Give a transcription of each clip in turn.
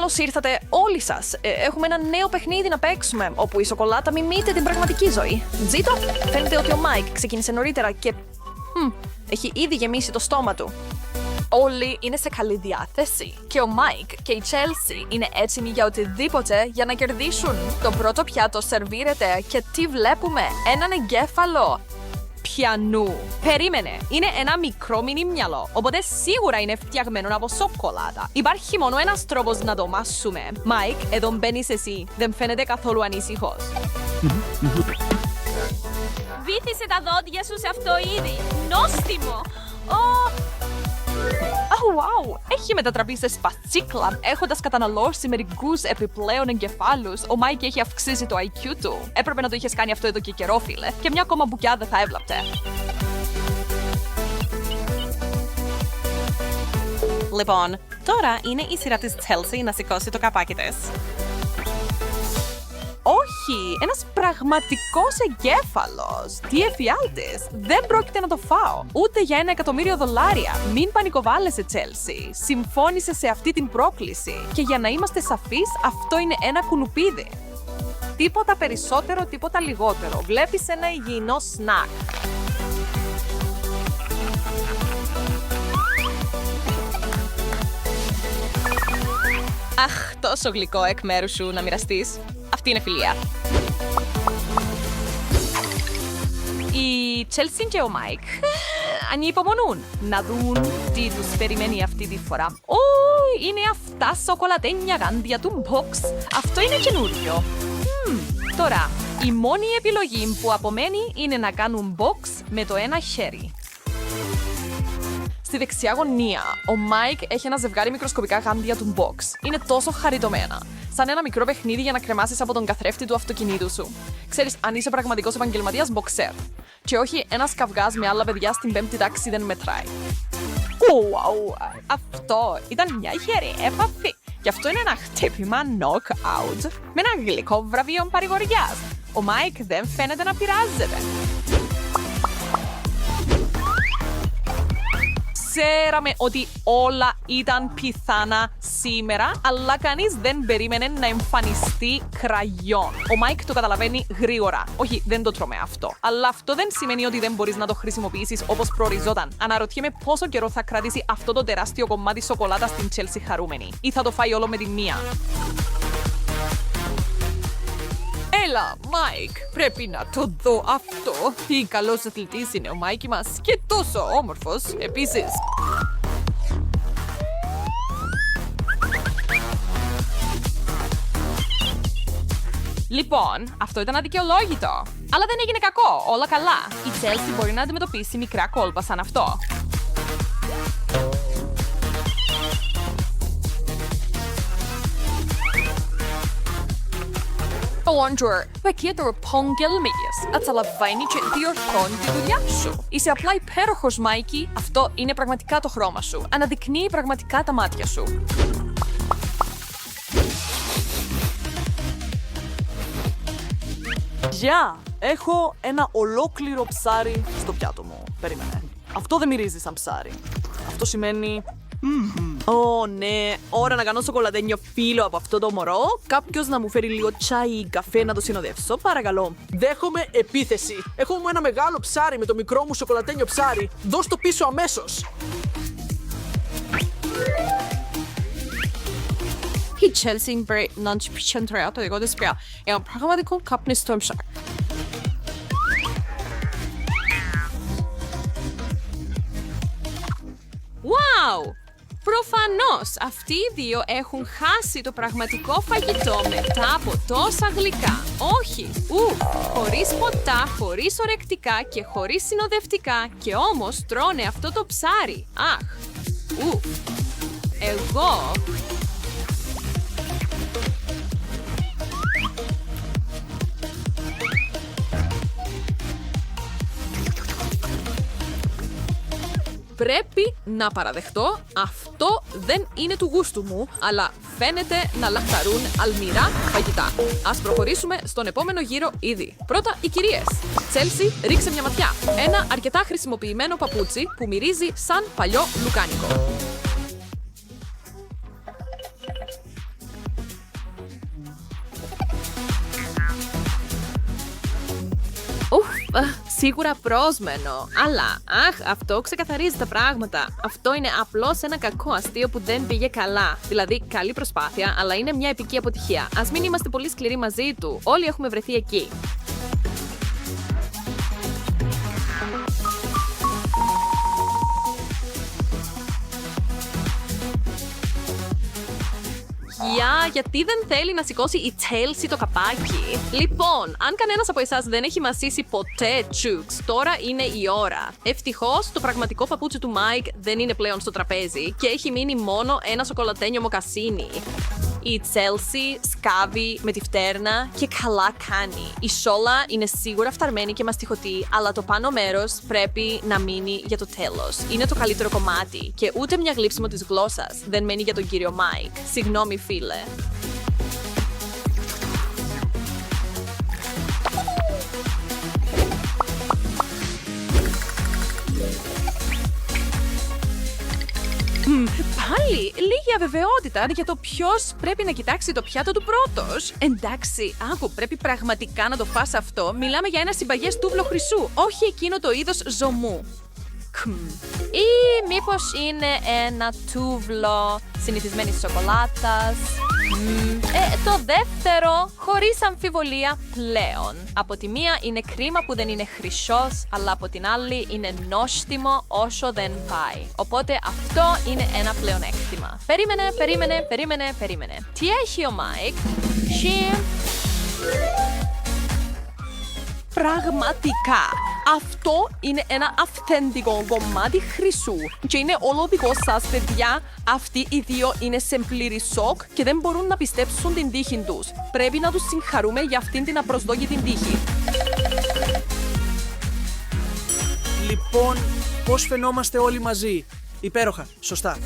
Καλώς ήρθατε όλοι σας. Έχουμε ένα νέο παιχνίδι να παίξουμε, όπου η σοκολάτα μιμείται την πραγματική ζωή. Ζήτω, φαίνεται ότι ο Μάικ ξεκίνησε νωρίτερα και έχει ήδη γεμίσει το στόμα του. Όλοι είναι σε καλή διάθεση και ο Μάικ και η Chelsea είναι έτοιμοι για οτιδήποτε για να κερδίσουν. Το πρώτο πιάτο σερβίρεται και τι βλέπουμε? Έναν εγκέφαλο. Πιανού. Περίμενε. Είναι ένα μικρό μινι μυαλό, οπότε σίγουρα είναι φτιαγμένο από σοκολάτα. Υπάρχει μόνο ένας τρόπος να το μάσουμε. Μάικ, εδώ μπαίνεις εσύ. Δεν φαίνεται καθόλου ανήσυχος. Βύθισε τα δόντια σου σε αυτό ήδη. Νόστιμο. Wow! Έχει μετατραπεί σε σπατσίκλα, έχοντας καταναλώσει μερικούς επιπλέον εγκεφάλους. Ο Μάικ έχει αυξήσει το IQ του. Έπρεπε να το είχες κάνει αυτό εδώ και καιρό, φίλε. Και μια ακόμα μπουκιά δεν θα έβλαπτε. Λοιπόν, τώρα είναι η σειρά της Chelsea να σηκώσει το καπάκι της. Όχι, ένας πραγματικός εγκέφαλος. Τι εφιάλτης. Δεν πρόκειται να το φάω. Ούτε για $1.000.000. Μην πανικοβάλλεσαι, Chelsea. Συμφώνησε σε αυτή την πρόκληση. Και για να είμαστε σαφείς, αυτό είναι ένα κουνουπίδι. Τίποτα περισσότερο, τίποτα λιγότερο. Βλέπεις ένα υγιεινό σνακ. Αχ, τόσο γλυκό εκ μέρους σου να μοιραστείς. Αυτή είναι φιλία. Η Chelsea και ο Μάικ ανυπομονούν να δουν τι τους περιμένει αυτή τη φορά. Είναι αυτά σοκολατένια γάντια του box. Αυτό είναι καινούριο. Τώρα, η μόνη επιλογή που απομένει είναι να κάνουν box με το ένα χέρι. Στη δεξιά γωνία, ο Μάικ έχει ένα ζευγάρι μικροσκοπικά γάντια του box. Είναι τόσο χαριτωμένα. Σαν ένα μικρό παιχνίδι για να κρεμάσεις από τον καθρέφτη του αυτοκινήτου σου. Ξέρεις, αν είσαι πραγματικός επαγγελματίας boxer. Και όχι ένας καυγάς με άλλα παιδιά στην 5η τάξη δεν μετράει. Αυτό ήταν μια γερή έπαφη. Και αυτό είναι ένα χτύπημα knockout με ένα γλυκό βραβείο παρηγοριάς. Ο Μάικ δεν φαίνεται να πειράζεται. Ξέραμε ότι όλα ήταν πιθάνα σήμερα, αλλά κανείς δεν περίμενε να εμφανιστεί κραγιόν. Ο Μάικ το καταλαβαίνει γρήγορα. Όχι, δεν το τρώμε αυτό. Αλλά αυτό δεν σημαίνει ότι δεν μπορείς να το χρησιμοποιήσεις όπως προοριζόταν. Αναρωτιέμαι πόσο καιρό θα κρατήσει αυτό το τεράστιο κομμάτι σοκολάτα στην Chelsea χαρούμενη. Ή θα το φάει όλο με τη μία. Έλα, Μάικ, πρέπει να το δω αυτό. Τι καλός αθλητής είναι ο Μάικ μας και τόσο όμορφος επίσης. Λοιπόν, αυτό ήταν αδικαιολόγητο. Αλλά δεν έγινε κακό, όλα καλά. Η Chelsea μπορεί να αντιμετωπίσει μικρά κόλπα σαν αυτό. Ο Άντρου, πακέτο επαγγελματίας. Ατσαλαβαίνει και διορθώνει τη δουλειά σου. Είσαι απλά υπέροχος, Μάικη. Αυτό είναι πραγματικά το χρώμα σου. Αναδεικνύει πραγματικά τα μάτια σου. Γεια! Έχω ένα ολόκληρο ψάρι στο πιάτο μου. Περίμενε. Αυτό δεν μυρίζει σαν ψάρι. Αυτό σημαίνει... ναι, ώρα να κάνω σοκολατένιο φύλλο από αυτό το μωρό. Κάποιος να μου φέρει λίγο τσάι ή καφέ να το συνοδεύσω, παρακαλώ. Δέχομαι επίθεση. Έχω ένα μεγάλο ψάρι με το μικρό μου σοκολατένιο ψάρι. Δώσ' το πίσω αμέσως. Η Chelsea πρέπει να αντιπιχεντρέα το δικό της πια. Ένα πραγματικό καπνιστό ψάρι. Wow! Προφανώς, αυτοί οι δύο έχουν χάσει το πραγματικό φαγητό μετά από τόσα γλυκά. Όχι, χωρίς ποτά, χωρίς ορεκτικά και χωρίς συνοδευτικά και όμως τρώνε αυτό το ψάρι. Αχ, εγώ... Πρέπει να παραδεχτώ, αυτό δεν είναι του γούστου μου, αλλά φαίνεται να λαχταρούν αλμυρά φαγητά. Ας προχωρήσουμε στον επόμενο γύρο ήδη. Πρώτα οι κυρίες. Chelsea, ρίξε μια ματιά. Ένα αρκετά χρησιμοποιημένο παπούτσι που μυρίζει σαν παλιό λουκάνικο. Σίγουρα πρόσμενο. Αλλά, αυτό ξεκαθαρίζει τα πράγματα. Αυτό είναι απλώς ένα κακό αστείο που δεν πήγε καλά. Δηλαδή, καλή προσπάθεια, αλλά είναι μια επική αποτυχία. Ας μην είμαστε πολύ σκληροί μαζί του. Όλοι έχουμε βρεθεί εκεί. Γιατί δεν θέλει να σηκώσει η Chelsea το καπάκι. Λοιπόν, αν κανένας από εσάς δεν έχει μασίσει ποτέ τσουκς, τώρα είναι η ώρα. Ευτυχώς, το πραγματικό παπούτσι του Mike δεν είναι πλέον στο τραπέζι και έχει μείνει μόνο ένα σοκολατένιο μοκασίνι. Η Chelsea σκάβει με τη φτέρνα και καλά κάνει. Η σόλα είναι σίγουρα φθαρμένη και μαστιχωτή, αλλά το πάνω μέρος πρέπει να μείνει για το τέλος. Είναι το καλύτερο κομμάτι και ούτε μια γλύψιμο της γλώσσας δεν μένει για τον κύριο Mike. Συγγνώμη, φίλε. Πάλι λίγη αβεβαιότητα για το ποιος πρέπει να κοιτάξει το πιάτο του πρώτος. Εντάξει, άκου, πρέπει πραγματικά να το φας αυτό. Μιλάμε για ένα συμπαγές τούβλο χρυσού, όχι εκείνο το είδος ζωμού. Ή μήπως είναι ένα τούβλο συνηθισμένης σοκολάτας. Το δεύτερο, χωρίς αμφιβολία πλέον. Από τη μία είναι κρίμα που δεν είναι χρυσός, αλλά από την άλλη είναι νόστιμο όσο δεν πάει. Οπότε αυτό είναι ένα πλεονέκτημα. Περίμενε. Τι έχει ο Μάικ? Πραγματικά, αυτό είναι ένα αυθεντικό κομμάτι χρυσού και είναι όλο δικό σας, παιδιά. Αυτοί οι δύο είναι σε πλήρη σοκ και δεν μπορούν να πιστέψουν την τύχη τους. Πρέπει να τους συγχαρούμε για αυτήν την απροσδόκητη τύχη. Λοιπόν, πώς φαινόμαστε όλοι μαζί? Υπέροχα, σωστά.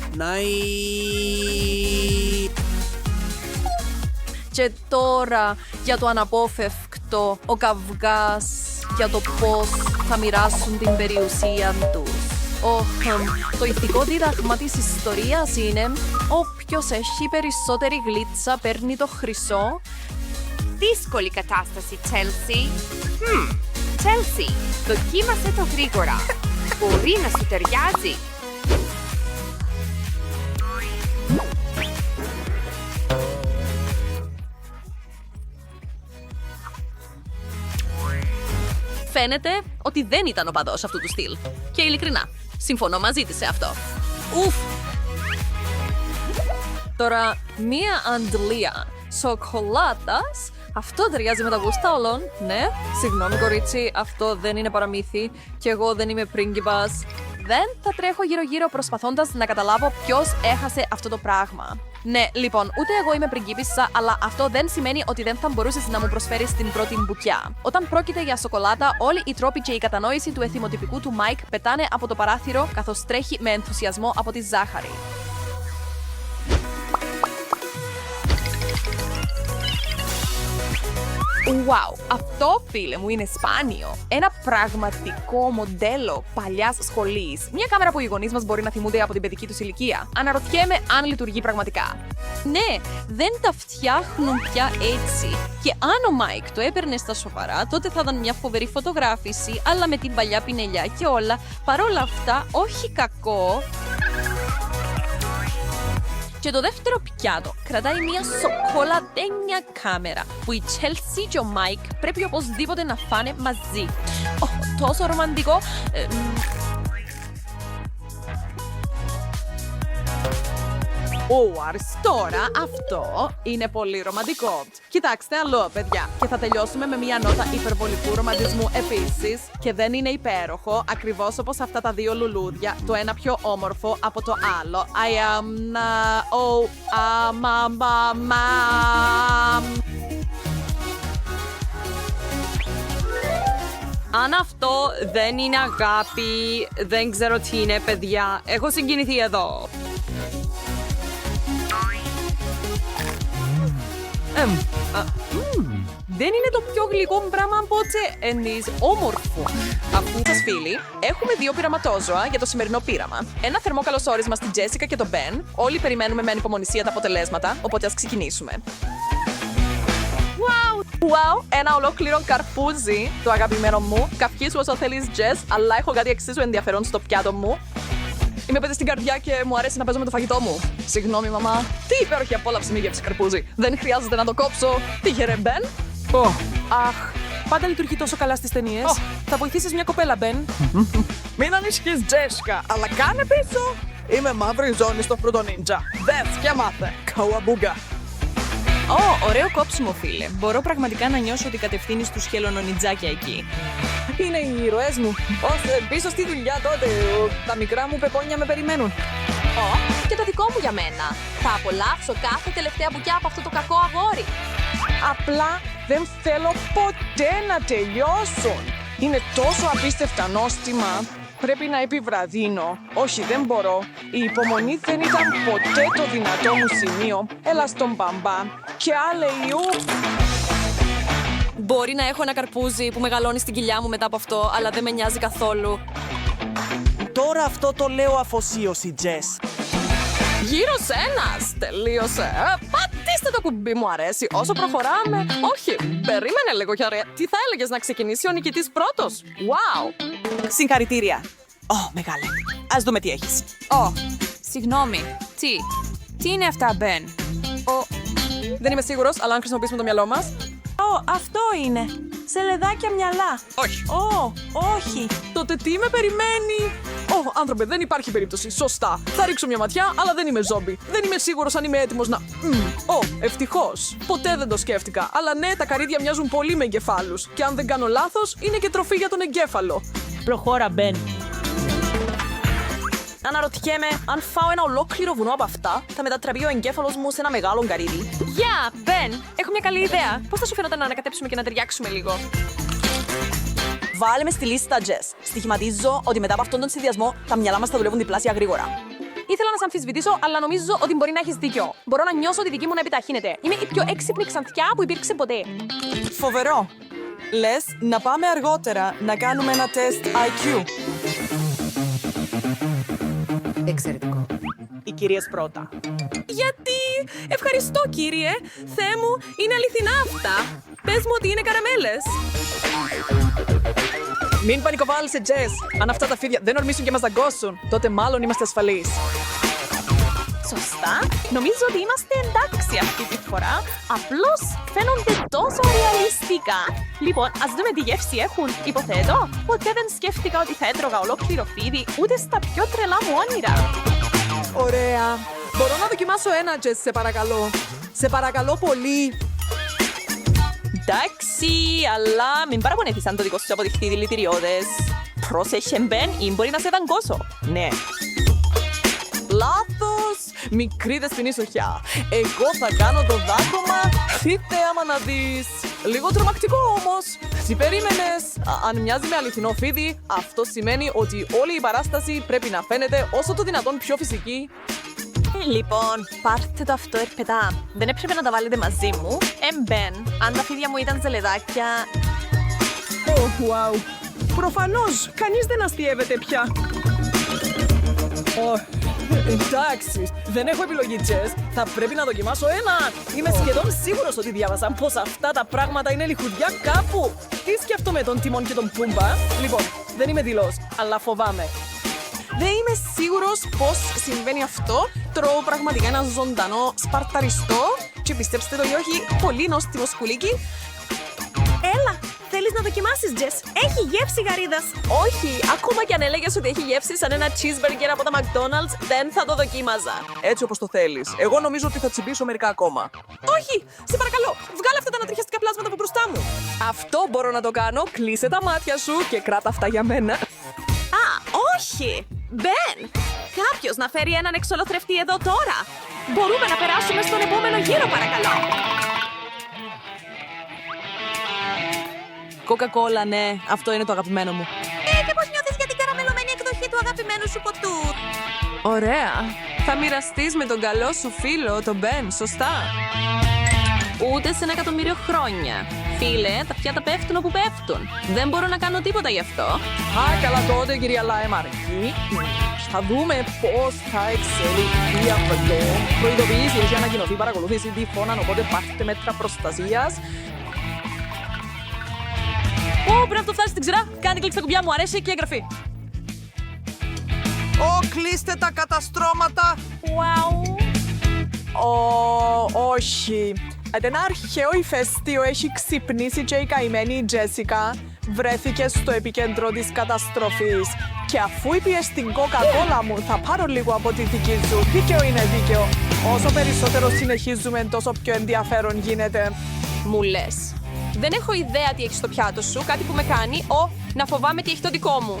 Και τώρα για το αναπόφευκτο, ο καυγάς για το πώς θα μοιράσουν την περιουσία τους. Το ηθικό δίδαγμα της ιστορίας είναι όποιος έχει περισσότερη γλίτσα παίρνει το χρυσό. Δύσκολη κατάσταση, Chelsea. Chelsea, δοκίμασε το γρήγορα. Μπορεί να σου ταιριάζει. Φαίνεται ότι δεν ήταν ο παδός αυτού του στυλ. Και ειλικρινά, συμφωνώ μαζί της σε αυτό. Ουφ! Τώρα, μία αντλία σοκολάτας. Αυτό ταιριάζει με τα γούστα όλων. Ναι, συγγνώμη κορίτσι, αυτό δεν είναι παραμύθι. Κι εγώ δεν είμαι πρίγκιπας. Δεν θα τρέχω γύρω-γύρω προσπαθώντας να καταλάβω ποιος έχασε αυτό το πράγμα. Ναι, λοιπόν, ούτε εγώ είμαι πριγκίπισσα, αλλά αυτό δεν σημαίνει ότι δεν θα μπορούσες να μου προσφέρεις την πρώτη μπουκιά. Όταν πρόκειται για σοκολάτα, όλοι οι τρόποι και η κατανόηση του εθιμοτυπικού του Mike πετάνε από το παράθυρο καθώς τρέχει με ενθουσιασμό από τη ζάχαρη. Wow, αυτό φίλε μου είναι σπάνιο. Ένα πραγματικό μοντέλο παλιάς σχολής. Μια κάμερα που οι γονείς μας μπορεί να θυμούνται από την παιδική τους ηλικία. Αναρωτιέμαι αν λειτουργεί πραγματικά. Ναι, δεν τα φτιάχνουν πια έτσι. Και αν ο Μάικ το έπαιρνε στα σοβαρά, τότε θα ήταν μια φοβερή φωτογράφηση, αλλά με την παλιά πινελιά και όλα. Παρόλα αυτά, όχι κακό. Και το δεύτερο πιάτο κρατάει μια σοκολατένια κάμερα που η Chelsea και ο Mike πρέπει οπωσδήποτε να φάνε μαζί. Τόσο ρομαντικό. Τώρα αυτό είναι πολύ ρομαντικό. Κοιτάξτε άλλο, παιδιά. Και θα τελειώσουμε με μια νότα υπερβολικού ρομαντισμού επίσης. Και δεν είναι υπέροχο, ακριβώς όπως αυτά τα δύο λουλούδια, το ένα πιο όμορφο από το άλλο. Αν αυτό δεν είναι αγάπη, δεν ξέρω τι είναι, παιδιά. Έχω συγκινηθεί εδώ. Δεν είναι το πιο γλυκό πράγμα ποτέ, εννοείς όμορφο. Αφού σας φίλοι, έχουμε δύο πειραματόζωα για το σημερινό πείραμα. Ένα θερμό καλωσόρισμα στην Τζέσικα και τον Μπεν. Όλοι περιμένουμε με ανυπομονησία τα αποτελέσματα, οπότε ας ξεκινήσουμε. Wow, Wow, ένα ολόκληρο καρπούζι, το αγαπημένο μου. Καυχήσου όσο θέλεις, Jess, αλλά έχω κάτι εξίσου ενδιαφέρον στο πιάτο μου. Είμαι παιδί στην καρδιά και μου αρέσει να παίζω με το φαγητό μου. Συγγνώμη, μαμά. Τι υπέροχη απόλαυση μη γεύση καρπούζι. Δεν χρειάζεται να το κόψω. Τύχερε, Μπεν. Αχ, πάντα λειτουργεί τόσο καλά στις ταινίες. Θα βοηθήσεις μια κοπέλα, Μπεν. Μην ανησυχείς, Τζέσικα, αλλά κάνε πίσω. Είμαι μαύρη ζώνη στο φρούτο νίντζα. Δες και μάθε. Καουαμπούγκα. Ωραίο κόψιμο, φίλε. Μπορώ πραγματικά να νιώσω ότι κατευθύνεις τους χελωνονιτζάκια εκεί. Είναι οι ήρωές μου. Πίσω στη δουλειά τότε, τα μικρά μου πεπόνια με περιμένουν. Και το δικό μου για μένα. Θα απολαύσω κάθε τελευταία μπουκιά από αυτό το κακό αγόρι. Απλά δεν θέλω ποτέ να τελειώσουν. Είναι τόσο απίστευτα νόστιμα. Πρέπει να επιβραδύνω. Όχι, δεν μπορώ. Η υπομονή δεν ήταν ποτέ το δυνατό μου σημείο. Έλα στον μπαμπά. Και άλεϊου. Μπορεί να έχω ένα καρπούζι που μεγαλώνει στην κοιλιά μου μετά από αυτό, αλλά δεν με νοιάζει καθόλου. Τώρα αυτό το λέω αφοσίωση, Τζες. Γύρος ένας! Τελείωσε. Πατήστε το κουμπί, μου αρέσει. Όσο προχωράμε. Όχι, περίμενε λίγο, Γιάρε. Τι θα έλεγες να ξεκινήσει ο νικητής πρώτος? Wow! Συγχαρητήρια. Μεγάλε. Ας δούμε τι έχεις. Συγγνώμη. Τι είναι αυτά, Μπεν? Δεν είμαι σίγουρος, αλλά αν χρησιμοποιήσουμε το μυαλό μας. Αυτό είναι. Σελεδάκια μυαλά. Όχι. Όχι. Τότε τι με περιμένει? Άνθρωπε, δεν υπάρχει περίπτωση. Σωστά. Θα ρίξω μια ματιά, αλλά δεν είμαι ζόμπι. Δεν είμαι σίγουρος αν είμαι έτοιμος να. Ευτυχώς. Ποτέ δεν το σκέφτηκα. Αλλά ναι, τα καρύδια μοιάζουν πολύ με εγκεφάλους. Και αν δεν κάνω λάθος, είναι και τροφή για τον εγκέφαλο. Προχώρα, Μπεν. Αναρωτιέμαι, αν φάω ένα ολόκληρο βουνό από αυτά, θα μετατραπεί ο εγκέφαλος μου σε ένα μεγάλο καρύδι. Γεια, Μπεν! Έχω μια καλή ιδέα. Πώς θα σου φαίνονταν να ανακατέψουμε και να ταιριάξουμε λίγο? Βάλε με στη λίστα, Τζες. Στοιχηματίζω ότι μετά από αυτόν τον συνδυασμό τα μυαλά μας θα δουλεύουν διπλάσια γρήγορα. Ήθελα να σε αμφισβητήσω, αλλά νομίζω ότι μπορεί να έχεις δίκιο. Μπορώ να νιώσω τη δική μου να επιταχύνεται. Είμαι η πιο έξυπνη ξανθιά που υπήρξε ποτέ. Φοβερό. Λες να πάμε αργότερα να κάνουμε ένα τεστ IQ. Εξαιρετικό. Οι κυρίες πρώτα. Γιατί? Ευχαριστώ, κύριε. Θεέ μου, είναι αληθινά αυτά. Πες μου ότι είναι καραμέλες. Μην πανικοβάλλεσαι, Τζες. Αν αυτά τα φίδια δεν ορμήσουν και μας δαγκώσουν, τότε μάλλον είμαστε ασφαλείς. Σωστά. Νομίζω ότι είμαστε εντάξει αυτή τη φορά. Απλώς φαίνονται τόσο ρεαλιστικά. Λοιπόν, ας δούμε τι γεύση έχουν. Υποθέτω, ποτέ δεν σκέφτηκα ότι θα έτρωγα ολόκληρο φίδι ούτε στα πιο τρελά μου όνειρα. Ωραία. Μπορώ να δοκιμάσω ένα, Τζες, σε παρακαλώ. Σε παρακαλώ πολύ. Εντάξει, αλλά μην παραπονέθεις αν το δικό σου αποδειχθεί δηλητηριώδες. Πρόσεχε, Μπεν, ή μπορεί να σε δαγκώσω. Ναι. Λάθος! Μικρή δεσποινή σοχιά. Εγώ θα κάνω το δάκωμα. Δείτε άμα να δεις. Λίγο τρομακτικό όμως. Τι περίμενες? Αν μοιάζει με αληθινό φίδι, αυτό σημαίνει ότι όλη η παράσταση πρέπει να φαίνεται όσο το δυνατόν πιο φυσική. Λοιπόν, πάρτε το αυτό ερπετά. Δεν έπρεπε να τα βάλετε μαζί μου. Μπεν, αν τα φίδια μου ήταν ζελεδάκια. Wow. Προφανώς, κανείς δεν αστειεύεται πια. Εντάξει, δεν έχω επιλογή, Τζες. Θα πρέπει να δοκιμάσω ένα. Είμαι σχεδόν σίγουρος ότι διάβασα πως αυτά τα πράγματα είναι λιχουδιά κάπου. Τι σκέφτομαι τον Τιμόν και τον Πούμπα? Λοιπόν, δεν είμαι δηλός, αλλά φοβάμαι. Δεν είμαι σίγουρος πως συμβαίνει αυτό. Τρώω πραγματικά ένα ζωντανό σπαρταριστό. Και πιστέψτε το ή όχι, πολύ νόστιμο σκουλίκι. Έλα, θέλεις να δοκιμάσεις, Τζες? Έχει γεύση γαρίδας. Όχι, ακόμα κι αν έλεγες ότι έχει γεύση σαν ένα cheeseburger από τα McDonald's, δεν θα το δοκίμαζα. Έτσι όπως το θέλεις. Εγώ νομίζω ότι θα τσιμπήσω μερικά ακόμα. Όχι, σε παρακαλώ, βγάλε αυτά τα ανατριχιαστικά πλάσματα από μπροστά μου. Αυτό μπορώ να το κάνω. Κλείσε τα μάτια σου και κράτα αυτά για μένα. Όχι! Μπεν! Κάποιος να φέρει έναν εξολοθρευτή εδώ τώρα! Μπορούμε να περάσουμε στον επόμενο γύρο, παρακαλώ! Coca-Cola, ναι. Αυτό είναι το αγαπημένο μου. Και πώς νιώθεις για την καραμελωμένη εκδοχή του αγαπημένου σου ποτού? Ωραία. Θα μοιραστείς με τον καλό σου φίλο, τον Μπεν, σωστά? Ούτε σε 1.000.000 χρόνια. Φίλε, τα πιάτα πέφτουν όπου πέφτουν. Δεν μπορώ να κάνω τίποτα γι' αυτό. Καλά τότε, κυρία Λάιμαρ. Θα δούμε πώς θα εξελιχθεί αυτό. Προειδοποιήσει, έχει ανακοινωθεί παρακολούθηση τυφώναν, οπότε πάρτε μέτρα προστασίας. Πρέπει να το φτάσει στην ξηρά. Κάντε κλικ στα κουμπιά, μου αρέσει και εγγραφή. Κλείστε τα καταστρώματα. Όχι. Ένα αρχαίο ηφαίστειο έχει ξυπνήσει και η καημένη Τζέσικα βρέθηκε στο επίκεντρο της καταστροφής. Και αφού είπες στην κοκακόλα μου, θα πάρω λίγο από τη δική σου. Δίκαιο είναι δίκαιο. Όσο περισσότερο συνεχίζουμε, τόσο πιο ενδιαφέρον γίνεται. Μου λες. Δεν έχω ιδέα τι έχει στο πιάτο σου, κάτι που με κάνει να φοβάμαι τι έχει το δικό μου.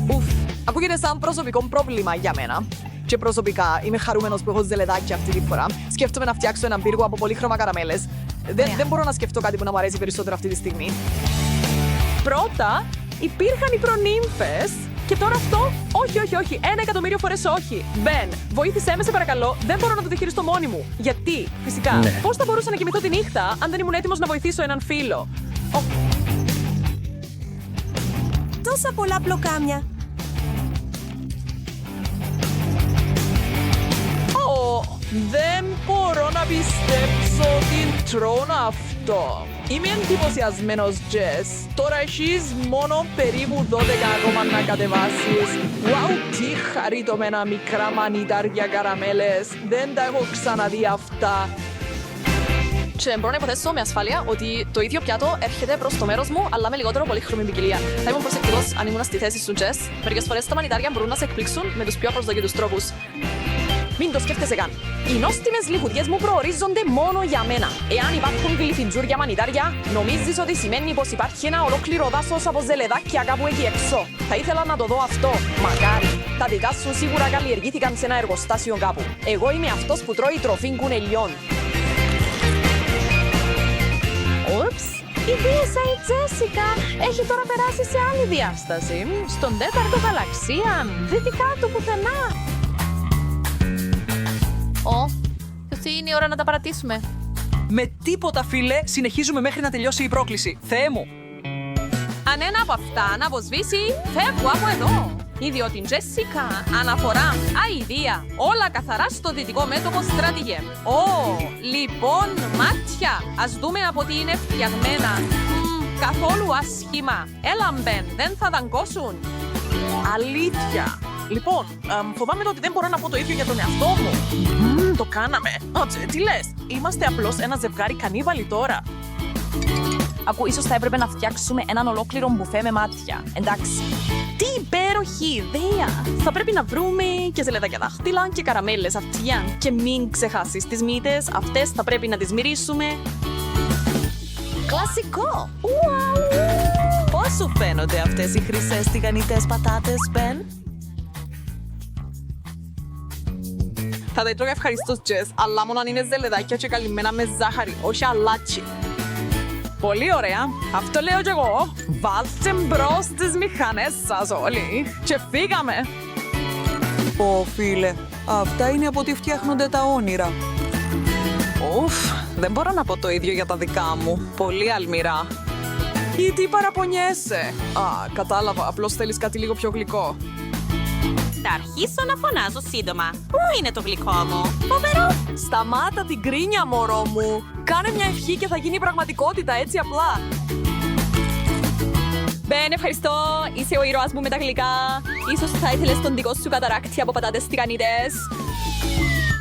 Ουφ, ακούγεται σαν προσωπικό πρόβλημα για μένα. Και προσωπικά είμαι χαρούμενος που έχω ζελεδάκια αυτή τη φορά. Σκέφτομαι να φτιάξω έναν πύργο από πολύχρωμα καραμέλες. Δεν μπορώ να σκεφτώ κάτι που να μου αρέσει περισσότερο αυτή τη στιγμή. Πρώτα υπήρχαν οι προνύμφες και τώρα αυτό. Όχι. 1.000.000 φορές όχι. Μπεν, βοήθησέ με σε παρακαλώ. Δεν μπορώ να το διαχειριστώ μόνη μου. Γιατί, φυσικά, πώς θα μπορούσα να κοιμηθώ τη νύχτα αν δεν ήμουν έτοιμος να βοηθήσω έναν φίλο. Τόσα πολλά μπλοκάμια. Δεν μπορώ να πιστέψω ότι τρώνε αυτό. Είμαι εντυπωσιασμένος, Τζες. Τώρα έχεις μόνο περίπου 12 ακόμα να κατεβάσεις. Τι χαριτωμένα μικρά μανιτάρια καραμέλες. Δεν τα έχω ξαναδεί αυτά. Και μπορώ να υποθέσω με ασφάλεια ότι το ίδιο πιάτο έρχεται προς το μέρος μου, αλλά με λιγότερο πολύχρωμη ποικιλία. Θα ήμουν προσεκτικός αν ήμουν στη θέση σου, Τζες. Μερικές φορές τα μανιτάρια μπορούν να σε εκπλήξουν με τους πιο απροσδοκητούς τρόπους. Μην το σκέφτεσαι καν. Οι νόστιμες λιχουδιές μου προορίζονται μόνο για μένα. Εάν υπάρχουν γλυφιτζούρια μανιτάρια, νομίζεις ότι σημαίνει πως υπάρχει ένα ολόκληρο δάσος από ζελεδάκια κάπου εκεί έξω. Θα ήθελα να το δω αυτό. Μακάρι. Τα δικά σου σίγουρα καλλιεργήθηκαν σε ένα εργοστάσιο κάπου. Εγώ είμαι αυτός που τρώει τροφή κουνελιών. Ούψ, η Δίαισα η Τζέσικα έχει τώρα περάσει σε άλλη διάσταση. Στον 4ο γαλαξία, δυτικά του πουθενά. Είναι η ώρα να τα παρατήσουμε. Με τίποτα, φίλε, συνεχίζουμε μέχρι να τελειώσει η πρόκληση. Θεέ μου. Αν ένα από αυτά να αποσβήσει, φεύγω από εδώ. Διότι η Τζέσικα αναφορά αηδία. Όλα καθαρά στο δυτικό μέτωπο, στρατηγέ. Λοιπόν, μάτια. Ας δούμε από τι είναι φτιαγμένα. Καθόλου άσχημα. Έλα, Μπεν, δεν θα δαγκώσουν. Αλήθεια. Λοιπόν, φοβάμαι ότι δεν μπορώ να πω το ίδιο για τον εαυτό μου. Το κάναμε. Τι λες, είμαστε απλώς ένα ζευγάρι κανίβαλοι τώρα. Ακού, ίσως θα έπρεπε να φτιάξουμε έναν ολόκληρο μπουφέ με μάτια. Εντάξει. Τι υπέροχη ιδέα! Θα πρέπει να βρούμε και ζελεδάκια δάχτυλα και καραμέλες αυτιά. Και μην ξεχάσεις τις μύτες, αυτές θα πρέπει να τις μυρίσουμε. Κλασικό! Πώς σου φαίνονται αυτές οι χρυσές τηγανιτές πατάτες, Μπεν? Θα τα έτρωγα ευχαριστώς, Τζες, αλλά μόνο αν είναι ζελεδάκια και καλυμμένα με ζάχαρη, όχι αλάτσι. Πολύ ωραία. Αυτό λέω κι εγώ. Βάλτε μπρος τις μηχανές σας όλοι. Και φύγαμε. Φίλε, αυτά είναι από ό,τι φτιάχνονται τα όνειρα. Δεν μπορώ να πω το ίδιο για τα δικά μου. Πολύ αλμυρά. Ή τι παραπονιέσαι. Κατάλαβα. Απλώς θέλεις κάτι λίγο πιο γλυκό. Θα αρχίσω να φωνάζω σύντομα. Πού είναι το γλυκό μου? Φοβερό! Σταμάτα την κρίνια, μωρό μου. Κάνε μια ευχή και θα γίνει πραγματικότητα, έτσι απλά. Μπεν, ευχαριστώ. Είσαι ο ήρωας μου με τα γλυκά. Ίσως θα ήθελες τον δικό σου καταράκτη από πατάτες τηγανιτές.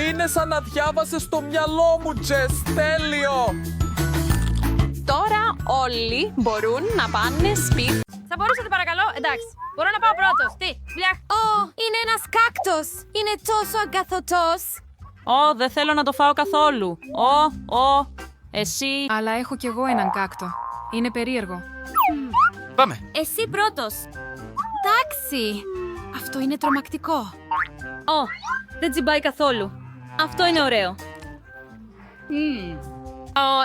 Είναι σαν να διάβασες στο μυαλό μου, Τζες. Τέλειο. Τώρα όλοι μπορούν να πάνε σπίτι. Θα μπορούσατε παρακαλώ, εντάξει. Μπορώ να πάω πρώτος. Τι, βλιάχ. Είναι ένας κάκτος. Είναι τόσο αγκαθωτός. Δεν θέλω να το φάω καθόλου. Εσύ. Αλλά έχω κι εγώ έναν κάκτο. Είναι περίεργο. Πάμε. Εσύ πρώτος. Εντάξει. Αυτό είναι τρομακτικό. Δεν τσιμπάει καθόλου. Αυτό είναι ωραίο.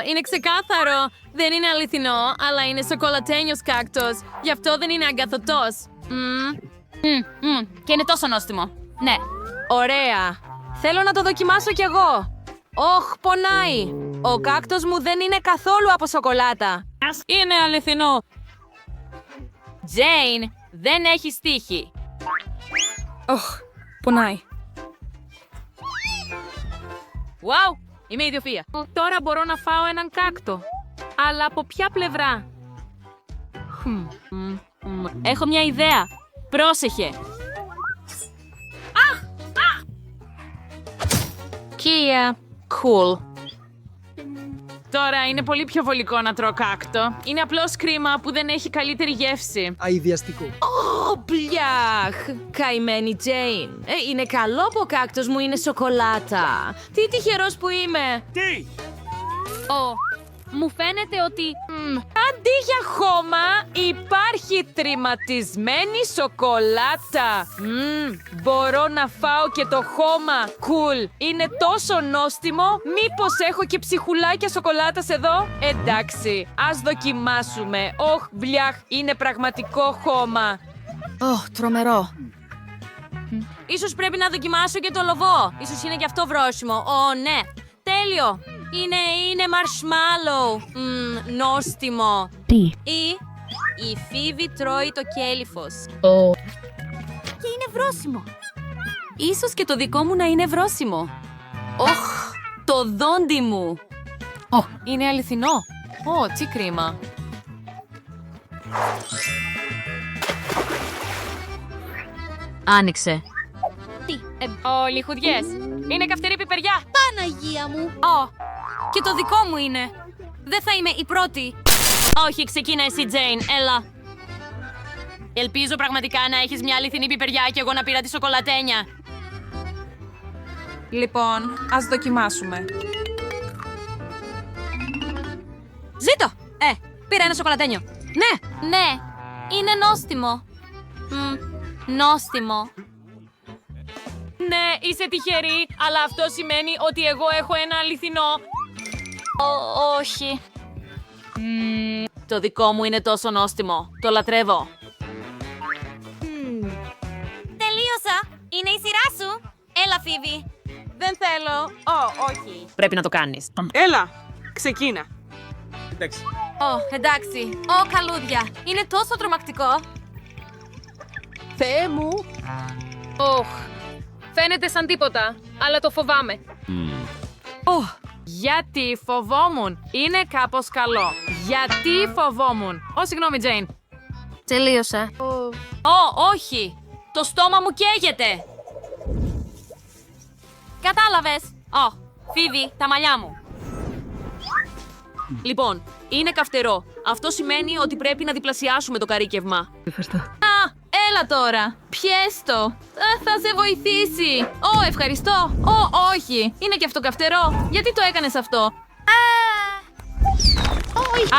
Είναι ξεκάθαρο. Δεν είναι αληθινό, αλλά είναι σοκολατένιος κάκτος. Γι' αυτό δεν είναι αγκαθωτός. Και είναι τόσο νόστιμο. Ναι. Ωραία. Θέλω να το δοκιμάσω κι εγώ. Πονάει. Ο κάκτος μου δεν είναι καθόλου από σοκολάτα. Είναι αληθινό. Τζέιν, δεν έχει τύχη. Πονάει. Wow, είμαι ιδιοφυΐα. Τώρα μπορώ να φάω έναν κάκτο. Αλλά από ποια πλευρά? Έχω μια ιδέα. Πρόσεχε. Κία. Cool. Τώρα είναι πολύ πιο βολικό να τρώω κάκτο. Είναι απλώς κρίμα που δεν έχει καλύτερη γεύση. Αηδιαστικό. Ω, πλιάχ! Καημένη Τζέιν. Είναι καλό που ο κάκτος μου είναι σοκολάτα. Τι τυχερός που είμαι. Τι! Μου φαίνεται ότι... Αντί για χώμα, υπάρχει τριματισμένη σοκολάτα. Μπορώ να φάω και το χώμα. Cool. Είναι τόσο νόστιμο. Μήπως έχω και ψιχουλάκια σοκολάτας εδώ? Εντάξει, ας δοκιμάσουμε. Ωχ, μπλιάχ, είναι πραγματικό χώμα. Τρομερό. Ίσως πρέπει να δοκιμάσω και το λοβό. Ίσως είναι και αυτό βρόσιμο. Ναι. Τέλειο. Είναι marshmallow. Νόστιμο. Τι? Η Φίβη τρώει το κέλυφος. Και είναι βρόσιμο. Ίσως και το δικό μου να είναι βρόσιμο. Το δόντι μου. Είναι αληθινό. Τι κρίμα. Άνοιξε. Λιχουδιές. Είναι καυτερή πιπεριά. Παναγία μου. Και το δικό μου είναι. Δεν θα είμαι η πρώτη. Όχι, ξεκίνα εσύ, Τζέιν. Έλα. Ελπίζω πραγματικά να έχεις μια αληθινή πιπεριά και εγώ να πήρα τη σοκολατένια. Λοιπόν, ας δοκιμάσουμε. Ζήτω! Πήρα ένα σοκολατένιο. Ναι, είναι νόστιμο. Νόστιμο. Ναι, είσαι τυχερή, αλλά αυτό σημαίνει ότι εγώ έχω ένα αληθινό. Όχι. Το δικό μου είναι τόσο νόστιμο. Το λατρεύω. Τελείωσα. Είναι η σειρά σου. Έλα, Φίβη. Δεν θέλω. Όχι. Πρέπει να το κάνεις. Έλα, ξεκίνα. Εντάξει. Εντάξει. Καλούδια. Είναι τόσο τρομακτικό. Θεέ μου. Φαίνεται σαν τίποτα, αλλά το φοβάμαι. Γιατί φοβόμουν. Είναι κάπως καλό. Γιατί φοβόμουν. Συγγνώμη, Τζέιν. Τελείωσα. Όχι. Το στόμα μου καίγεται. Κατάλαβες. Φίβη, τα μαλλιά μου. Λοιπόν, είναι καυτερό. Αυτό σημαίνει ότι πρέπει να διπλασιάσουμε το καρύκευμα. Έλα τώρα. Πιέστο. Θα σε βοηθήσει. Ευχαριστώ. Όχι. Είναι και αυτό καυτερό. Γιατί το έκανες αυτό?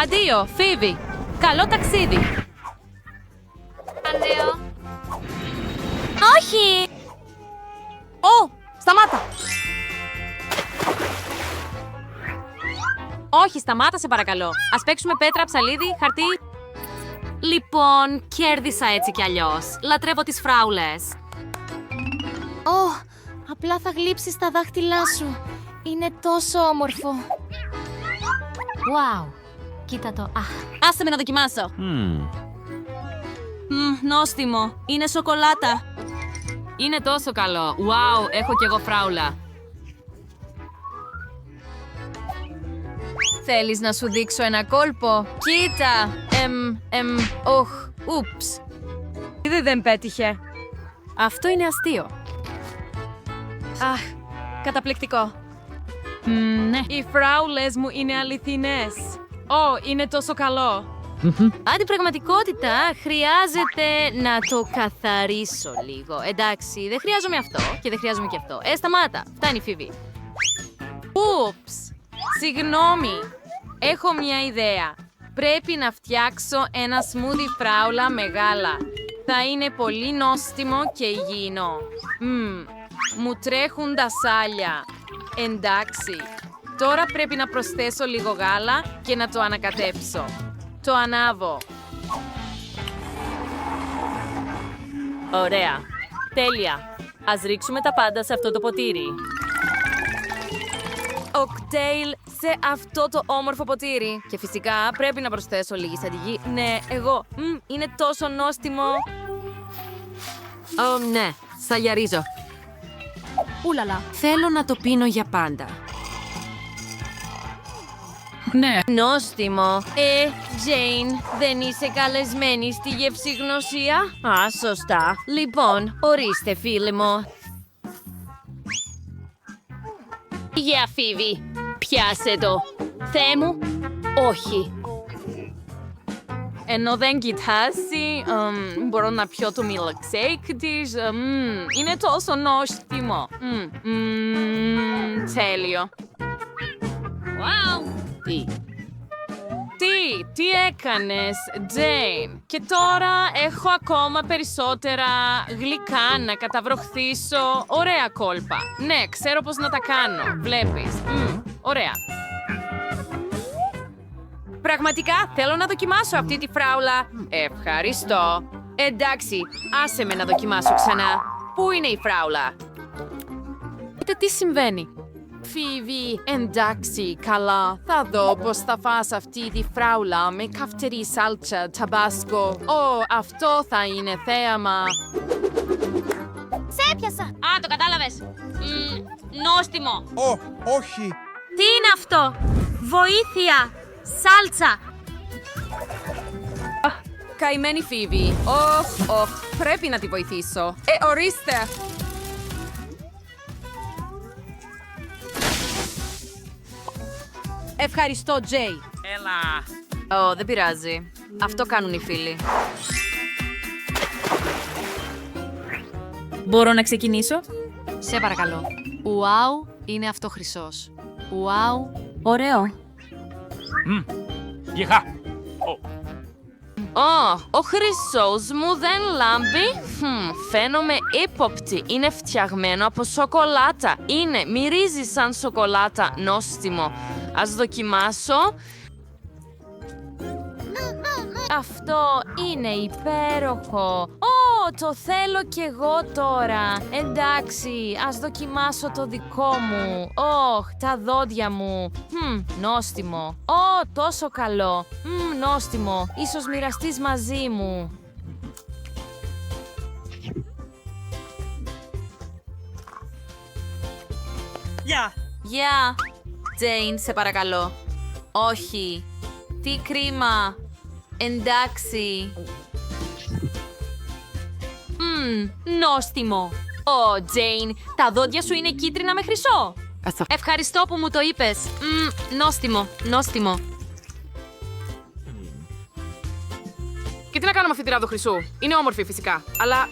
Αντίο, Φίβη. Καλό ταξίδι. Αντίο. Όχι. Σταμάτα. Όχι, σταμάτα σε παρακαλώ. Ας παίξουμε πέτρα, ψαλίδι, χαρτί. Λοιπόν, κέρδισα έτσι κι αλλιώς. Λατρεύω τις φράουλες. Απλά θα γλύψεις τα δάχτυλά σου. Είναι τόσο όμορφο. Wow. Κοίτα το. Άσε με να δοκιμάσω. Νόστιμο. Είναι σοκολάτα. Είναι τόσο καλό. Wow, έχω κι εγώ φράουλα. Θέλεις να σου δείξω ένα κόλπο? Κοίτα! Ούψ. Ήδη δεν πέτυχε. Αυτό είναι αστείο. Καταπληκτικό. Ναι. Οι φράουλες μου είναι αληθινές. Είναι τόσο καλό. Αντιπραγματικότητα, χρειάζεται να το καθαρίσω λίγο. Εντάξει, δεν χρειάζομαι αυτό και δεν χρειάζομαι και αυτό. Σταμάτα. Φτάνει, Φίβη. Ούψ. Συγγνώμη. Έχω μια ιδέα. Πρέπει να φτιάξω ένα σμούδι φράουλα μεγάλα. Θα είναι πολύ νόστιμο και υγιεινό. Μου τρέχουν τα σάλια. Εντάξει. Τώρα πρέπει να προσθέσω λίγο γάλα και να το ανακατέψω. Το ανάβω. Ωραία. Τέλεια. Ας ρίξουμε τα πάντα σε αυτό το ποτήρι. Οκτέιλ σε αυτό το όμορφο ποτήρι. Και φυσικά πρέπει να προσθέσω λίγη σαντιγί. Ναι, εγώ. Είναι τόσο νόστιμο. Ναι, σαλιαρίζω. Ούλαλα. Θέλω να το πίνω για πάντα. Ναι. Νόστιμο. Τζέιν, δεν είσαι καλεσμένη στη γευσηγνωσία? Α, σωστά. Λοιπόν, ορίστε φίλοι μου. Γεια, Φίβη. Πιάσε το. Θεέ μου, όχι. Ενώ δεν κοιτάζει, μπορώ να πιω το milkshake της. Είναι τόσο νόστιμο. Τέλειο. Wow. Τι έκανες, Τζέιν? Και τώρα έχω ακόμα περισσότερα γλυκά να καταβροχθήσω. Ωραία κόλπα. Ναι, ξέρω πώς να τα κάνω. Βλέπεις. Ωραία. Πραγματικά θέλω να δοκιμάσω αυτή τη φράουλα. Ευχαριστώ. Εντάξει, άσε με να δοκιμάσω ξανά. Πού είναι η φράουλα? Δείτε τι συμβαίνει. Φίβη, εντάξει, καλά. Θα δω πώς θα φας αυτή τη φράουλα με καυτερή σάλτσα, ταμπάσκο. Αυτό θα είναι θέαμα. Σε έπιασα! Α, το κατάλαβες. Νόστιμο. Όχι. Τι είναι αυτό? Βοήθεια! Σάλτσα! Καημένη Φίβη. Πρέπει να τη βοηθήσω. Ορίστε. Ευχαριστώ, Τζέι. Έλα. Δεν πειράζει. Αυτό κάνουν οι φίλοι. Μπορώ να ξεκινήσω? Σε παρακαλώ. Ουάου, είναι αυτό χρυσός. Ουάου, ωραίο. Ο χρυσός μου δεν λάμπει. Φαίνομαι ύποπτη. Είναι φτιαγμένο από σοκολάτα. Μυρίζει σαν σοκολάτα. Νόστιμο. Ας δοκιμάσω. Αυτό είναι υπέροχο. Το θέλω κι εγώ τώρα. Εντάξει, ας δοκιμάσω το δικό μου. Τα δόντια μου. Νόστιμο. Τόσο καλό. Νόστιμο. Ίσως μοιραστείς μαζί μου. Γεια. Τζέιν, σε παρακαλώ. Όχι. Τι κρίμα. Εντάξει. Νόστιμο. Τζέιν, τα δόντια σου είναι κίτρινα με χρυσό. Ευχαριστώ που μου το είπες. Νόστιμο, νόστιμο. Και τι να κάνω με αυτή τη ράβδο χρυσού? Είναι όμορφη φυσικά, αλλά...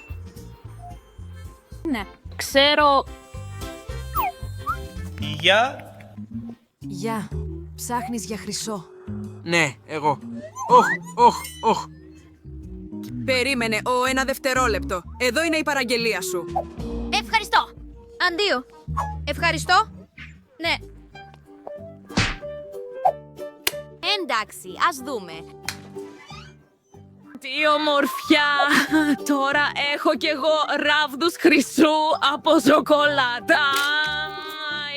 Ναι. Ξέρω... Γεια. Ψάχνεις για χρυσό. Ναι, εγώ. Περίμενε, ένα δευτερόλεπτο. Εδώ είναι η παραγγελία σου. Ευχαριστώ. Αντίο. Ευχαριστώ. Ναι. Εντάξει, ας δούμε. Τι ομορφιά! Τώρα έχω κι εγώ ράβδους χρυσού από σοκολάτα.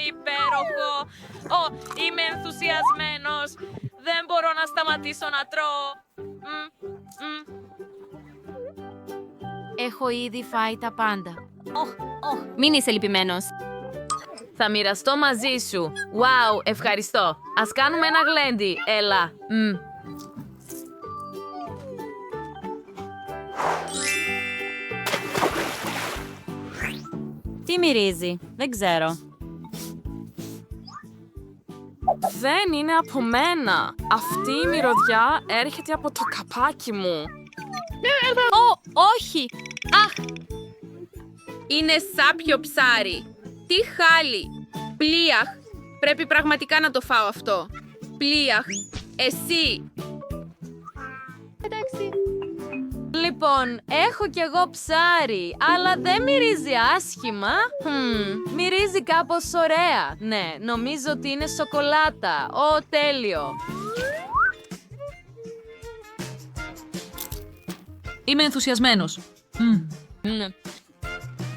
Υπέροχο! Είμαι ενθουσιασμένος. Δεν μπορώ να σταματήσω να τρώω. Έχω ήδη φάει τα πάντα. Μην είσαι λυπημένος. Θα μοιραστώ μαζί σου. Wow, ευχαριστώ. Ας κάνουμε ένα γλέντι. Έλα. Τι μυρίζει? Δεν ξέρω. Δεν είναι από μένα. Αυτή η μυρωδιά έρχεται από το καπάκι μου. Όχι! Αχ! Είναι σάπιο ψάρι. Τι χάλι. Πλίαχ. Πρέπει πραγματικά να το φάω αυτό. Πλίαχ. Εσύ. Εντάξει. Λοιπόν, έχω κι εγώ ψάρι, αλλά δεν μυρίζει άσχημα. Μυρίζει κάπως ωραία. Ναι, νομίζω ότι είναι σοκολάτα. Τέλειο. Είμαι ενθουσιασμένος.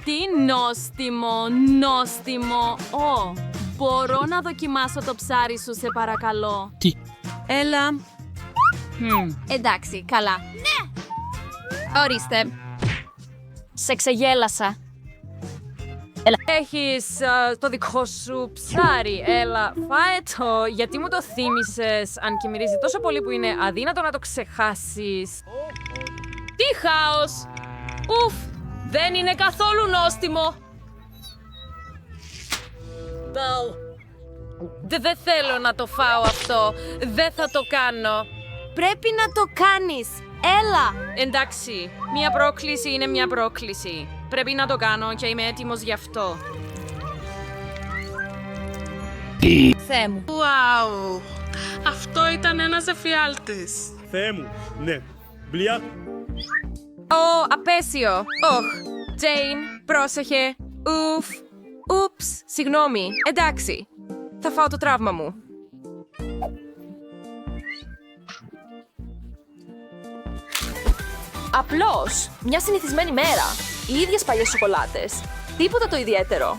Τι νόστιμο, νόστιμο. Μπορώ να δοκιμάσω το ψάρι σου, σε παρακαλώ? Έλα. Εντάξει, καλά. Ναι! Ορίστε. Σε ξεγέλασα. Έχεις το δικό σου ψάρι. Έλα, φάε το, γιατί μου το θύμισες, αν και μυρίζει τόσο πολύ που είναι αδύνατο να το ξεχάσεις. Τι χάος! Ουφ, δεν είναι καθόλου νόστιμο. Δεν θέλω να το φάω αυτό. Δεν θα το κάνω. Πρέπει να το κάνεις. Έλα! Εντάξει, μια πρόκληση είναι μια πρόκληση. Πρέπει να το κάνω και είμαι έτοιμος γι' αυτό. Θεέ μου. Wow! Αυτό ήταν ένας εφιάλτης. Θεέ μου, ναι. Μπλιά. Ω, απέσιο. Οχ. Τζέιν, πρόσεχε. Ουφ. Ούψ, συγγνώμη. Εντάξει. Θα φάω το τραύμα μου. Απλώς, μια συνηθισμένη μέρα. Οι ίδιες παλιές σοκολάτες. Τίποτα το ιδιαίτερο.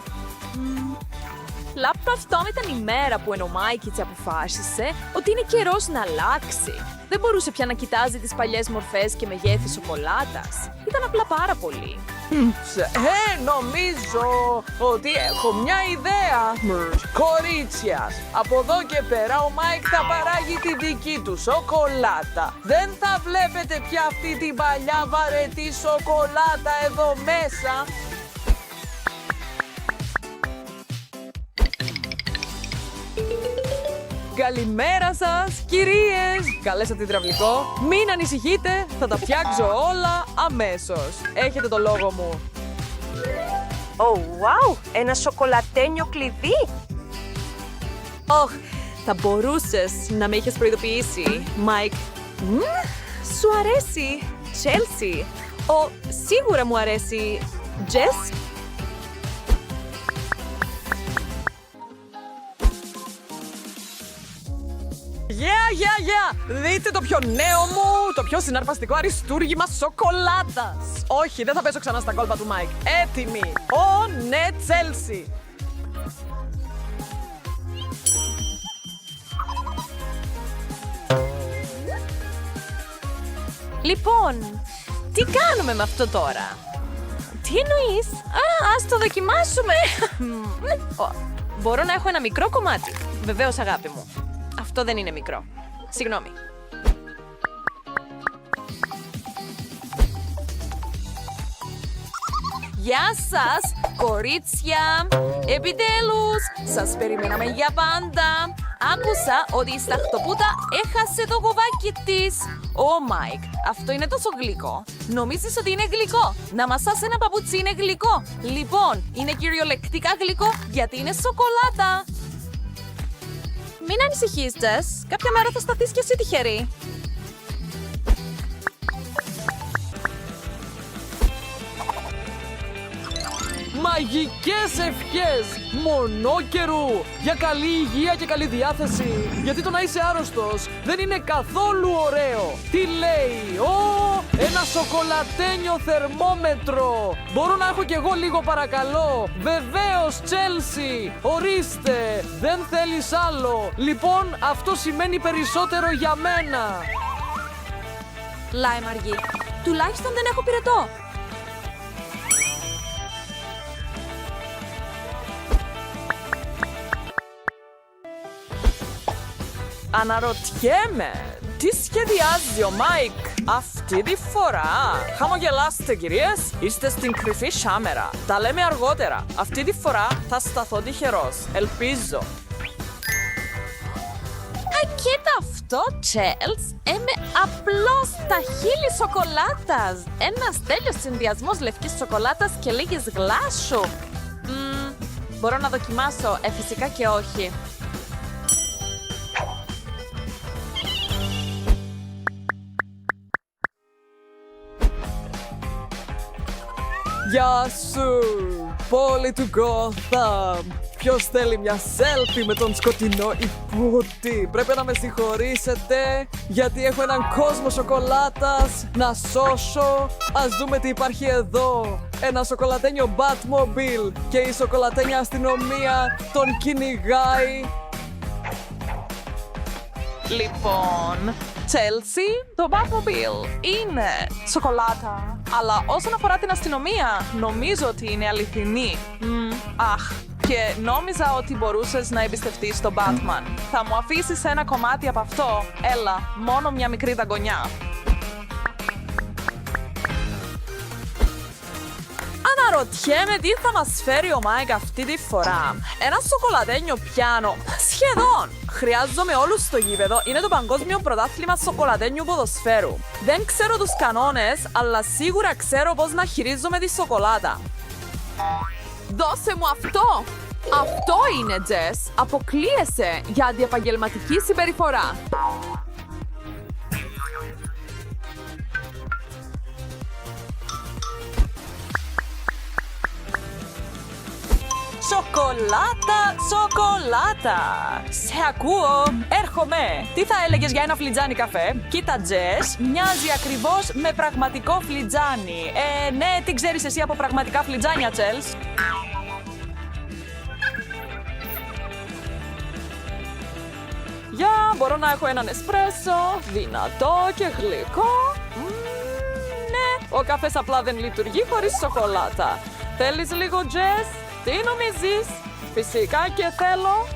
Λάπτα αυτό ήταν η μέρα που ο Μάικιτς αποφάσισε ότι είναι καιρός να αλλάξει. Δεν μπορούσε πια να κοιτάζει τις παλιές μορφές και μεγέθη σοκολάτας. Ήταν απλά πάρα πολύ. Νομίζω ότι έχω μια ιδέα. Κορίτσια, από εδώ και πέρα ο Μάικ θα παράγει τη δική του σοκολάτα. Δεν θα βλέπετε πια αυτή την παλιά βαρετή σοκολάτα εδώ μέσα. Καλημέρα σας, κυρίες! Καλέσατε υδραυλικό. Μην ανησυχείτε, θα τα φτιάξω όλα αμέσως. Έχετε το λόγο μου. Oh, wow! Ένα σοκολατένιο κλειδί! Ωχ, θα μπορούσες να με είχες προειδοποιήσει, Μάικ. Σου αρέσει, Chelsea. Σίγουρα μου αρέσει, Jess. Δείτε το πιο νέο μου, το πιο συναρπαστικό αριστούργημα σοκολάτας. Όχι, δεν θα πέσω ξανά στα κόλπα του Μάικ. Έτοιμη. Ναι, Chelsea. Λοιπόν, τι κάνουμε με αυτό τώρα? Τι εννοείς? Ας το δοκιμάσουμε. Μπορώ να έχω ένα μικρό κομμάτι. Βεβαίως, αγάπη μου. Αυτό δεν είναι μικρό. Συγγνώμη. Γεια σας, κορίτσια! Επιτέλους, σας περιμέναμε για πάντα. Άκουσα ότι η σταχτοπούτα έχασε το κοβάκι της. Μάικ, αυτό είναι τόσο γλυκό. Νομίζεις ότι είναι γλυκό? Να μασάς ένα παπούτσι είναι γλυκό. Λοιπόν, είναι κυριολεκτικά γλυκό γιατί είναι σοκολάτα. Μην ανησυχείς, Τζες. Κάποια μέρα θα σταθείς κι εσύ τυχερή. Μαγικές ευχές μονόκερου για καλή υγεία και καλή διάθεση. Γιατί το να είσαι άρρωστος δεν είναι καθόλου ωραίο. Τι λέει? Ένα σοκολατένιο θερμόμετρο. Μπορώ να έχω κι εγώ λίγο, παρακαλώ? Βεβαίως, Chelsea. Ορίστε. Δεν θέλεις άλλο? Λοιπόν, αυτό σημαίνει περισσότερο για μένα. Λάιμ αργή. Τουλάχιστον δεν έχω πυρετό. Αναρωτιέμαι, τι σχεδιάζει ο Μάικ αυτή τη φορά? Χαμογελάστε, κυρίες, είστε στην κρυφή σάμερα. Τα λέμε αργότερα. Αυτή τη φορά θα σταθώ τυχερός. Ελπίζω. Κοίτα αυτό, Τσέλς. Είμαι απλώς τα χείλη σοκολάτας. Ένας τέλειος συνδυασμός λευκής σοκολάτας και λίγης γλάσου. Μπορώ να δοκιμάσω? Φυσικά και όχι. Γεια σου, πόλη του Gotham. Ποιος θέλει μια selfie με τον σκοτεινό υπούτη? Πρέπει να με συγχωρήσετε, γιατί έχω έναν κόσμο σοκολάτας να σώσω. Ας δούμε τι υπάρχει εδώ. Ένα σοκολατένιο Batmobile και η σοκολατένια αστυνομία τον κυνηγάει. Λοιπόν, Chelsea, το Batmobile είναι σοκολάτα. Αλλά όσον αφορά την αστυνομία, νομίζω ότι είναι αληθινή. Αχ, και νόμιζα ότι μπορούσες να εμπιστευτείς τον Batman. Θα μου αφήσεις ένα κομμάτι από αυτό? Έλα, μόνο μια μικρή δαγκονιά. Αναρωτιέμαι τι θα μας φέρει ο Μάικ αυτή τη φορά. Ένα σοκολατένιο πιάνο. Σχεδόν! Χρειάζομαι όλους στο γήπεδο. Είναι το παγκόσμιο πρωτάθλημα σοκολατένιου ποδοσφαίρου. Δεν ξέρω τους κανόνες, αλλά σίγουρα ξέρω πώς να χειρίζομαι τη σοκολάτα. Δώσε μου αυτό! Αυτό είναι, Τζες. Αποκλείεσαι για αντιεπαγγελματική συμπεριφορά. Σοκολάτα, σοκολάτα! Σε ακούω! Έρχομαι! Τι θα έλεγες για ένα φλιτζάνι καφέ? Κοίτα, Τζες, μοιάζει ακριβώς με πραγματικό φλιτζάνι. Ναι, τι ξέρεις εσύ από πραγματικά φλιτζάνια, Τσέλς? Για, μπορώ να έχω έναν εσπρέσο, δυνατό και γλυκό. Ναι, ο καφές απλά δεν λειτουργεί χωρίς σοκολάτα. Θέλεις λίγο, Τζες? Τι νομίζεις? Φυσικά και θέλω.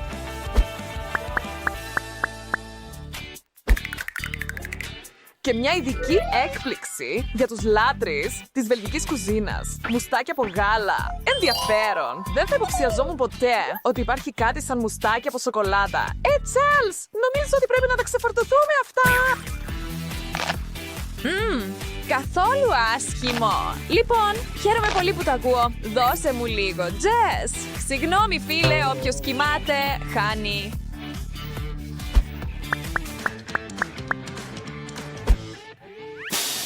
Και μια ειδική έκπληξη για τους λάτρεις της βελγικής κουζίνας. Μουστάκι από γάλα. Ενδιαφέρον. Δεν θα υποψιαζόμουν ποτέ ότι υπάρχει κάτι σαν μουστάκι από σοκολάτα. Τσέλς! Νομίζω ότι πρέπει να τα ξεφορτωθούμε αυτά. Καθόλου άσχημο. Λοιπόν, χαίρομαι πολύ που το ακούω. Δώσε μου λίγο, Τζες. Συγγνώμη, φίλε, όποιος κοιμάται, χάνει.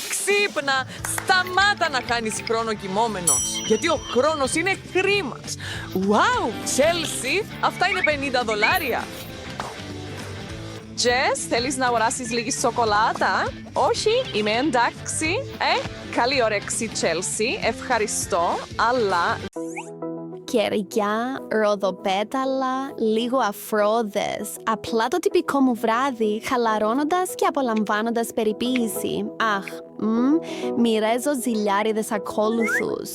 Ξύπνα! Σταμάτα να χάνεις χρόνο κοιμόμενος. Γιατί ο χρόνος είναι χρήμα. Wow! Chelsea! Αυτά είναι $50. Τζες, θέλεις να αγοράσεις λίγη σοκολάτα? Όχι, είμαι εντάξει. Καλή όρεξη, Chelsea. Ευχαριστώ, αλλά... Κεριά, ροδοπέταλα, λίγο αφρόδες. Απλά το τυπικό μου βράδυ, χαλαρώνοντας και απολαμβάνοντας περιποίηση. Αχ, μοιράζω ζηλιάριδες ακόλουθους.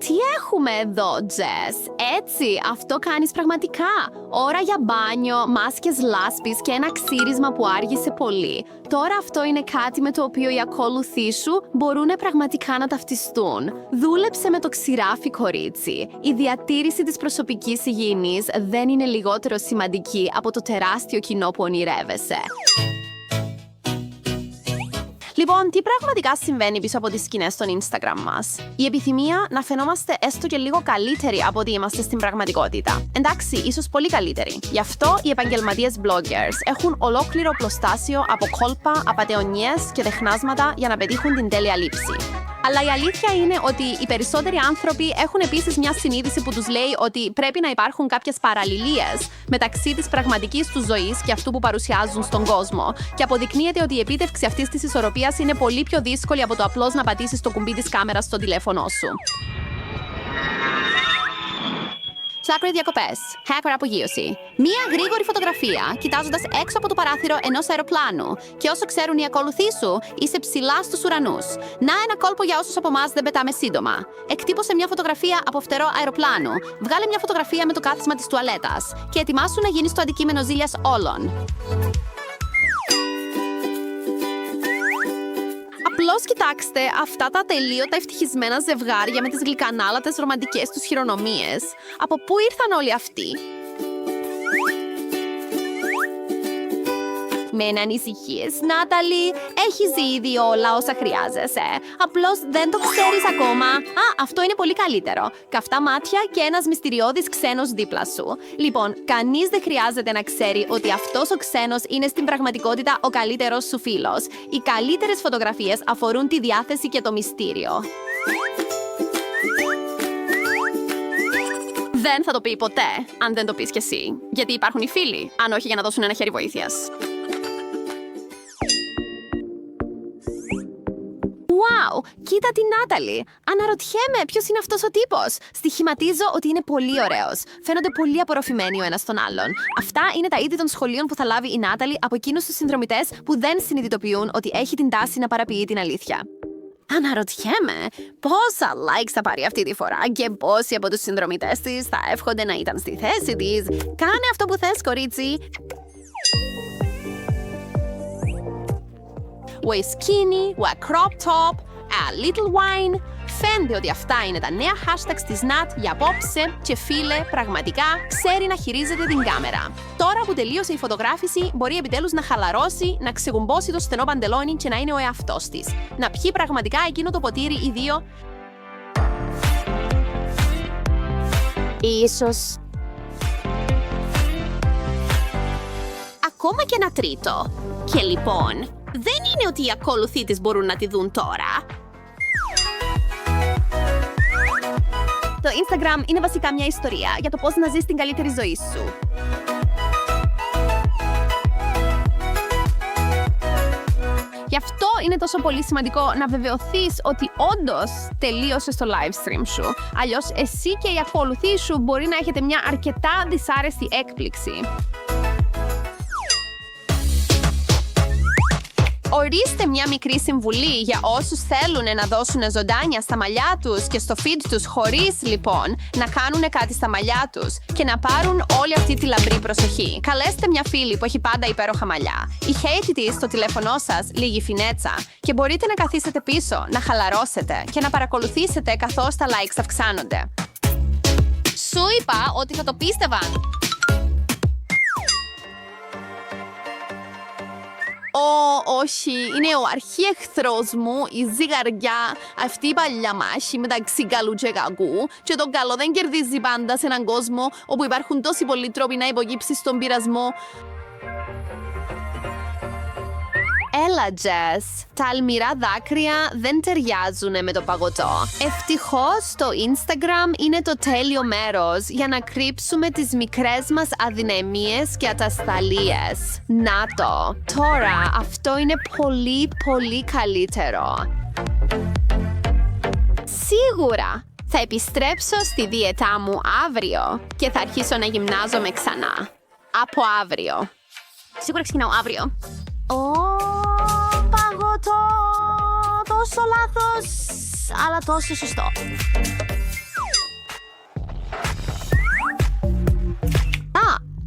Τι έχουμε εδώ, Τζες. Έτσι, αυτό κάνεις πραγματικά. Ώρα για μπάνιο, μάσκες λάσπης και ένα ξύρισμα που άργησε πολύ. Τώρα αυτό είναι κάτι με το οποίο οι ακόλουθοί σου μπορούν πραγματικά να ταυτιστούν. Δούλεψε με το ξηράφι, κορίτσι. Η διατήρηση της προσωπικής υγιεινής δεν είναι λιγότερο σημαντική από το τεράστιο κοινό που ονειρεύεσαι. Λοιπόν, τι πραγματικά συμβαίνει πίσω από τις σκηνές στον Instagram μας? Η επιθυμία να φαινόμαστε έστω και λίγο καλύτεροι από ό,τι είμαστε στην πραγματικότητα. Εντάξει, ίσως πολύ καλύτεροι. Γι' αυτό οι επαγγελματίες bloggers έχουν ολόκληρο πλωστάσιο από κόλπα, απατεωνιές και τεχνάσματα για να πετύχουν την τέλεια λήψη. Αλλά η αλήθεια είναι ότι οι περισσότεροι άνθρωποι έχουν επίσης μια συνείδηση που τους λέει ότι πρέπει να υπάρχουν κάποιες παραλληλίες μεταξύ της πραγματικής τους ζωής και αυτού που παρουσιάζουν στον κόσμο. Και αποδεικνύεται ότι η επίτευξη αυτής της ισορροπίας είναι πολύ πιο δύσκολη από το απλώς να πατήσεις το κουμπί της κάμερας στο τηλέφωνό σου. Σάκρη διακοπές. Hacker απογείωση. Μία γρήγορη φωτογραφία, κοιτάζοντας έξω από το παράθυρο ενός αεροπλάνου. Και όσο ξέρουν οι ακολουθοί σου, είσαι ψηλά στους ουρανούς. Να ένα κόλπο για όσους από εμάς δεν πετάμε σύντομα. Εκτύπωσε μια φωτογραφία από φτερό αεροπλάνου. Βγάλε μια φωτογραφία με το κάθισμα της τουαλέτας. Και ετοιμάσου να γίνεις το αντικείμενο ζήλιας όλων. Απλώς κοιτάξτε αυτά τα ατελείωτα ευτυχισμένα ζευγάρια με τις γλυκανάλατες ρομαντικές τους χειρονομίες. Από πού ήρθαν όλοι αυτοί? Μην ανησυχείς, Νάταλη. Έχεις ήδη όλα όσα χρειάζεσαι. Απλώς δεν το ξέρεις ακόμα. Αυτό είναι πολύ καλύτερο. Καυτά μάτια και ένας μυστηριώδης ξένος δίπλα σου. Λοιπόν, κανείς δεν χρειάζεται να ξέρει ότι αυτός ο ξένος είναι στην πραγματικότητα ο καλύτερος σου φίλος. Οι καλύτερες φωτογραφίες αφορούν τη διάθεση και το μυστήριο. Δεν θα το πει ποτέ, αν δεν το πεις κι εσύ. Γιατί υπάρχουν οι φίλοι, αν όχι για να δώσουν ένα χέρι βοήθειας. Wow! κοίτα την Νάταλη. Αναρωτιέμαι ποιος είναι αυτός ο τύπος. Στοιχηματίζω ότι είναι πολύ ωραίος. Φαίνονται πολύ απορροφημένοι ο ένας τον άλλον. Αυτά είναι τα είδη των σχολείων που θα λάβει η Νάταλη από εκείνους τους συνδρομητές που δεν συνειδητοποιούν ότι έχει την τάση να παραποιεί την αλήθεια. Αναρωτιέμαι πόσα likes θα πάρει αυτή τη φορά και πόσοι από τους συνδρομητές της θα εύχονται να ήταν στη θέση της. Κάνε αυτό που θες, κορίτσι. Wear skinny, wear crop top, a little wine. Φαίνεται ότι αυτά είναι τα νέα hashtags της Nat για απόψε και φίλε, πραγματικά ξέρει να χειρίζεται την κάμερα. Τώρα που τελείωσε η φωτογράφηση, μπορεί επιτέλους να χαλαρώσει, να ξεκουμπώσει το στενό παντελόνι και να είναι ο εαυτός της. Να πιει πραγματικά εκείνο το ποτήρι ή δύο. Ίσως ακόμα και ένα τρίτο. Και λοιπόν, δεν είναι ότι οι ακολουθοί της μπορούν να τη δουν τώρα. Το Instagram είναι βασικά μια ιστορία για το πώς να ζεις την καλύτερη ζωή σου. Γι' αυτό είναι τόσο πολύ σημαντικό να βεβαιωθείς ότι όντως τελείωσες το live stream σου. Αλλιώς εσύ και οι ακολουθοί σου μπορεί να έχετε μια αρκετά δυσάρεστη έκπληξη. Ορίστε μια μικρή συμβουλή για όσους θέλουν να δώσουν ζωντάνια στα μαλλιά τους και στο feed τους χωρίς λοιπόν να κάνουν κάτι στα μαλλιά τους και να πάρουν όλη αυτή τη λαμπρή προσοχή. Καλέστε μια φίλη που έχει πάντα υπέροχα μαλλιά. Ηχαίτη της στο τηλέφωνό σας λίγη φινέτσα και μπορείτε να καθίσετε πίσω, να χαλαρώσετε και να παρακολουθήσετε καθώς τα likes αυξάνονται. Σου είπα ότι θα το πίστευαν. Όχι, είναι ο αρχιέχθρος μου, η ζυγαριά, αυτή η παλιά μάχη μεταξύ καλού και κακού και το καλό δεν κερδίζει πάντα σε έναν κόσμο όπου υπάρχουν τόσοι πολλοί τρόποι να υποκύψεις στον πειρασμό. Έλα, Τζες, τα αλμυρά δάκρυα δεν ταιριάζουν με το παγωτό. Ευτυχώς το Instagram είναι το τέλειο μέρος για να κρύψουμε τις μικρές μας αδυναμίες και ατασταλίες. Να το, τώρα αυτό είναι πολύ πολύ καλύτερο. Σίγουρα θα επιστρέψω στη δίαιτά μου αύριο και θα αρχίσω να γυμνάζομαι ξανά. Από αύριο. Σίγουρα ξεκινάω αύριο. Παγωτό! Τόσο λάθος, αλλά τόσο σωστό.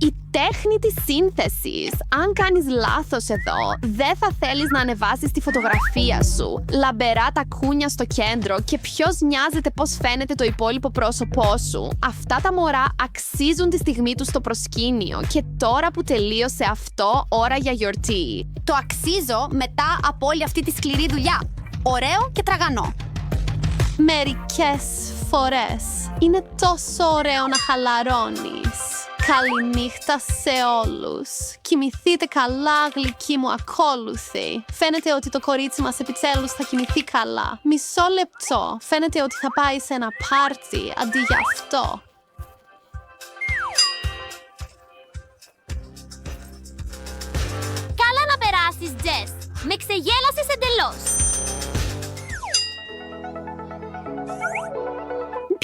Η τέχνη της σύνθεσης. Αν κάνεις λάθος εδώ, δεν θα θέλεις να ανεβάσεις τη φωτογραφία σου. Λαμπερά τα κούνια στο κέντρο και ποιος νοιάζεται πώς φαίνεται το υπόλοιπο πρόσωπό σου. Αυτά τα μωρά αξίζουν τη στιγμή τους στο προσκήνιο και τώρα που τελείωσε αυτό, ώρα για γιορτή. Το αξίζω μετά από όλη αυτή τη σκληρή δουλειά. Ωραίο και τραγανό. Μερικές φορές είναι τόσο ωραίο να χαλαρώνεις. Καληνύχτα σε όλους. Κοιμηθείτε καλά, γλυκοί μου ακόλουθοι. Φαίνεται ότι το κορίτσι μας επιτέλους θα κοιμηθεί καλά. Μισό λεπτό. Φαίνεται ότι θα πάει σε ένα πάρτι αντί για αυτό. Καλά να περάσεις, Τζες. Με ξεγέλασες εντελώς.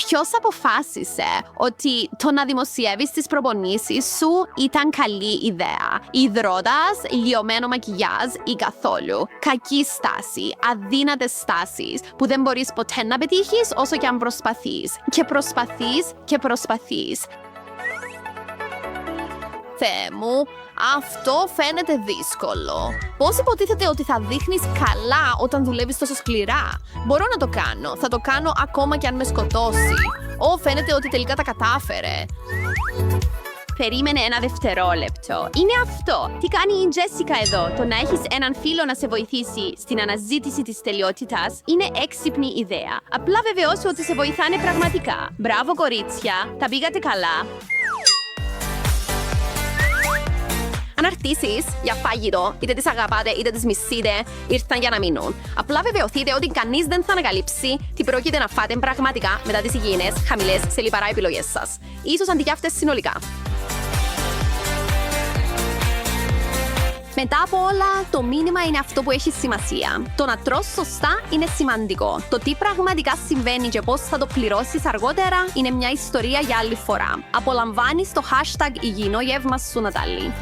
Ποιος αποφάσισε ότι το να δημοσιεύεις τις προπονήσεις σου ήταν καλή ιδέα? Υδρότας, λιωμένο μακιγιάζ ή καθόλου? Κακή στάση, αδύνατες στάσεις που δεν μπορείς ποτέ να πετύχεις όσο και αν προσπαθείς. Και προσπαθείς και προσπαθείς. Θεέ μου, αυτό φαίνεται δύσκολο. Πώς υποτίθεται ότι θα δείχνεις καλά όταν δουλεύεις τόσο σκληρά? Μπορώ να το κάνω. Θα το κάνω ακόμα και αν με σκοτώσει. Φαίνεται ότι τελικά τα κατάφερε. Περίμενε ένα δευτερόλεπτο. Είναι αυτό. Τι κάνει η Τζέσικα εδώ? Το να έχεις έναν φίλο να σε βοηθήσει στην αναζήτηση της τελειότητας είναι έξυπνη ιδέα. Απλά βεβαιώσου ότι σε βοηθάνε πραγματικά. Μπράβο, κορίτσια. Τα πήγατε καλά. Αν αρτήσεις για φαγητό, είτε τις αγαπάτε είτε τις μισείτε, ήρθαν για να μείνουν. Απλά βεβαιωθείτε ότι κανείς δεν θα ανακαλύψει τι πρόκειται να φάτε πραγματικά μετά τις υγιεινές, χαμηλές σε λιπαρά επιλογές σας. Ίσως αντί για αυτές συνολικά. Μετά από όλα, το μήνυμα είναι αυτό που έχει σημασία. Το να τρως σωστά είναι σημαντικό. Το τι πραγματικά συμβαίνει και πώς θα το πληρώσεις αργότερα είναι μια ιστορία για άλλη φορά. Απολαμβάνεις το hashtag υγιεινό γεύμα σου, Νατάλη.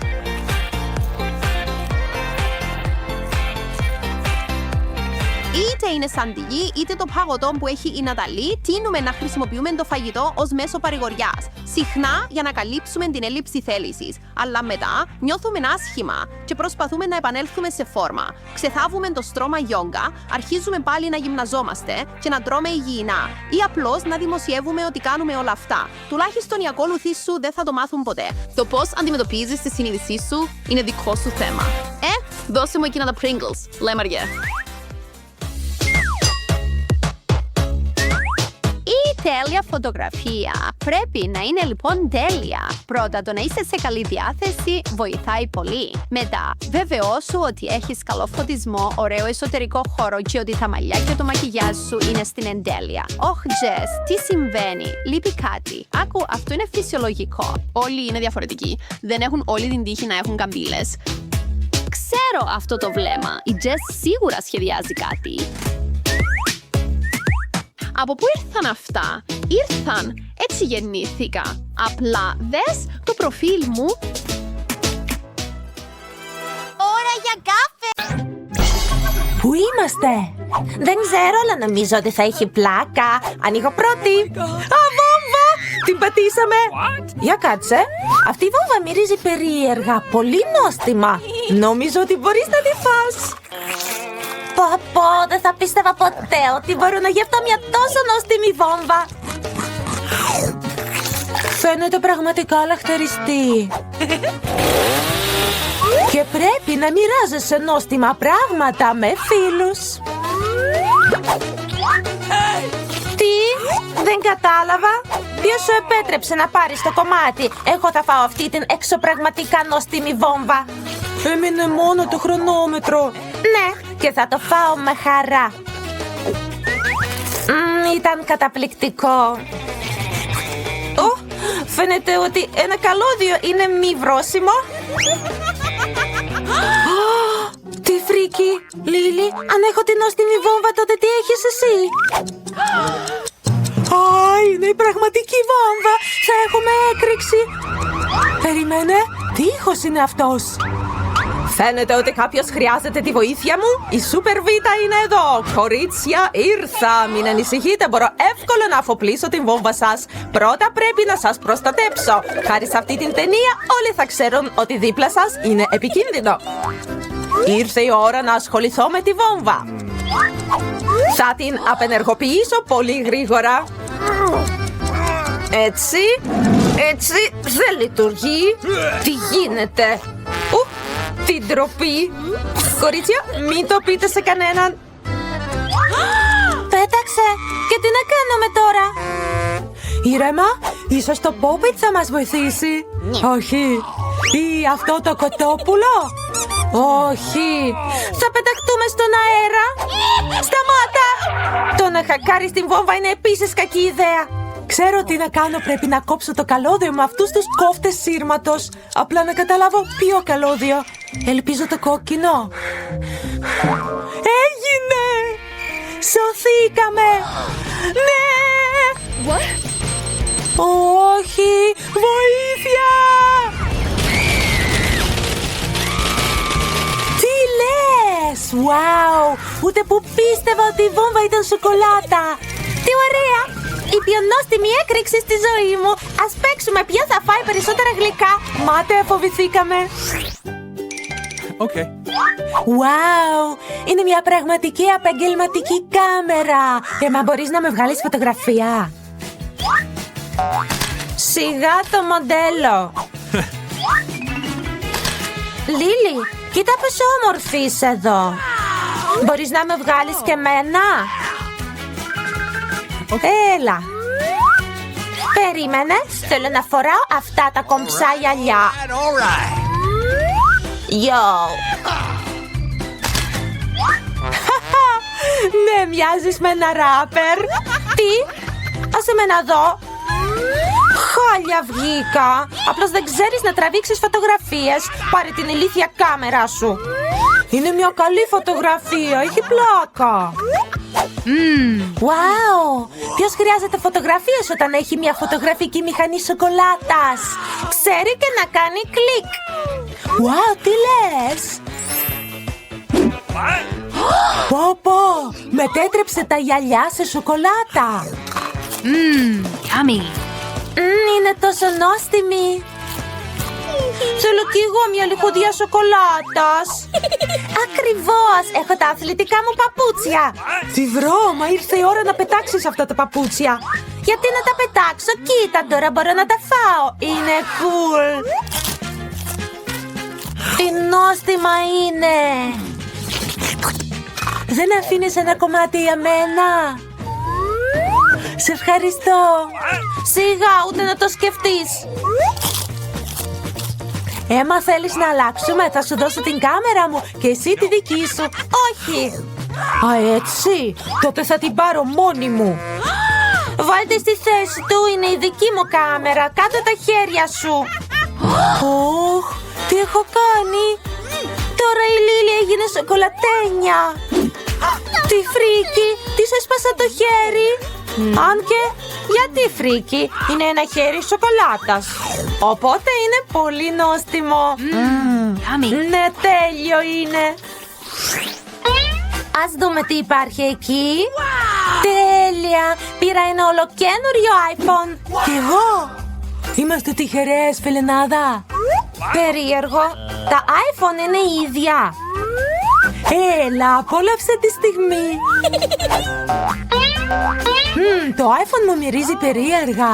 Είτε είναι σαντιγί, είτε το παγωτό που έχει η Ναταλή, τείνουμε να χρησιμοποιούμε το φαγητό ως μέσο παρηγοριάς. Συχνά για να καλύψουμε την έλλειψη θέλησης. Αλλά μετά νιώθουμε άσχημα και προσπαθούμε να επανέλθουμε σε φόρμα. Ξεθάβουμε το στρώμα γιόγκα, αρχίζουμε πάλι να γυμναζόμαστε και να τρώμε υγιεινά. Ή απλώς να δημοσιεύουμε ότι κάνουμε όλα αυτά. Τουλάχιστον οι ακόλουθοί σου δεν θα το μάθουν ποτέ. Το πώς αντιμετωπίζεις τη συνείδησή σου είναι δικό σου θέμα. Δώσε μου εκείνα τα Pringles, λέμαργε. Η τέλεια φωτογραφία πρέπει να είναι λοιπόν τέλεια. Πρώτα, το να είσαι σε καλή διάθεση βοηθάει πολύ. Μετά, βεβαιώσου ότι έχεις καλό φωτισμό, ωραίο εσωτερικό χώρο και ότι τα μαλλιά και το μακιγιάζ σου είναι στην εντέλεια. Ωχ, Jess, τι συμβαίνει? Λείπει κάτι. Άκου, αυτό είναι φυσιολογικό. Όλοι είναι διαφορετικοί. Δεν έχουν όλοι την τύχη να έχουν καμπύλες. Ξέρω αυτό το βλέμμα. Η Jess σίγουρα σχεδιάζει κάτι. Από πού ήρθαν αυτά? Ήρθαν, έτσι γεννήθηκα. Απλά δες το προφίλ μου. Ώρα για καφέ! Πού είμαστε? Δεν ξέρω, αλλά νομίζω ότι θα έχει πλάκα. Ανοίγω πρώτη. Βόμβα! Την πατήσαμε. Για κάτσε. Αυτή η βόμβα μυρίζει περίεργα. Πολύ νόστιμα. Νομίζω ότι μπορείς να τη φας. Πω, δεν θα πίστευα ποτέ ότι μπορώ να γευτώ μια τόσο νόστιμη βόμβα. Φαίνεται πραγματικά λαχταριστή. Και πρέπει να μοιράζεσαι νόστιμα πράγματα με φίλους. Τι? Δεν κατάλαβα. Ποιος σου επέτρεψε να πάρεις το κομμάτι? Εγώ θα φάω αυτή την εξωπραγματικά νόστιμη βόμβα. Έμεινε μόνο το χρονόμετρο. Ναι, και θα το φάω με χαρά. Ήταν καταπληκτικό. Φαίνεται ότι ένα καλώδιο είναι μη βρώσιμο. Τι φρίκι! Λίλη, αν έχω την νόστιμη βόμβα, τότε τι έχεις εσύ? Είναι η πραγματική βόμβα! Θα έχουμε έκρηξη! Περιμένε, τι ήχος είναι αυτός? Φαίνεται ότι κάποιος χρειάζεται τη βοήθεια μου. Η Σούπερ Βίτα είναι εδώ. Κορίτσια, ήρθα. Μην ανησυχείτε, μπορώ εύκολα να αφοπλίσω την βόμβα σας. Πρώτα πρέπει να σας προστατέψω. Χάρη σε αυτή την ταινία όλοι θα ξέρουν ότι δίπλα σας είναι επικίνδυνο. Ήρθε η ώρα να ασχοληθώ με τη βόμβα. Θα την απενεργοποιήσω πολύ γρήγορα. Έτσι δεν λειτουργεί. Τι γίνεται? Τι ντροπή! Κορίτσια, μην το πείτε σε κανέναν. Πέταξε! Και τι να κάνουμε τώρα? Ήρεμα, ίσως το Pop-It θα μας βοηθήσει. Όχι. Ή αυτό το κοτόπουλο. Όχι. Θα πεταχτούμε στον αέρα. Σταμάτα! Το να χακάρεις την βόμβα είναι επίσης κακή ιδέα. Ξέρω τι να κάνω, πρέπει να κόψω το καλώδιο με αυτούς τους κόφτες σύρματος. Απλά να καταλάβω ποιο καλώδιο. Ελπίζω το κόκκινο. Έγινε! Σωθήκαμε! Ναι! Όχι! Βοήθεια! Τι λες? Wow! Ούτε που πίστευα ότι η βόμβα ήταν σοκολάτα. Τι ωραία! Η πιο νόστιμη έκρηξη στη ζωή μου. Ας παίξουμε ποια θα φάει περισσότερα γλυκά. Μάτε, φοβηθήκαμε. Wow! Είναι μια πραγματική επαγγελματική κάμερα. Μα μπορείς να με βγάλεις φωτογραφία? Σιγά το μοντέλο. Λίλη, κοίτα πόσο όμορφη είσαι εδώ. Μπορείς να με βγάλεις και εμένα? Έλα. Περίμενε, θέλω να φοράω αυτά τα κομψά γυαλιά. Ναι, μοιάζεις με ένα ράπερ. Τι? Άσε με να δω. Χάλια βγήκα. Απλώς δεν ξέρεις να τραβήξεις φωτογραφίες. Πάρε την ηλίθια κάμερα σου. Είναι μια καλή φωτογραφία, έχει πλάκα. Wow! Ποιος χρειάζεται φωτογραφίες όταν έχει μια φωτογραφική μηχανή σοκολάτας? Ξέρει και να κάνει κλικ. Wow, τι λες? Πω, μετέτρεψε τα γυαλιά σε σοκολάτα. Yummy. Είναι τόσο νόστιμη. Θέλω κι εγώ μια λιχουδιά σοκολάτας. Ακριβώς, έχω τα αθλητικά μου παπούτσια. Τι βρώμα, ήρθε η ώρα να πετάξεις αυτά τα παπούτσια. Γιατί να τα πετάξω, κοίτα τώρα μπορώ να τα φάω. Είναι cool. Τι νόστιμα είναι. Δεν αφήνεις ένα κομμάτι για μένα? Σε ευχαριστώ. Σιγά, ούτε να το σκεφτείς. Έμα, θέλεις να αλλάξουμε? Θα σου δώσω την κάμερα μου και εσύ τη δική σου. Όχι. Α, έτσι. Τότε θα την πάρω μόνη μου. Βάλτε στη θέση του, είναι η δική μου κάμερα. Κάτω τα χέρια σου. Ωχ, τι έχω κάνει? Τώρα η Λίλη έγινε σοκολατένια. Τι φρίκι, της έσπασα το χέρι. Αν και, γιατί φρίκι? Είναι ένα χέρι σοκολάτας. Οπότε είναι πολύ νόστιμο. Ναι, τέλειο είναι. Ας δούμε τι υπάρχει εκεί. Τέλεια, πήρα ένα ολοκένουριο iPhone. Κι εγώ. Είμαστε τυχερές, Φελενάδα. Περίεργο, τα iPhone είναι ίδια. Έλα, απόλαυσε τη στιγμή. Το iPhone μου μυρίζει περίεργα.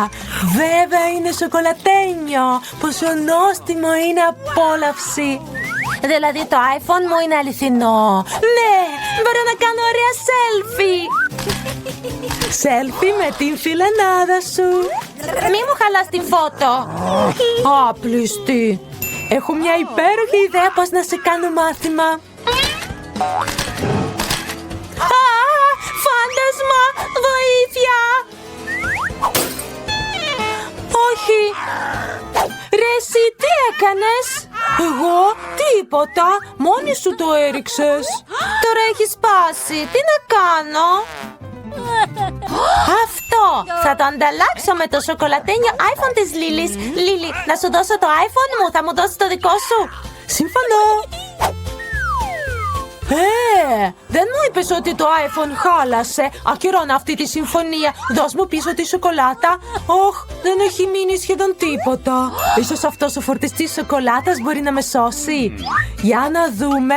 Βέβαια είναι σοκολατένιο. Πόσο νόστιμο είναι, απόλαυση. Δηλαδή το iPhone μου είναι αληθινό. Ναι, μπορώ να κάνω ωραία selfie. Selfie με την φιλενάδα σου. Μη μου χαλάς την φώτο. Άπληστη. Έχω μια υπέροχη ιδέα πώς να σε κάνω μάθημα. Φάντασμα! Βοήθεια! Όχι! Ρε εσύ, τι έκανες? Εγώ? Τίποτα! Μόνη σου το έριξες. Τώρα έχει σπάσει. Τι να κάνω? Αυτό! Θα το ανταλλάξω με το σοκολατένιο iPhone της Λίλης. Λίλη, να σου δώσω το iPhone μου. Θα μου δώσεις το δικό σου? Συμφωνώ! Δεν μου είπες ότι το iPhone χάλασε. Ακυρώνω αυτή τη συμφωνία. Δώσ' μου πίσω τη σοκολάτα. Όχ, δεν έχει μείνει σχεδόν τίποτα. Ίσως αυτός ο φορτιστής σοκολάτας μπορεί να με σώσει. Για να δούμε.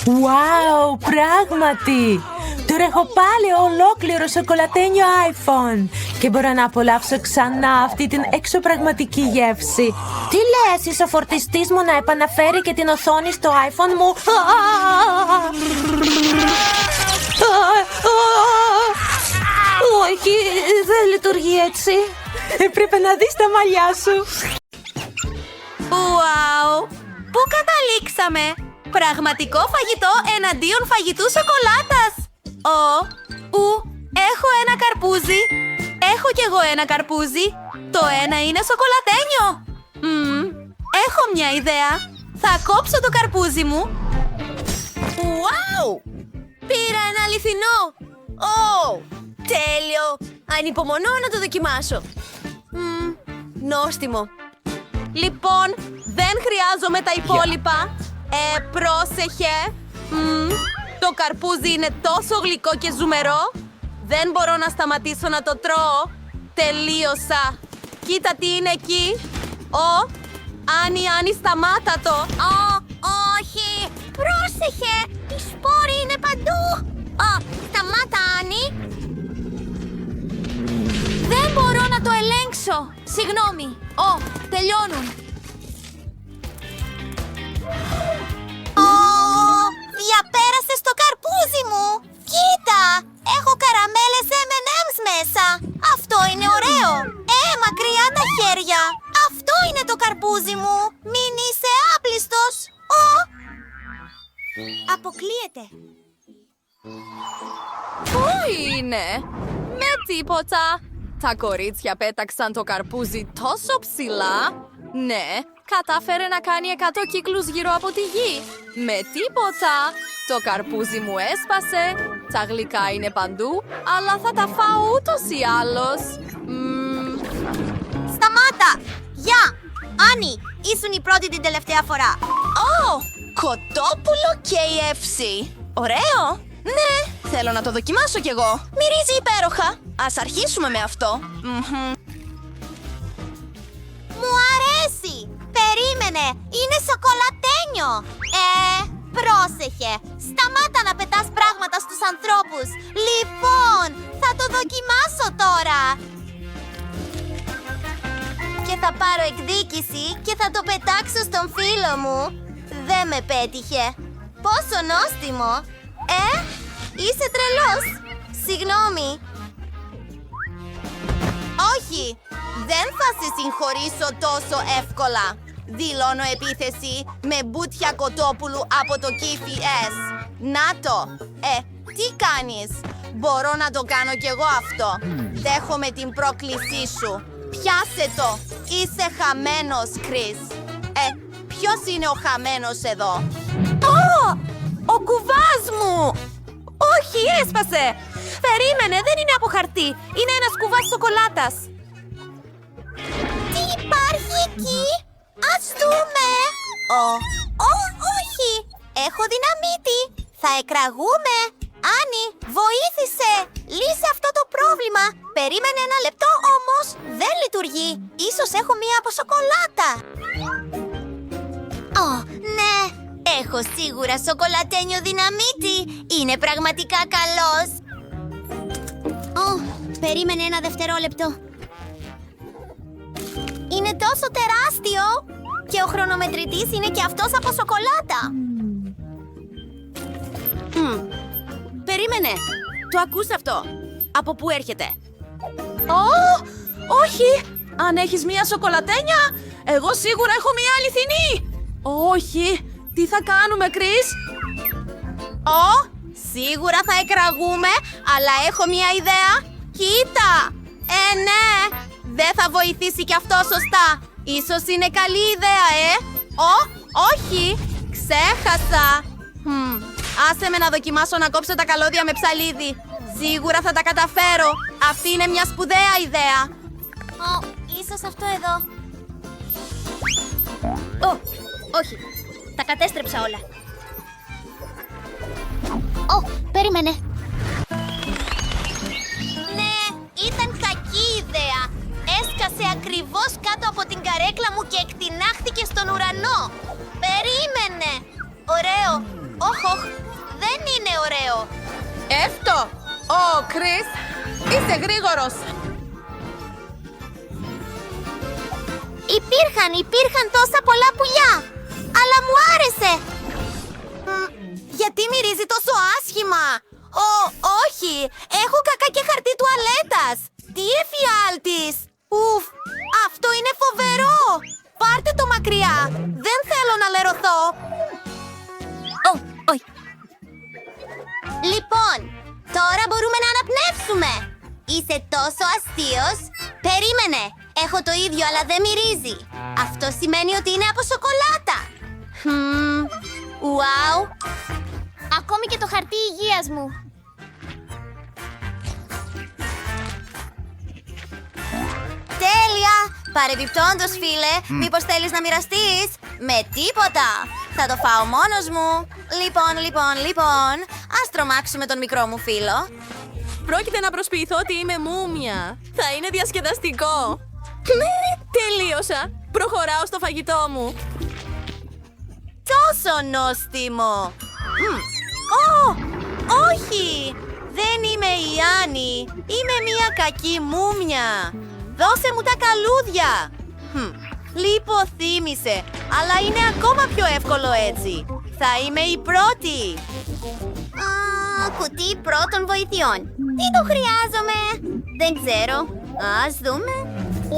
Wow, πράγματι. Τώρα έχω πάλι ολόκληρο σοκολατένιο iPhone και μπορώ να απολαύσω ξανά αυτή την εξωπραγματική γεύση. Τι λες, είσαι ο φορτιστής μου να επαναφέρει και την οθόνη στο iPhone μου? Όχι, δεν λειτουργεί έτσι. Πρέπει να δεις τα μαλλιά σου. Wow! Πού καταλήξαμε? Πραγματικό φαγητό εναντίον φαγητού σοκολάτας. Έχω ένα καρπούζι. Έχω κι εγώ ένα καρπούζι. Το ένα είναι σοκολατένιο. Έχω μια ιδέα. Θα κόψω το καρπούζι μου. Wow! Πήρα ένα αληθινό. Τέλειο. Ανυπομονώ να το δοκιμάσω. Νόστιμο. Λοιπόν, δεν χρειάζομαι τα υπόλοιπα. Πρόσεχε. Το καρπούζι είναι τόσο γλυκό και ζουμερό. Δεν μπορώ να σταματήσω να το τρώω. Τελείωσα. Κοίτα τι είναι εκεί. Άννη, σταμάτα το. Όχι. Πρόσεχε. Οι σπόροι είναι παντού. Σταμάτα, Άννη. Δεν μπορώ να το ελέγξω. Συγγνώμη. Τελειώνουν. Διαπέρασε στο καρπούζι μου. Κοίτα, έχω καραμέλες M&M's μέσα. Αυτό είναι ωραίο. Μακριά τα χέρια. Αυτό είναι το καρπούζι μου. Μην είσαι άπλιστος. Αποκλείεται. Πού είναι? Με τίποτα. Τα κορίτσια πέταξαν το καρπούζι τόσο ψηλά. Ναι, κατάφερε να κάνει 100 κύκλους γύρω από τη γη. Με τίποτα. Το καρπούζι μου έσπασε. Τα γλυκά είναι παντού, αλλά θα τα φάω ούτως ή άλλως. Σταμάτα! Γεια! Άννη, ήσουν η πρώτη την τελευταία φορά. Κοτόπουλο KFC. Ωραίο! Ναι, θέλω να το δοκιμάσω κι εγώ. Μυρίζει υπέροχα. Ας αρχίσουμε με αυτό. Μου αρέσει! Περίμενε! Είναι σοκολατένιο! Πρόσεχε! Σταμάτα να πετάς πράγματα στους ανθρώπους! Λοιπόν, θα το δοκιμάσω τώρα! Και θα πάρω εκδίκηση και θα το πετάξω στον φίλο μου. Δεν με πέτυχε. Πόσο νόστιμο! Είσαι τρελός! Συγγνώμη! Όχι! Δεν θα σε συγχωρήσω τόσο εύκολα. Δηλώνω επίθεση με μπούτια κοτόπουλου από το KFS. Να το! Τι κάνεις? Μπορώ να το κάνω κι εγώ αυτό. Δέχομαι την πρόκλησή σου. Πιάσε το! Είσαι χαμένος, Chris. Ποιος είναι ο χαμένος εδώ? Ο κουβάς μου! Όχι, έσπασε! Περίμενε, δεν είναι από χαρτί. Είναι ένας κουβάς σοκολάτας. Τι υπάρχει εκεί? Ας δούμε! Όχι! Έχω δυναμίτη! Θα εκραγούμε! Άννη, βοήθησε! Λύσε αυτό το πρόβλημα! Περίμενε ένα λεπτό, όμως δεν λειτουργεί! Ίσως έχω μία από σοκολάτα! Ναι! Έχω σίγουρα σοκολατένιο δυναμίτη! Είναι πραγματικά καλός! Περίμενε ένα δευτερόλεπτο! Είναι τόσο τεράστιο! Και ο χρονομετρητής είναι και αυτός από σοκολάτα! Περίμενε! Το ακούς αυτό! Από πού έρχεται? Όχι! Αν έχεις μία σοκολατένια, εγώ σίγουρα έχω μία αληθινή! Όχι! Τι θα κάνουμε, Chris? Σίγουρα θα εκραγούμε, αλλά έχω μία ιδέα! Κοίτα! Ναι! Δεν θα βοηθήσει κι αυτό σωστά! Ίσως είναι καλή ιδέα, όχι! Ξέχασα! Άσε με να δοκιμάσω να κόψω τα καλώδια με ψαλίδι. Σίγουρα θα τα καταφέρω. Αυτή είναι μια σπουδαία ιδέα. Ίσως αυτό εδώ. Όχι. Τα κατέστρεψα όλα. Περίμενε. Ναι, ήταν κακή ιδέα. Έσκασε ακριβώς κάτω από την καρέκλα μου και εκτινάχθηκε στον ουρανό. Περίμενε. Ωραίο. Δεν είναι ωραίο. Chris, είσαι γρήγορος. Υπήρχαν τόσα πολλά πουλιά. Αλλά μου άρεσε. Γιατί μυρίζει τόσο άσχημα? Όχι. Έχω κακά και χαρτί τουαλέτας. Τι εφιάλτης. Αυτό είναι φοβερό. Πάρτε το μακριά. Δεν θέλω να λερωθώ. Όχι. Λοιπόν, τώρα μπορούμε να αναπνεύσουμε. Είσαι τόσο αστείος. Περίμενε. Έχω το ίδιο, αλλά δεν μυρίζει. Αυτό σημαίνει ότι είναι από σοκολάτα. Ουάου. Ακόμη και το χαρτί υγείας μου. Τέλεια! Παρεμπιπτόντως, φίλε, μήπως θέλεις να μοιραστείς? Με τίποτα! Θα το φάω μόνος μου. Λοιπόν, ας τρομάξουμε τον μικρό μου φίλο. Πρόκειται να προσποιηθώ ότι είμαι μούμια. Θα είναι διασκεδαστικό. Τελείωσα. Προχωράω στο φαγητό μου. Τόσο νόστιμο! Όχι! Δεν είμαι η Άννη. Είμαι μια κακή μούμια. Δώσε μου τα καλούδια. Λιποθύμησε. Αλλά είναι ακόμα πιο εύκολο έτσι. Θα είμαι η πρώτη. Κουτί πρώτων βοηθειών. Τι το χρειάζομαι? Δεν ξέρω. Ας δούμε.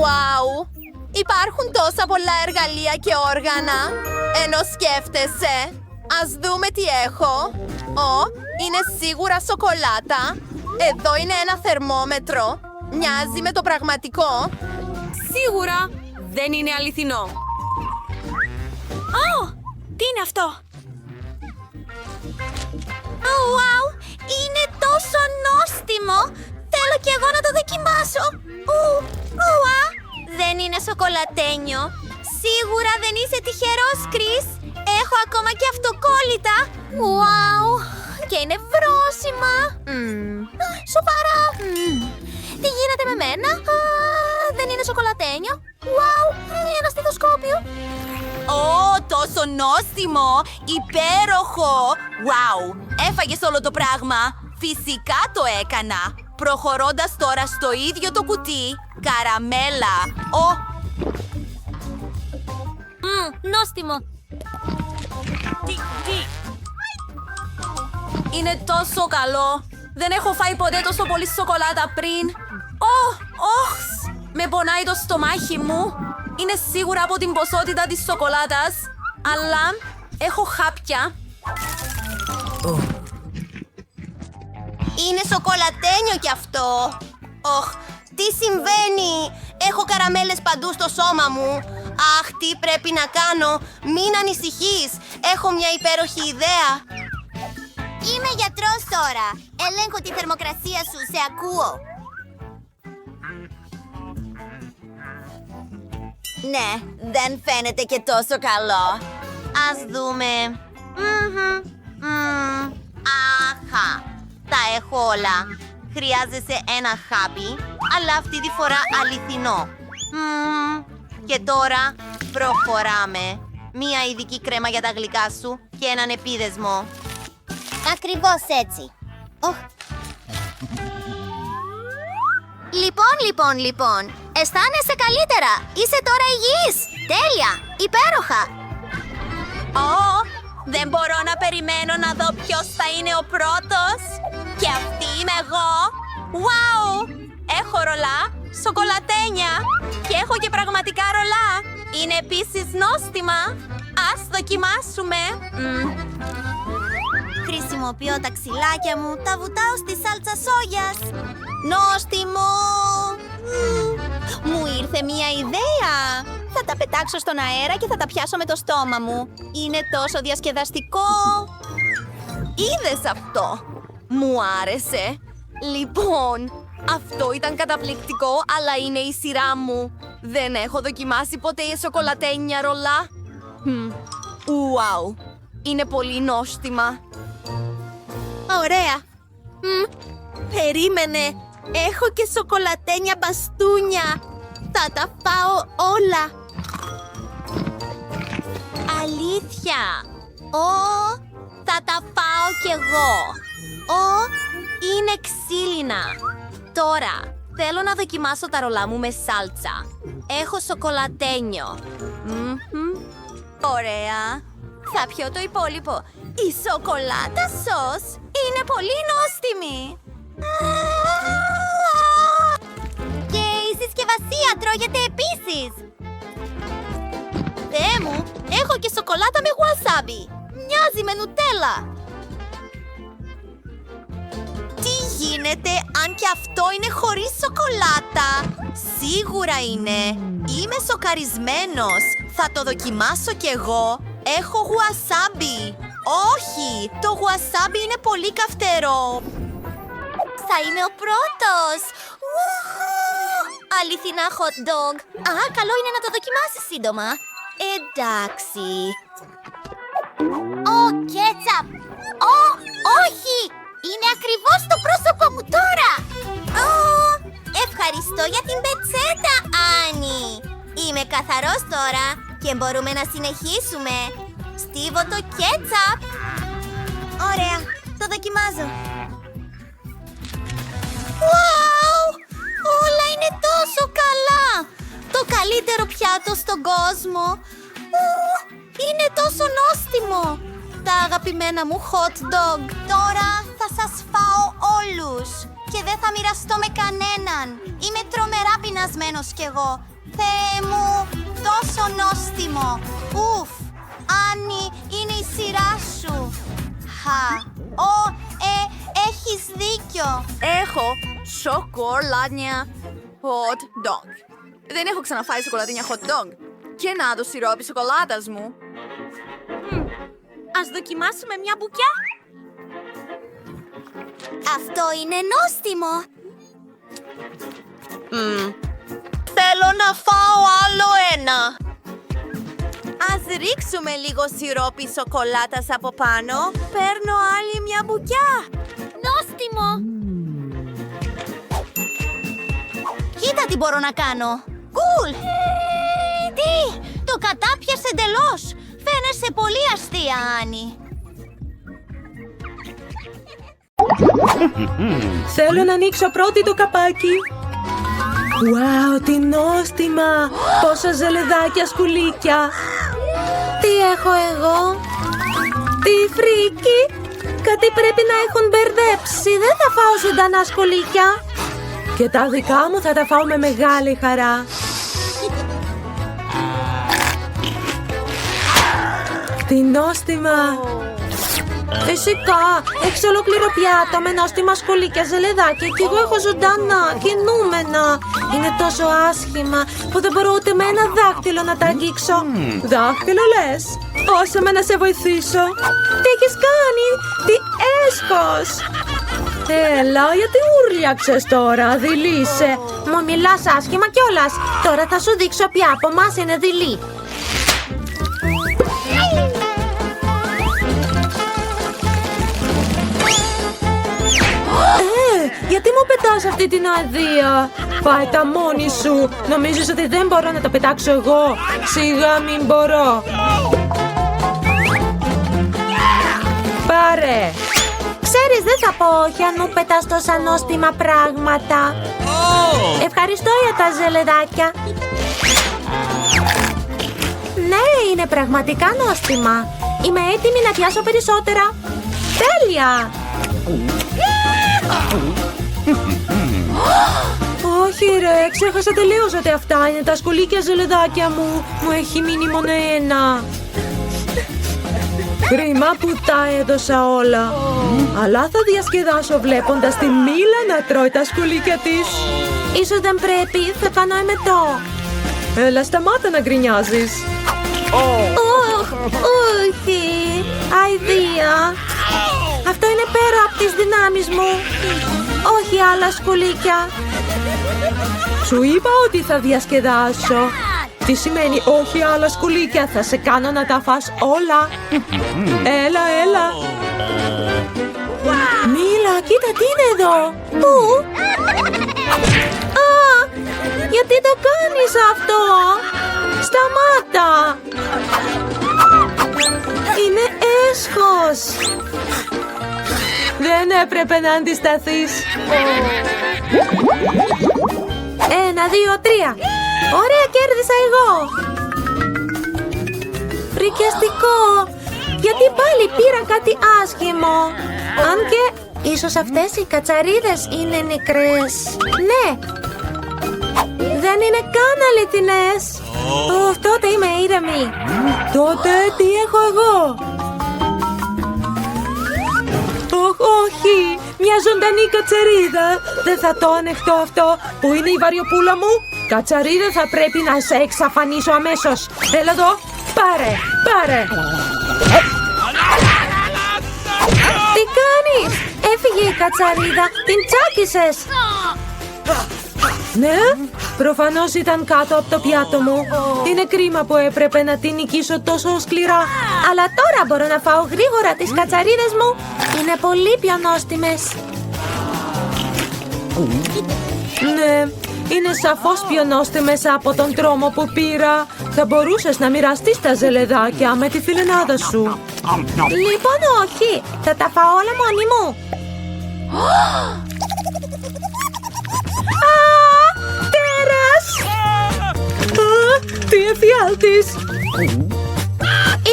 Wow! Υπάρχουν τόσα πολλά εργαλεία και όργανα. Ενώ σκέφτεσαι. Ας δούμε τι έχω. Είναι σίγουρα σοκολάτα. Εδώ είναι ένα θερμόμετρο. Μοιάζει με το πραγματικό. Σίγουρα δεν είναι αληθινό. Τι είναι αυτό? Wow, είναι τόσο νόστιμο. Θέλω κι εγώ να το δοκιμάσω. Δεν είναι σοκολατένιο. Σίγουρα δεν είσαι τυχερός, Κρίς. Έχω ακόμα και αυτοκόλλητα. Wow, και είναι βρόσιμα. Σοβαρά. Τι γίνεται με μένα? Δεν είναι σοκολατένιο. Wow, ένα στethοσκόπιο. Τόσο νόστιμο! Υπέροχο! Wow! Έφαγες όλο το πράγμα! Φυσικά το έκανα! Προχωρώντας τώρα στο ίδιο το κουτί, καραμέλα! Νόστιμο! Είναι τόσο καλό! Δεν έχω φάει ποτέ τόσο πολύ σοκολάτα πριν! Με πονάει το στομάχι μου! Είναι σίγουρα από την ποσότητα της σοκολάτας, αλλά έχω χάπια. Είναι σοκολατένιο κι αυτό. Τι συμβαίνει? Έχω καραμέλες παντού στο σώμα μου. Αχ, τι πρέπει να κάνω? Μην ανησυχείς. Έχω μια υπέροχη ιδέα. Είμαι γιατρός τώρα. Ελέγχω τη θερμοκρασία σου. Σε ακούω. Ναι, δεν φαίνεται και τόσο καλό. Ας δούμε. Αχα, τα έχω όλα. Χρειάζεσαι ένα χάπι, αλλά αυτή τη φορά αληθινό. Και τώρα προχωράμε. Μία ειδική κρέμα για τα γλυκά σου και έναν επίδεσμο. Ακριβώς έτσι. Λοιπόν. Αισθάνεσαι καλύτερα. Είσαι τώρα υγιής. Τέλεια. Υπέροχα. Δεν μπορώ να περιμένω να δω ποιος θα είναι ο πρώτος. Και αυτή είμαι εγώ. Wow. Έχω ρολά, σοκολατένια. Και έχω και πραγματικά ρολά. Είναι επίσης νόστιμα. Ας δοκιμάσουμε. Χρησιμοποιώ τα ξυλάκια μου. Τα βουτάω στη σάλτσα σόγιας. Νόστιμο! Μου ήρθε μία ιδέα! Θα τα πετάξω στον αέρα και θα τα πιάσω με το στόμα μου. Είναι τόσο διασκεδαστικό! Είδες αυτό? Μου άρεσε! Λοιπόν, αυτό ήταν καταπληκτικό, αλλά είναι η σειρά μου. Δεν έχω δοκιμάσει ποτέ η σοκολατένια ρολά. Wow! Είναι πολύ νόστιμα. Ωραία! Περίμενε! Έχω και σοκολατένια μπαστούνια! Θα τα φάω όλα! Αλήθεια! Θα τα φάω κι εγώ! Είναι ξύλινα! Τώρα, θέλω να δοκιμάσω τα ρολά μου με σάλτσα. Έχω σοκολατένιο. Ωραία! Θα πιω το υπόλοιπο. Η σοκολάτα σος είναι πολύ νόστιμη. Και η συσκευασία τρώγεται επίσης. Θεέ μου, έχω και σοκολάτα με wasabi. Μοιάζει με νουτέλα. Τι γίνεται αν και αυτό είναι χωρίς σοκολάτα? Σίγουρα είναι. Είμαι σοκαρισμένος. Θα το δοκιμάσω κι εγώ. Έχω wasabi. Όχι, το wasabi είναι πολύ καυτερό. Θα είμαι ο πρώτος. Αληθινά hot dog. Καλό είναι να το δοκιμάσεις σύντομα. Εντάξει. Κέτσαπ. Όχι. Είναι ακριβώς το πρόσωπο μου τώρα. Ευχαριστώ για την πετσέτα, Άννη. Είμαι καθαρός τώρα και μπορούμε να συνεχίσουμε. Στίβω το κέτσαπ. Ωραία, το δοκιμάζω. Wow! Όλα είναι τόσο καλά. Το καλύτερο πιάτο στον κόσμο. Είναι τόσο νόστιμο. Τα αγαπημένα μου hot dog. Τώρα θα σας φάω όλους. Και δεν θα μοιραστώ με κανέναν. Είμαι τρομερά πεινασμένος κι εγώ. Θεέ μου, τόσο νόστιμο. Ουφ, Άννη, είναι η σειρά σου. Έχεις δίκιο. Έχω σοκολάτια hot dog. Δεν έχω ξαναφάει σοκολατίνια hot dog. Και να το σιρόπι σοκολάτας μου. Ας δοκιμάσουμε μια μπουκιά. Αυτό είναι νόστιμο. Θέλω να φάω άλλο ένα. Ας ρίξουμε λίγο σιρόπι σοκολάτας από πάνω. Παίρνω άλλη μια μπουκιά. Νόστιμο. Κοίτα τι μπορώ να κάνω. Κουλ. Τι, το κατάπιασε εντελώς. Φαίνεσαι πολύ αστεία, Άννη. Θέλω να ανοίξω πρώτη το καπάκι. Wow, τι νόστιμα! Πόσα ζελεδάκια σκουλίκια! Τι έχω εγώ? Τι φρίκι! Κάτι πρέπει να έχουν μπερδέψει. Δεν θα φάω ζωντανά σκουλίκια. Και τα δικά μου θα τα φάω με μεγάλη χαρά. Τι νόστιμα! Φυσικά, έχεις ολόκληρο πιάτο με νόστιμα σκουλίκια, ζελεδάκια και εγώ έχω ζωντανά, κινούμενα. Είναι τόσο άσχημα που δεν μπορώ ούτε με ένα δάχτυλο να τα αγγίξω. Δάχτυλο λες? Όσα με να σε βοηθήσω. Τι έχεις κάνει? Τι έσχος! Έλα, γιατί ούρλιαξες τώρα, δειλίσαι. Μου μιλάς άσχημα κιόλας. Τώρα θα σου δείξω ποια από μας είναι δειλή. Γιατί μου πετάς αυτή την αδεία? Πάει τα μόνη σου. Νομίζεις ότι δεν μπορώ να τα πετάξω εγώ? Σιγά μην μπορώ. Πάρε. Ξέρεις, δεν θα πω όχι αν μου πετάς τόσα νόστιμα πράγματα. Ευχαριστώ για τα ζελεδάκια. Ναι, είναι πραγματικά νόστιμα. Είμαι έτοιμη να πιάσω περισσότερα. Τέλεια! Όχι ρε, ξέχασα τελείως ότι αυτά είναι τα σκουλίκια ζελεδάκια μου. Μου έχει μείνει μόνο ένα. Κρίμα που τα έδωσα όλα. Αλλά θα διασκεδάσω βλέποντας τη Μίλα να τρώει τα σκουλίκια της. Ίσως δεν πρέπει, θα κάνω εμετό. Έλα, σταμάτα να γκρινιάζεις. Όχι, αηδία. Αυτό είναι πέρα από τις δυνάμεις μου. Όχι άλλα σκουλίκια. Σου είπα ότι θα διασκεδάσω. Τι σημαίνει όχι άλλα σκουλίκια? Θα σε κάνω να τα φας όλα. Έλα, έλα. Μίλα, κοίτα τι είναι εδώ. Πού? Α, γιατί το κάνεις αυτό? Σταμάτα. Είναι έσχος. Δεν έπρεπε να αντισταθείς. 1, 2, 3. Ωραία, κέρδισα εγώ. Φρικιαστικό. Γιατί πάλι πήρα κάτι άσχημο. Αν και ίσως αυτές οι κατσαρίδες είναι νεκρές. Ναι. Δεν είναι καν αληθινές. Τότε είμαι ήρεμη. Τότε τι έχω εγώ? Όχι, μια ζωντανή κατσαρίδα. Δεν θα το ανεχτώ αυτό. Πού είναι η βαριοπούλα μου? Κατσαρίδα, θα πρέπει να σε εξαφανίσω αμέσως. Έλα εδώ, πάρε, πάρε. Τι κάνεις? Έφυγε η κατσαρίδα, την τσάκισες. Ναι, προφανώς ήταν κάτω από το πιάτο μου. Είναι κρίμα που έπρεπε να την νικήσω τόσο σκληρά. Αλλά τώρα μπορώ να φάω γρήγορα τις κατσαρίδες μου. Είναι πολύ πιο νόστιμες. Ναι, είναι σαφώς πιο νόστιμες από τον τρόμο που πήρα. Θα μπορούσες να μοιραστείς τα ζελεδάκια με τη φιλενάδα σου. Λοιπόν όχι, θα τα φάω όλα μόνη μου. Τι εφιάλτης!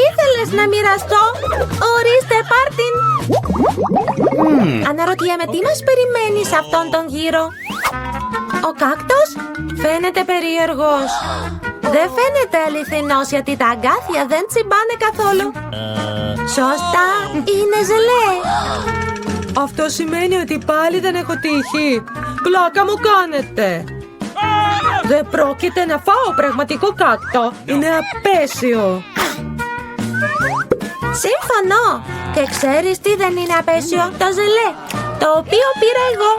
Ήθελες να μοιραστώ? Ορίστε, πάρ' την! Αναρωτιέμαι τι μας περιμένει σε αυτόν τον γύρο. Ο κάκτος φαίνεται περίεργος. Δεν φαίνεται αληθινός γιατί τα αγκάθια δεν τσιμπάνε καθόλου. Σωστά, είναι ζελέ. Αυτό σημαίνει ότι πάλι δεν έχω τύχει. Πλάκα μου κάνετε. Δεν πρόκειται να φάω πραγματικό κάκτο. Είναι απέσιο. Σύμφωνο. Και ξέρεις τι δεν είναι απέσιο? Το ζελέ, το οποίο πήρα εγώ.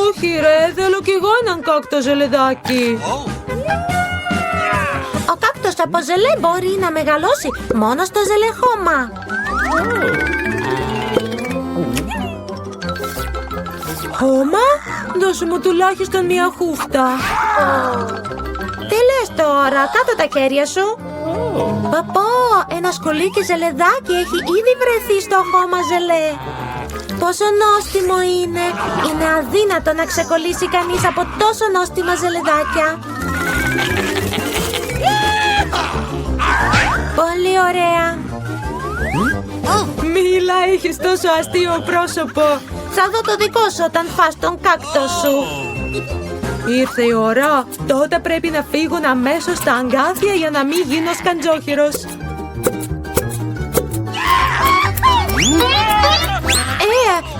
Όχι ρε, θέλω κι εγώ έναν κάκτο ζελεδάκι. Ο κάκτος από ζελέ μπορεί να μεγαλώσει μόνο στο ζελεχώμα. Χώμα? Δώσε μου τουλάχιστον μια χούφτα. Τι λες τώρα, κάτω τα χέρια σου. Παπώ, ένα σκουλίκι ζελεδάκι έχει ήδη βρεθεί στο χώμα ζελέ. Πόσο νόστιμο είναι. Είναι αδύνατο να ξεκολλήσει κανείς από τόσο νόστιμα ζελεδάκια. Πολύ ωραία. Μίλα, έχεις τόσο αστείο πρόσωπο. Θα δω το δικό σου όταν φας τον κάκτο σου. Ήρθε η ώρα. Τότε πρέπει να φύγουν αμέσως στα αγκάθια για να μην γίνω σκαντζόχυρος.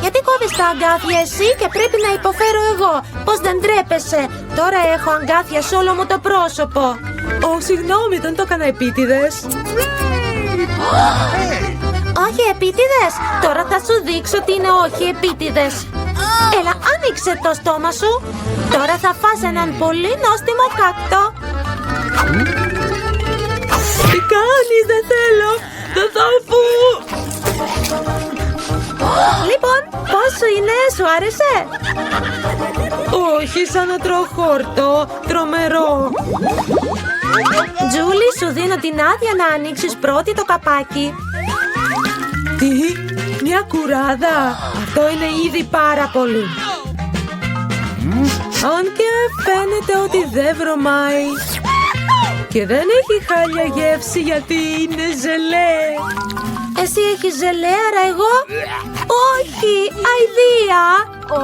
Γιατί κόβεις τα αγκάθια εσύ και πρέπει να υποφέρω εγώ? Πώς δεν τρέπεσαι? Τώρα έχω αγκάθια σε όλο μου το πρόσωπο. Συγγνώμη, δεν το έκανα επίτηδες. Όχι επίτηδες. Τώρα θα σου δείξω ότι είναι όχι επίτηδες. Έλα, άνοιξε το στόμα σου. Τώρα θα φας έναν πολύ νόστιμο κάκτο. Τι κάνεις? Δεν θέλω. Δεν θα φύγω. Λοιπόν, πώς σου είναι? Σου άρεσε? Όχι, σαν να τρώω χόρτο. Τρομερό. Τζούλη, σου δίνω την άδεια να ανοίξεις πρώτη το καπάκι. Τι? Μια κουράδα? Αυτό είναι ήδη πάρα πολύ. Αν και φαίνεται ότι δεν βρωμάει. Και δεν έχει χάλια γεύση γιατί είναι ζελέ. Εσύ έχεις ζελέ, άρα εγώ? Όχι, αηδία.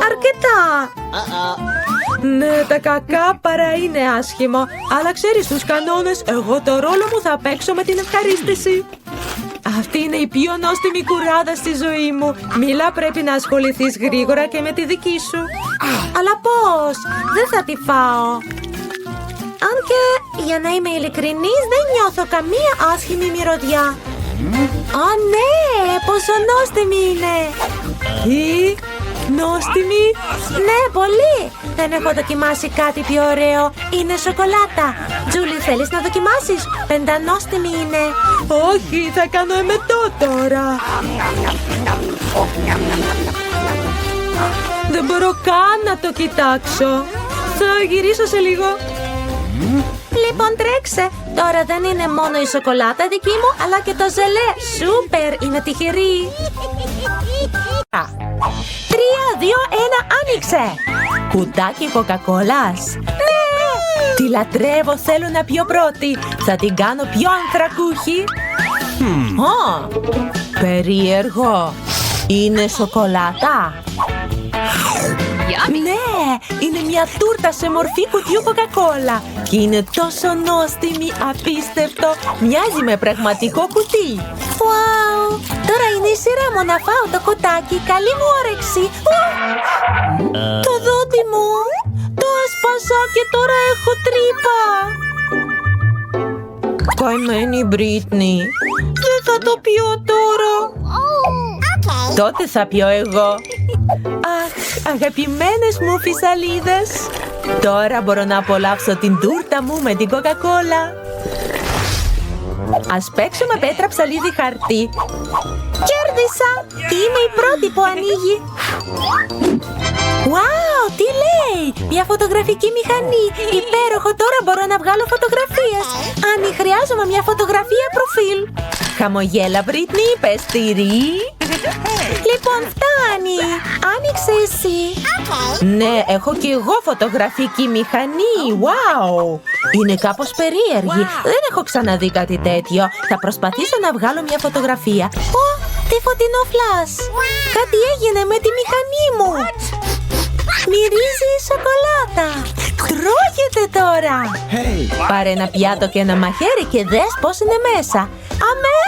Αρκετά. Ναι, τα κακά παρά είναι άσχημο. Αλλά ξέρεις τους κανόνες, εγώ το ρόλο μου θα παίξω με την ευχαρίστηση. Αυτή είναι η πιο νόστιμη κουράδα στη ζωή μου. Μίλα, πρέπει να ασχοληθείς γρήγορα και με τη δική σου. Αλλά πώς? Δεν θα τη φάω. Αν και, για να είμαι ειλικρινής, δεν νιώθω καμία άσχημη μυρωδιά. Α, ναι! Πόσο νόστιμη είναι! Τι? Νόστιμη? Ναι, πολύ! Δεν έχω δοκιμάσει κάτι πιο ωραίο. Είναι σοκολάτα. Τζούλη, θέλεις να δοκιμάσεις? Πεντανόστιμη είναι. Όχι, θα κάνω εμετό τώρα. Δεν μπορώ καν να το κοιτάξω. Θα γυρίσω σε λίγο. Λοιπόν, τρέξε. Τώρα δεν είναι μόνο η σοκολάτα δική μου, αλλά και το ζελέ. Σούπερ, είμαι τυχερή. 3, 2, 1, άνοιξε! Κουτάκι κοκακόλας. Ναι! Τη λατρεύω, θέλω να πιω πρώτη. Θα την κάνω πιο ανθρακούχη. Περίεργο. Είναι σοκολάτα. Ναι, είναι μια τούρτα σε μορφή κουτιού κοκακόλα. Και είναι τόσο νόστιμη, απίστευτο. Μοιάζει με πραγματικό κουτί. Wow! Τώρα είναι η σειρά μου να φάω το κουτάκι. Καλή μου όρεξη. Το δόντι μου. Το έσπασα και τώρα έχω τρύπα. Καημένη Μπρίτνη. Δεν θα το πιω τώρα. Τότε θα πιω εγώ. Αχ, αγαπημένες μου φυσαλίδες. Τώρα μπορώ να απολαύσω την τούρτα μου με την κοκακόλα. Ας παίξουμε πέτρα ψαλίδι χαρτί. Κέρδισα! Είμαι η πρώτη που ανοίγει. Wow, τι λέει! Μια φωτογραφική μηχανή. Υπέροχο, τώρα μπορώ να βγάλω φωτογραφίες. Άννη, χρειάζομαι μια φωτογραφία προφίλ. Χαμογέλα, Μπρίτνη, πες τυρί. Λοιπόν, φτάνει. Άνοιξε εσύ. Ναι, έχω και εγώ φωτογραφική μηχανή. Wow! Είναι κάπως περίεργη. Δεν έχω ξαναδεί κάτι τέτοιο. Θα προσπαθήσω να βγάλω μια φωτογραφία. Τι φωτεινό φλας. Κάτι έγινε με τη μηχανή μου. Μυρίζει η σοκολάτα. Τρώγεται τώρα. Πάρε ένα πιάτο και ένα μαχαίρι και δες πώς είναι μέσα. Αμέ!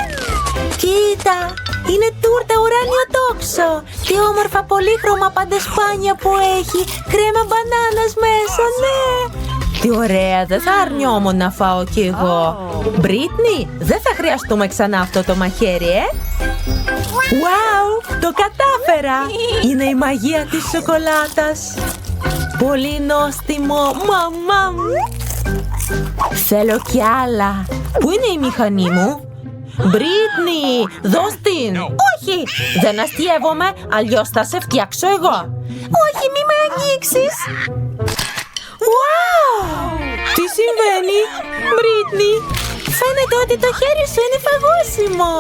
Κοίτα, είναι τούρτα ουράνιο τόξο. Τι όμορφα πολύχρωμα παντεσπάνια που έχει. Κρέμα μπανάνας μέσα, ναι. Τι ωραία, δεν θα αρνιόμουν να φάω κι εγώ. Μπρίτνι, δεν θα χρειαστούμε ξανά αυτό το μαχαίρι, Wow, το κατάφερα. Είναι η μαγεία της σοκολάτας. Πολύ νόστιμο, μαμάμ. Θέλω κι άλλα. Πού είναι η μηχανή μου? Μπρίτνι, δώσ' την. Όχι, δεν αστειεύομαι, αλλιώς θα σε φτιάξω εγώ. Όχι, μη με αγγίξεις. Wow! Τι συμβαίνει, Μπρίτνι? Φαίνεται ότι το χέρι σου είναι φαγώσιμο.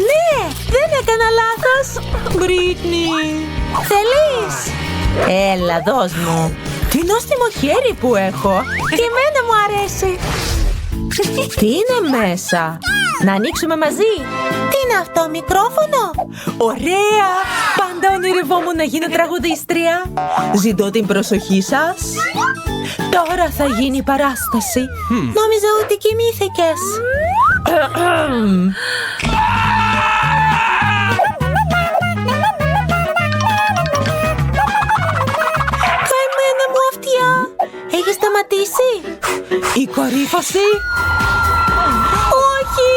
Ναι, δεν έκανα λάθος. Μπρίτνι, θέλεις? Έλα, δώσ' μου. Τι νόστιμο χέρι που έχω. Και εμένα μου αρέσει. Τι είναι μέσα? Να ανοίξουμε μαζί. Τι είναι αυτό, μικρόφωνο? Ωραία! Πάντα ονειρευόμουν να γίνω τραγουδίστρια. Ζητώ την προσοχή σας. Τώρα θα γίνει η παράσταση. Νόμιζα ότι κοιμήθηκες. Καημένα μου αυτιά. Έχεις σταματήσει? Η κορύφωση? Όχι!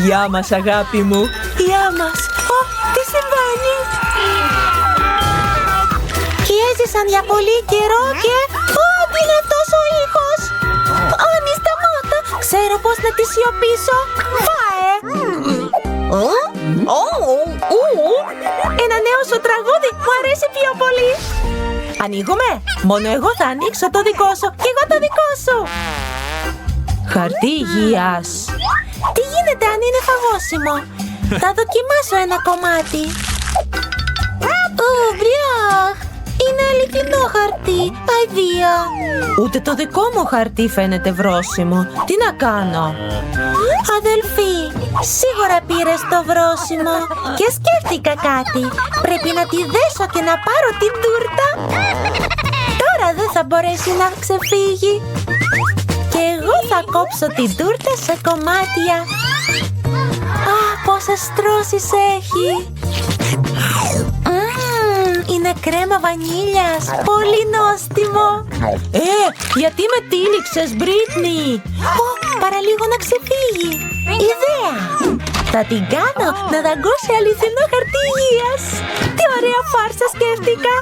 Γεια μας, αγάπη μου. Γεια μας. Τι συμβαίνει? Και έζησαν για πολύ καιρό και... τι είναι αυτός ο ήχος? Άννη, σταμάτα. Ξέρω πώς να τη σιωπήσω. Φάε. Ένα νέο σου τραγούδι μου αρέσει πιο πολύ. Ανοίγουμε. Μόνο εγώ θα ανοίξω το δικό σου και εγώ το δικό σου. Χαρτί υγείας. Τι γίνεται αν είναι φαγώσιμο? Θα δοκιμάσω ένα κομμάτι. Μπριάχ! Είναι αληθινό χαρτί. Αηδία. Ούτε το δικό μου χαρτί φαίνεται βρώσιμο. Τι να κάνω? Αδελφή, σίγουρα πήρες το βρώσιμο. Και σκέφτηκα κάτι. Πρέπει να τη δέσω και να πάρω την τούρτα. Τώρα δεν θα μπορέσει να ξεφύγει. Και εγώ θα κόψω την τούρτα σε κομμάτια. Πόσες στρώσεις έχει. Είναι κρέμα βανίλιας. Πολύ νόστιμο. Γιατί με τύλιξες, Μπρίτνι? Παραλίγο να ξεφύγει. Ιδέα. Θα την κάνω να δαγκώσει αληθινό χαρτί υγείας. Τι ωραία φάρσα σκέφτηκα.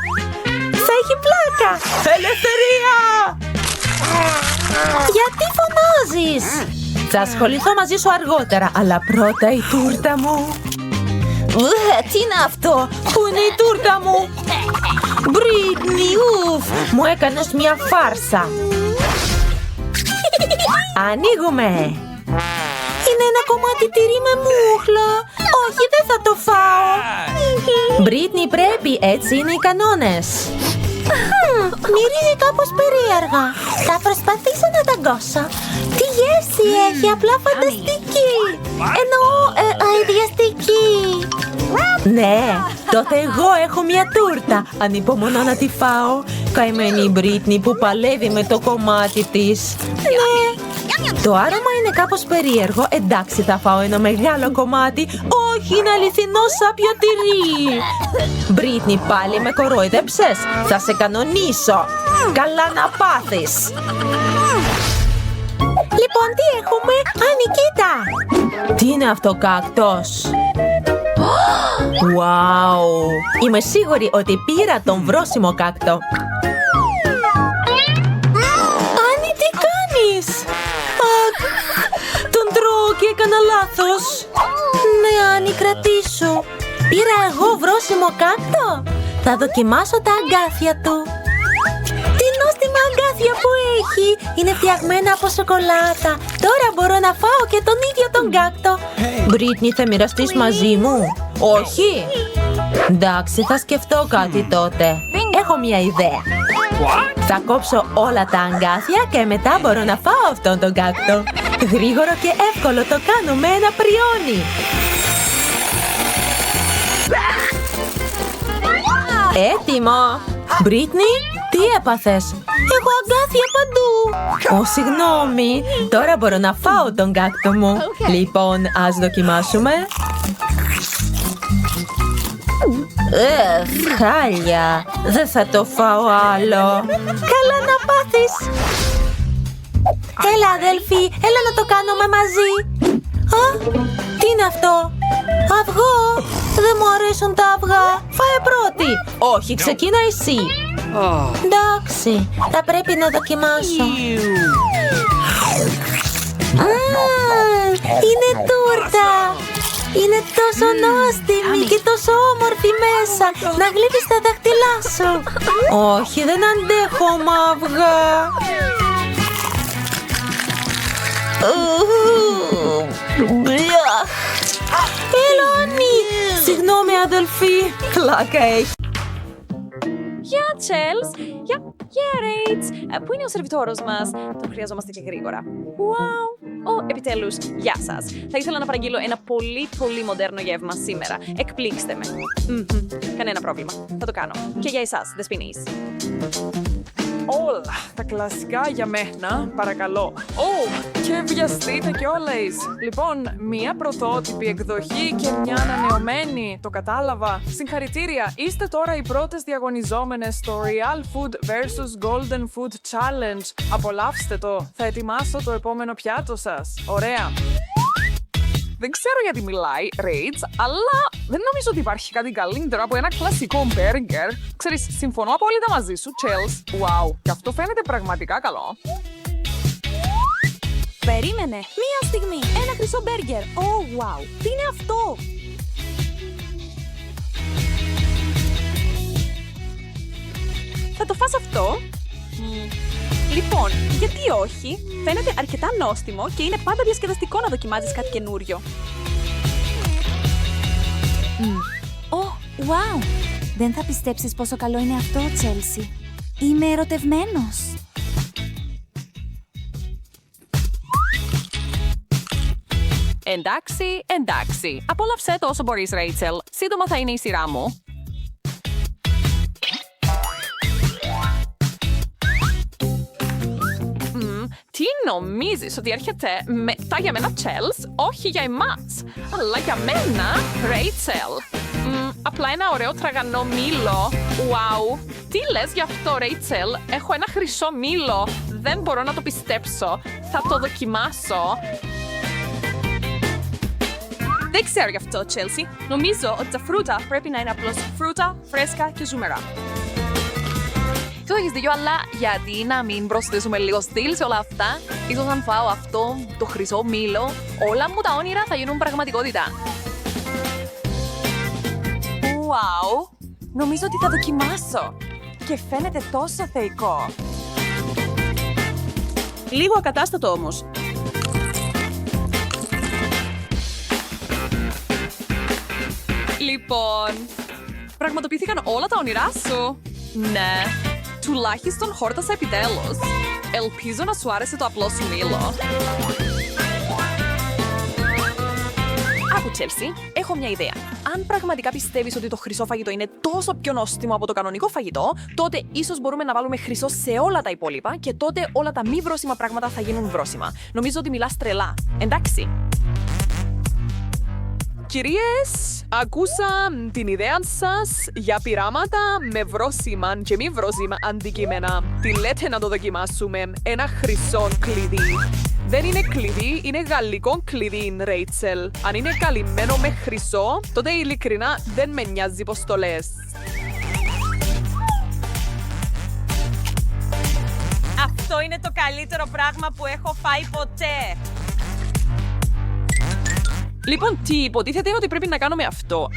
Θα έχει πλάκα. Ελευθερία! Γιατί φωνάζεις? Θα ασχοληθώ μαζί σου αργότερα, αλλά πρώτα η τούρτα μου. Τι είναι αυτό? Πού είναι η τούρτα μου? Μπρίτνι, μου έκανες μια φάρσα. Ανοίγουμε. Είναι ένα κομμάτι τυρί με μούχλα. Όχι, δεν θα το φάω. Μπρίτνι, πρέπει, έτσι είναι οι κανόνες. Μυρίζει κάπως περίεργα. Θα προσπαθήσω να δαγκώσω. Τι γεύση έχει, απλά φανταστική. Εννοώ, αειδιαστική. Ναι, τότε εγώ έχω μια τούρτα. Ανυπομονώ να τη φάω. Καημένη η Μπρίτνι που παλεύει με το κομμάτι της. Ναι. Το άρωμα είναι κάπως περίεργο. Εντάξει, θα φάω ένα μεγάλο κομμάτι. Όχι, είναι αληθινό σάπιο τυρί. Μπρίτνι, πάλι με κορόιδεψες. Θα σε κανονίσω. Καλά να πάθεις. Λοιπόν, τι έχουμε? Άννη, κοίτα. Τι είναι αυτό, κάκτος? Wow. Είμαι σίγουρη ότι πήρα τον βρώσιμο κάκτο. Άννη, τι κάνεις? Τον τρώω και έκανα λάθος. Ναι, Άννη, κρατήσου. Πήρα εγώ βρώσιμο κάκτο. Θα δοκιμάσω τα αγκάθια του. Τι νόστιμα αγκάθια που έχει. Είναι φτιαγμένα από σοκολάτα. Τώρα μπορώ να φάω και τον ίδιο τον κάκτο. Μπρίτνι, θα μοιραστείς μαζί μου? Όχι. Εντάξει, θα σκεφτώ κάτι τότε. Έχω μια ιδέα. Θα κόψω όλα τα αγκάθια και μετά μπορώ να φάω αυτόν τον κάκτο. Γρήγορο και εύκολο το κάνω με ένα πριόνι. Έτοιμο. Μπρίτνι, τι έπαθες? Έχω αγκάθια παντού. Συγγνώμη. Τώρα μπορώ να φάω τον κάκτο μου. Λοιπόν, ας δοκιμάσουμε. Χάλια. Δεν θα το φάω άλλο. Καλά να πάθεις. Έλα αδέλφοι, έλα να το κάνουμε μαζί. Τι είναι αυτό? Αυγό. Δεν μου αρέσουν τα αυγά. Φάε πρώτη. Όχι, ξεκίνα εσύ. Εντάξει, θα πρέπει να δοκιμάσω. Είναι τούρτα. Είναι τόσο νόστιμη και τόσο όμορφη μέσα. Να γλύφεις τα δάχτυλά σου. Όχι, δεν αντέχω αυγά. Ελώνη! Συγγνώμη αδελφή. Πλάκα έχει. Γεια, Τσέλς! Γεια, Ρέιτς! Πού είναι ο σερβιτόρος μας? Τον χρειαζόμαστε και γρήγορα. Wow! Επιτέλους, γεια σας! Θα ήθελα να παραγγείλω ένα πολύ μοντέρνο γεύμα σήμερα. Εκπλήξτε με. Κανένα πρόβλημα. Θα το κάνω. Και για εσάς, δεσποινείς. Όλα τα κλασικά για μένα, παρακαλώ. Και βιαστείτε κιόλας. Λοιπόν, μία πρωτότυπη εκδοχή και μια ανανεωμένη. Το κατάλαβα. Συγχαρητήρια. Είστε τώρα οι πρώτες διαγωνιζόμενες στο Real Food vs Golden Food Challenge. Απολαύστε το. Θα ετοιμάσω το επόμενο πιάτο σας. Ωραία. Δεν ξέρω γιατί μιλάει, Rage, αλλά δεν νομίζω ότι υπάρχει κάτι καλύτερο από ένα κλασικό μπέργκερ. Ξέρεις, συμφωνώ απόλυτα μαζί σου, Chels. Wow, και αυτό φαίνεται πραγματικά καλό. Περίμενε, μία στιγμή, ένα χρυσό μπέργκερ. Wow, τι είναι αυτό? Θα το φας αυτό? Λοιπόν, γιατί όχι? Φαίνεται αρκετά νόστιμο και είναι πάντα διασκεδαστικό να δοκιμάζεις κάτι καινούριο. Wow! Δεν θα πιστέψεις πόσο καλό είναι αυτό, Τσέλσι. Είμαι ερωτευμένος. Εντάξει. Απόλαυσέ το όσο μπορείς, Ρέιτσελ. Σύντομα θα είναι η σειρά μου. Τι νομίζεις ότι έρχεται μετά για μένα, Chels? Όχι για εμάς, αλλά για μένα, Rachel. Απλά ένα ωραίο τραγανό μήλο. Wow, τι λες γι' αυτό, Rachel? Έχω ένα χρυσό μήλο. Δεν μπορώ να το πιστέψω. Θα το δοκιμάσω. Δεν ξέρω γι' αυτό, Chelsea. Νομίζω ότι τα φρούτα πρέπει να είναι απλώς φρούτα, φρέσκα και ζουμερά. Το έχεις δίκιο, αλλά γιατί να μην προσθέσουμε λίγο στυλ σε όλα αυτά? Ίσως αν φάω αυτό, το χρυσό μήλο, όλα μου τα όνειρα θα γίνουν πραγματικότητα. Wow, νομίζω ότι θα δοκιμάσω. Και φαίνεται τόσο θεϊκό. Λίγο ακατάστατο όμως. Λοιπόν, πραγματοποιήθηκαν όλα τα όνειρά σου. Ναι. Τουλάχιστον χόρτασα επιτέλους. Ελπίζω να σου άρεσε το απλό σου μήλο. Άκου, Τσέλσι, έχω μια ιδέα. Αν πραγματικά πιστεύεις ότι το χρυσό φαγητό είναι τόσο πιο νόστιμο από το κανονικό φαγητό, τότε ίσως μπορούμε να βάλουμε χρυσό σε όλα τα υπόλοιπα και τότε όλα τα μη βρόσιμα πράγματα θα γίνουν βρόσιμα. Νομίζω ότι μιλάς τρελά. Εντάξει. Κυρίες, ακούσα την ιδέα σας για πειράματα με βρόσιμα και μη βρόσιμα αντικείμενα. Τι λέτε να το δοκιμάσουμε? Ένα χρυσό κλειδί. Δεν είναι κλειδί, είναι γαλλικό κλειδί, Ρέιτσελ. Αν είναι καλυμμένο με χρυσό, τότε ειλικρινά δεν με νοιάζει πως το λες. Αυτό είναι το καλύτερο πράγμα που έχω φάει ποτέ. Λοιπόν, τι υποτίθεται ότι πρέπει να κάνουμε αυτό?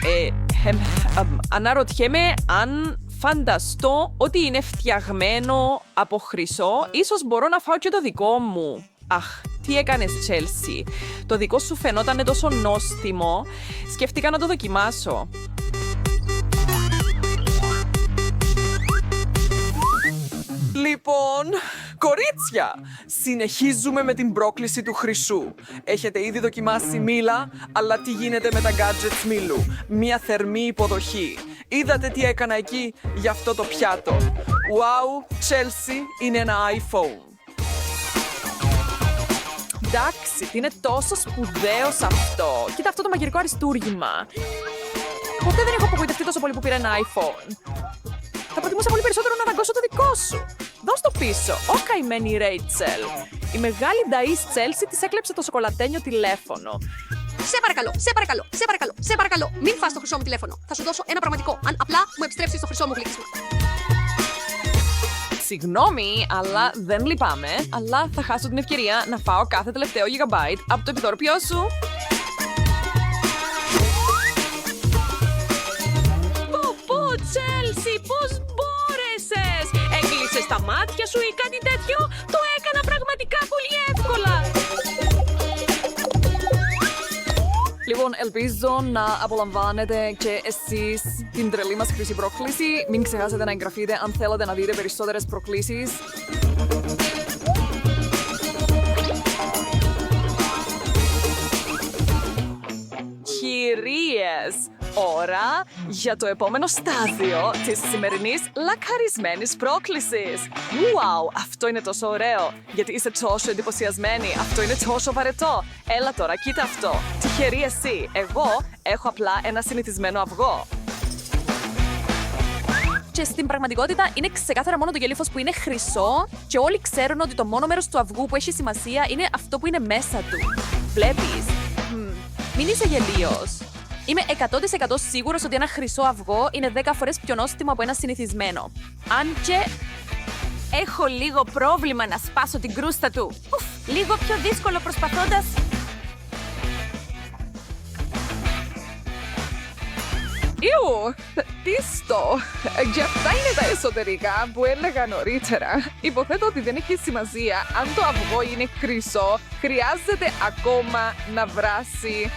Αναρωτιέμαι αν φανταστώ ότι είναι φτιαγμένο από χρυσό, ίσως μπορώ να φάω και το δικό μου. Αχ, τι έκανες, Chelsea? Το δικό σου φαινόταν τόσο νόστιμο. Σκέφτηκα να το δοκιμάσω. Λοιπόν, κορίτσια, συνεχίζουμε με την πρόκληση του χρυσού. Έχετε ήδη δοκιμάσει μήλα, αλλά τι γίνεται με τα gadgets μήλου? Μια θερμή υποδοχή. είδατε τι έκανα εκεί για αυτό το πιάτο. Wow, Chelsea είναι ένα iPhone. Εντάξει, τι είναι τόσο σπουδαίο σε αυτό. Κοίτα αυτό το μαγειρικό αριστούργημα. Ποτέ δεν έχω απογοητευτεί τόσο πολύ που πήρα ένα iPhone. Θα προτιμούσα πολύ περισσότερο να δαγκώσω το δικό σου. Δώσ' το πίσω. Ω καημένη η Ρέιτσελ. Η μεγάλη νταΐς Chelsea της έκλεψε το σοκολατένιο τηλέφωνο. Σε παρακαλώ, σε παρακαλώ, σε παρακαλώ, σε παρακαλώ. Μην φας το χρυσό μου τηλέφωνο. Θα σου δώσω ένα πραγματικό, αν απλά μου επιστρέψεις το χρυσό μου γλύκισμα. Συγγνώμη, αλλά δεν λυπάμαι. Αλλά θα χάσω την ευκαιρία να φάω κάθε τελευταίο gigabyte από το επιδόρπιό σου. Πω, Chelsea, πώς μπόρεσες! Έκλεισες τα μάτια σου ή κάτι τέτοιο? Το έκανα πραγματικά πολύ εύκολα! Λοιπόν, ελπίζω να απολαμβάνετε και εσείς την τρελή μας χρυσή πρόκληση. Μην ξεχάσετε να εγγραφείτε αν θέλετε να δείτε περισσότερες προκλήσεις. Κυρίες, ώρα για το επόμενο στάδιο της σημερινής λακαρισμένης πρόκλησης. Wow, αυτό είναι τόσο ωραίο, γιατί είστε τόσο εντυπωσιασμένοι. Αυτό είναι τόσο βαρετό. Έλα τώρα, κοίτα αυτό. Τυχερή εσύ. Εγώ έχω απλά ένα συνηθισμένο αυγό. Και στην πραγματικότητα είναι ξεκάθαρα μόνο το γέλυφος που είναι χρυσό και όλοι ξέρουν ότι το μόνο μέρος του αυγού που έχει σημασία είναι αυτό που είναι μέσα του. Βλέπεις? Μην είσαι γελίος. Είμαι 100% σίγουρος ότι ένα χρυσό αυγό είναι 10 φορές πιο νόστιμο από ένα συνηθισμένο. Αν και Έχω λίγο πρόβλημα να σπάσω την κρούστα του. Λίγο πιο δύσκολο προσπαθώντας... Ιου, τίστο. Και αυτά είναι τα εσωτερικά που έλεγα νωρίτερα. Υποθέτω ότι δεν έχει σημασία αν το αυγό είναι χρυσό. Χρειάζεται ακόμα να βράσει.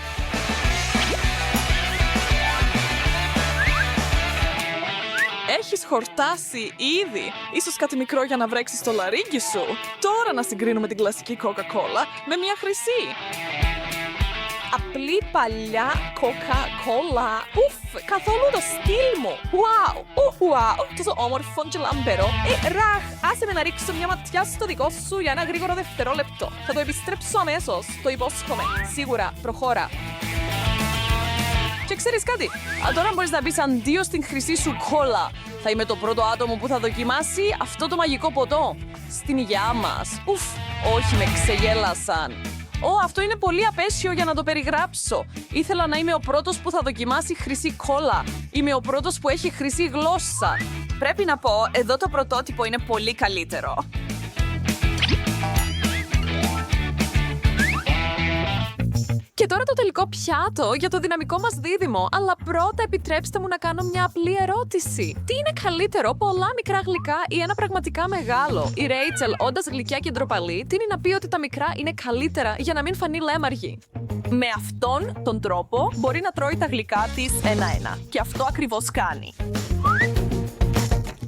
Έχεις χορτάσει ήδη. Ίσως κάτι μικρό για να βρέξεις το λαρύγγι σου. Τώρα να συγκρίνουμε την κλασική Coca-Cola με μια χρυσή. Απλή παλιά Coca-Cola. Καθόλου το στυλ μου. Wow, τόσο όμορφο και λαμπερό. Ραχ, άσε με να ρίξω μια ματιά στο δικό σου για ένα γρήγορο δευτερόλεπτο. Θα το επιστρέψω αμέσως, το υπόσχομαι. Σίγουρα, προχώρα. Και ξέρεις κάτι, τώρα μπορείς να πεις αντίο στην χρυσή σου κόλλα. Θα είμαι το πρώτο άτομο που θα δοκιμάσει αυτό το μαγικό ποτό. Στην υγειά μας. Όχι, με ξεγέλασαν. Αυτό είναι πολύ απέσιο για να το περιγράψω. Ήθελα να είμαι ο πρώτος που θα δοκιμάσει χρυσή κόλλα. Είμαι ο πρώτος που έχει χρυσή γλώσσα. Πρέπει να πω, εδώ το πρωτότυπο είναι πολύ καλύτερο. Και τώρα το τελικό πιάτο για το δυναμικό μας δίδυμο. Αλλά πρώτα επιτρέψτε μου να κάνω μια απλή ερώτηση. Τι είναι καλύτερο, πολλά μικρά γλυκά ή ένα πραγματικά μεγάλο? Η Ρέιτσελ, όντας γλυκιά και ντροπαλή, τείνει να πει ότι τα μικρά είναι καλύτερα για να μην φανεί λέμαργη. Με αυτόν τον τρόπο μπορεί να τρώει τα γλυκά της ένα-ένα. Και αυτό ακριβώς κάνει.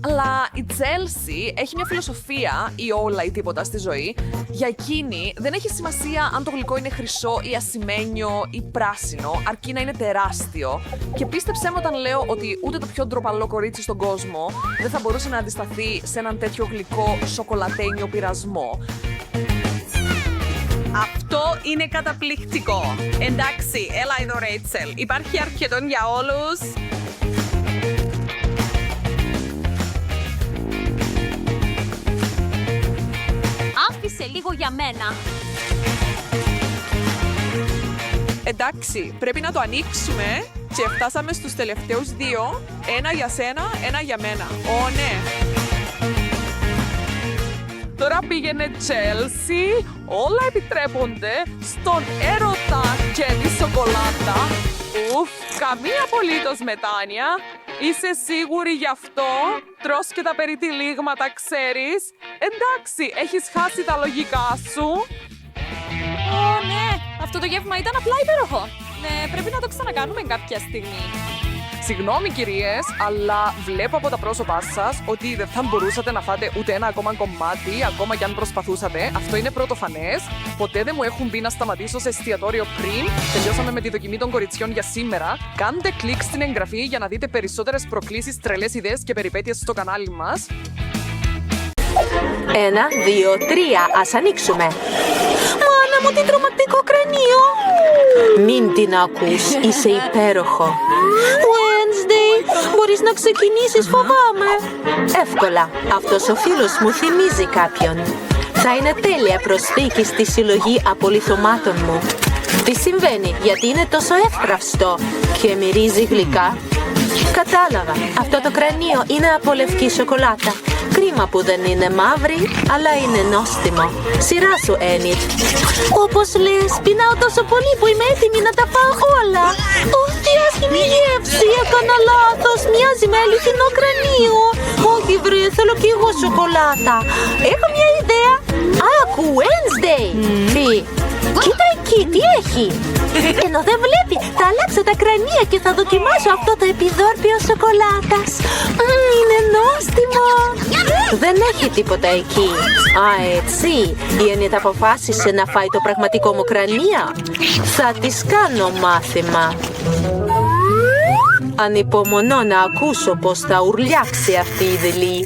Αλλά η Chelsea έχει μια φιλοσοφία ή όλα ή τίποτα στη ζωή. Για εκείνη δεν έχει σημασία αν το γλυκό είναι χρυσό ή ασημένιο ή πράσινο, αρκεί να είναι τεράστιο. Και πίστεψέ μου όταν λέω ότι ούτε το πιο ντροπαλό κορίτσι στον κόσμο δεν θα μπορούσε να αντισταθεί σε έναν τέτοιο γλυκό σοκολατένιο πειρασμό. Αυτό είναι καταπληκτικό. Εντάξει, έλα εδώ Ρέιτσελ. Υπάρχει αρκετόν για όλους. Άφησε λίγο για μένα. Εντάξει, πρέπει να το ανοίξουμε και φτάσαμε στους τελευταίους δύο. Ένα για σένα, ένα για μένα. Ναι. Τώρα πήγαινε Chelsea, όλα επιτρέπονται στον έρωτα και τη σοκολάτα. Καμία απολύτως μετάνοια. Είσαι σίγουρη γι' αυτό? Τρως και τα περιτυλίγματα, ξέρεις? Εντάξει, έχεις χάσει τα λογικά σου. Ναι, αυτό το γεύμα ήταν απλά υπέροχο. Ναι, πρέπει να το ξανακάνουμε κάποια στιγμή. Συγγνώμη κυρίες, αλλά βλέπω από τα πρόσωπά σας ότι δεν θα μπορούσατε να φάτε ούτε ένα ακόμα κομμάτι, ακόμα κι αν προσπαθούσατε. Αυτό είναι πρωτοφανές. Ποτέ δεν μου έχουν πει να σταματήσω σε εστιατόριο πριν. Τελειώσαμε με τη δοκιμή των κοριτσιών για σήμερα. Κάντε κλικ στην εγγραφή για να δείτε περισσότερες προκλήσεις, τρελές ιδέες και περιπέτειες στο κανάλι μας. 1, 2, 3, ας ανοίξουμε. Μάνα μου, τι τρομακτικό κρανίο! Μην την ακούς, είσαι υπέροχο. Wednesday, μπορείς να ξεκινήσεις, φοβάμαι. Εύκολα, αυτός ο φίλος μου θυμίζει κάποιον. Θα είναι τέλεια προσθήκη στη συλλογή απολιθωμάτων μου. Τι συμβαίνει, γιατί είναι τόσο εύκραυστο και μυρίζει γλυκά? Κατάλαβα, αυτό το κρανίο είναι από λευκή σοκολάτα. Κρίμα που δεν είναι μαύρη, αλλά είναι νόστιμο. Σειρά σου, Enid. Όπως λες, πεινάω τόσο πολύ που είμαι έτοιμη να τα φάω όλα. Τι άσχημη γεύση, έκανα λάθος. Μοιάζει με αληθινό κρανίο. Όχι βρε, θέλω κι εγώ σοκολάτα. Έχω μια ιδέα. Άκου, Wednesday. Τι? Κοίτα εκεί, τι έχει? Ενώ δεν βλέπει, θα αλλάξω τα κρανία και θα δοκιμάσω αυτό το επιδόρπιο σοκολάτας. Είναι νόστιμο. Δεν έχει τίποτα εκεί. Έτσι, η Enid αποφάσισε να φάει το πραγματικό μου κρανία. Θα της κάνω μάθημα. Ανυπομονώ να ακούσω πως θα ουρλιάξει αυτή η δειλή.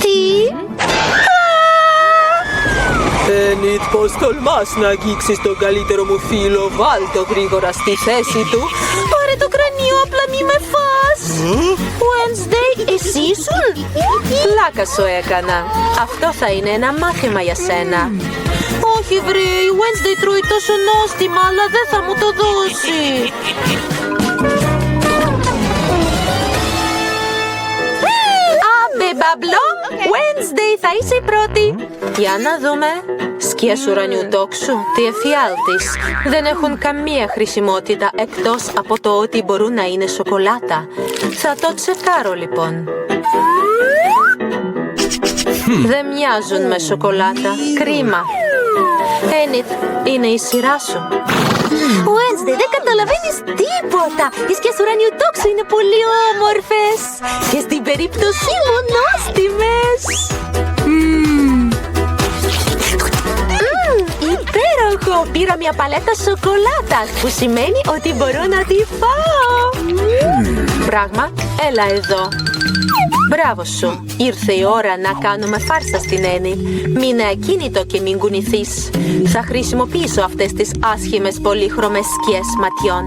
Τι? Enid, πως τολμάς να αγγίξεις τον καλύτερο μου φίλο? Βάλ' το γρήγορα στη θέση του. Πάρε το κρανίο, απλά μη με φας. Wednesday, εσύ ήσουν? Πλάκα σου έκανα. Αυτό θα είναι ένα μάθημα για σένα. Όχι βρε, η Wednesday τρώει τόσο νόστιμα, αλλά δεν θα μου το δώσει. Άμπε μπαμπλό, Wednesday θα είσαι η πρώτη. Για να δούμε. Σκιές ουρανιού τόξου, τι εφιάλτης. Δεν έχουν καμία χρησιμότητα εκτός από το ότι μπορούν να είναι σοκολάτα. Θα το τσεκάρω λοιπόν. Δεν μοιάζουν με σοκολάτα. Κρίμα. Enid, είναι η σειρά σου. Wednesday, δεν καταλαβαίνεις τίποτα. Οι σκιές ουρανιού τόξου είναι πολύ όμορφες. Και στην περίπτωσή μου νόστιμες. Υπέροχο! Πήρα μια παλέτα σοκολάτας, που σημαίνει ότι μπορώ να τη φάω. Πράγμα, έλα εδώ. Μπράβο σου. Ήρθε η ώρα να κάνουμε φάρσα στην Enid. Μείνε ακίνητο και μην κουνηθείς. Θα χρησιμοποιήσω αυτές τις άσχημες πολύχρωμες σκιές ματιών.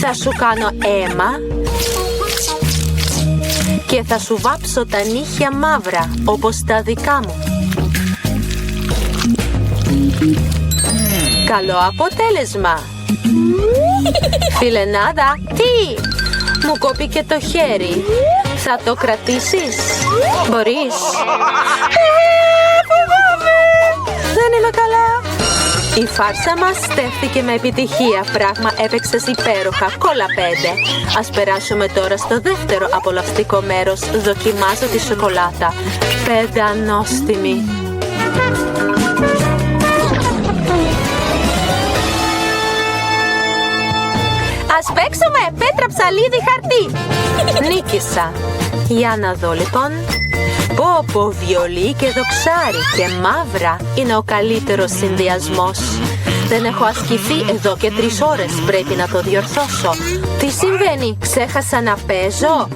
Θα σου κάνω αίμα και θα σου βάψω τα νύχια μαύρα, όπως τα δικά μου. Καλό αποτέλεσμα. Φιλενάδα, τι? Μου κόπηκε το χέρι. Θα το κρατήσεις? Μπορείς? Φοβάμαι. Δεν είμαι καλά. Η φάρσα μας στέφθηκε με επιτυχία. Πράγμα, έπαιξες υπέροχα. Κόλλα 5. Ας περάσουμε τώρα στο δεύτερο απολαυστικό μέρος. Δοκιμάζω τη σοκολάτα. 5 ανώστιμη. Ας παίξουμε πέτρα, ψαλίδι, χαρτί. Νίκησα. Για να δω λοιπόν. Πω, βιολί και δοξάρι και μαύρα είναι ο καλύτερος συνδυασμός. Δεν έχω ασκηθεί εδώ και 3 ώρες. Πρέπει να το διορθώσω. Τι συμβαίνει, ξέχασα να παίζω?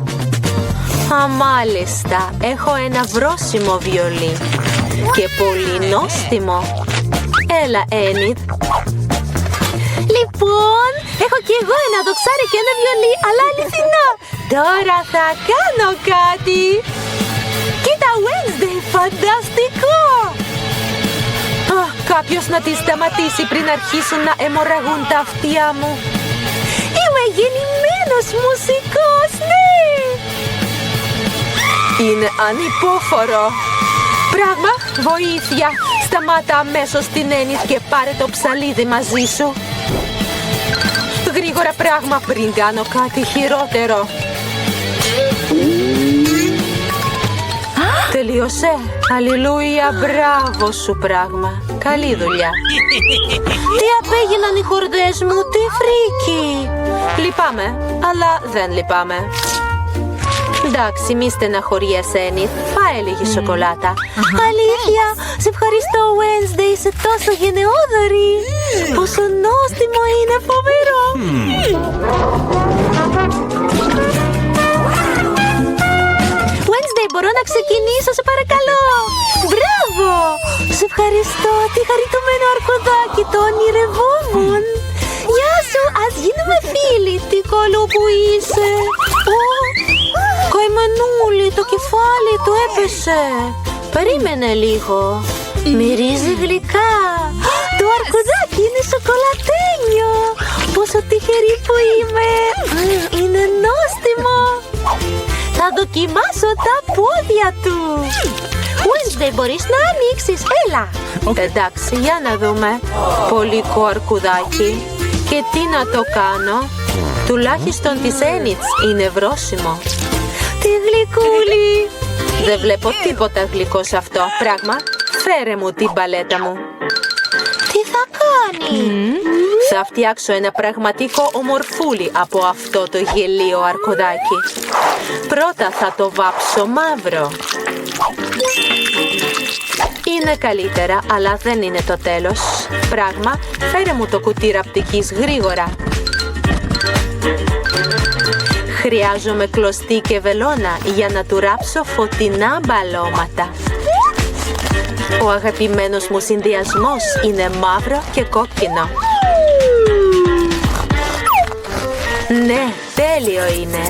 Μάλιστα, έχω ένα βρόσιμο βιολί και πολύ νόστιμο. Έλα, Enid. Λοιπόν, έχω κι εγώ ένα δοξάρι και ένα βιολί, αλλά αληθινά. Τώρα θα κάνω κάτι. Κοίτα, Wednesday, φανταστικό. Κάποιος να τη σταματήσει πριν αρχίσουν να αιμορραγούν τα αυτιά μου. Είμαι γεννημένος μουσικός, ναι. Είναι ανυπόφορο. Πράγμα, βοήθεια. Σταμάτα αμέσως την Enid και πάρε το ψαλίδι μαζί σου. Γρήγορα, πράγμα, πριν κάνω κάτι χειρότερο. Τελείωσε. Αλληλούια, μπράβο σου πράγμα. Καλή δουλειά. Τι απέγιναν οι χορδές μου, τι φρίκι. Λυπάμαι, αλλά δεν λυπάμαι. Εντάξει, μη στεναχωριέσαι, Ένιθ. Φάε λίγη σοκολάτα. Αλήθεια, σε ευχαριστώ, Wednesday, είσαι τόσο γενναιόδορη. Πόσο νόστιμο είναι, φοβερό. Wednesday, μπορώ να ξεκινήσω, σε παρακαλώ. Μπράβο! Σε ευχαριστώ, τι χαριτωμένο αρκουδάκι, το ονειρευόμουν. Γεια σου, ας γίνουμε φίλοι. Τι καλό που είσαι. Καημενούλη, το κεφάλι του έπεσε. Περίμενε λίγο. Μυρίζει γλυκά. Το αρκουδάκι είναι σοκολατένιο. Πόσο τυχερή που είμαι. Είναι νόστιμο. Θα δοκιμάσω τα πόδια του. Wednesday, μπορείς να ανοίξεις, έλα. Εντάξει, για να δούμε. Πολικό αρκουδάκι. Και τι να το κάνω. Τουλάχιστον της Ένιτς είναι βρόσιμο. Τι γλυκούλη. Δεν βλέπω τίποτα γλυκό σε αυτό. Πράγμα, φέρε μου την παλέτα μου. Τι θα κάνει? Θα φτιάξω ένα πραγματικό ομορφούλι από αυτό το γελίο αρκουδάκι. Πρώτα θα το βάψω μαύρο. Είναι καλύτερα, αλλά δεν είναι το τέλος. Πράγμα, φέρε μου το κουτί ραπτικής γρήγορα. Χρειάζομαι κλωστή και βελόνα για να του ράψω φωτεινά μπαλώματα. Ο αγαπημένος μου συνδυασμός είναι μαύρο και κόκκινο. Ναι, τέλειο είναι.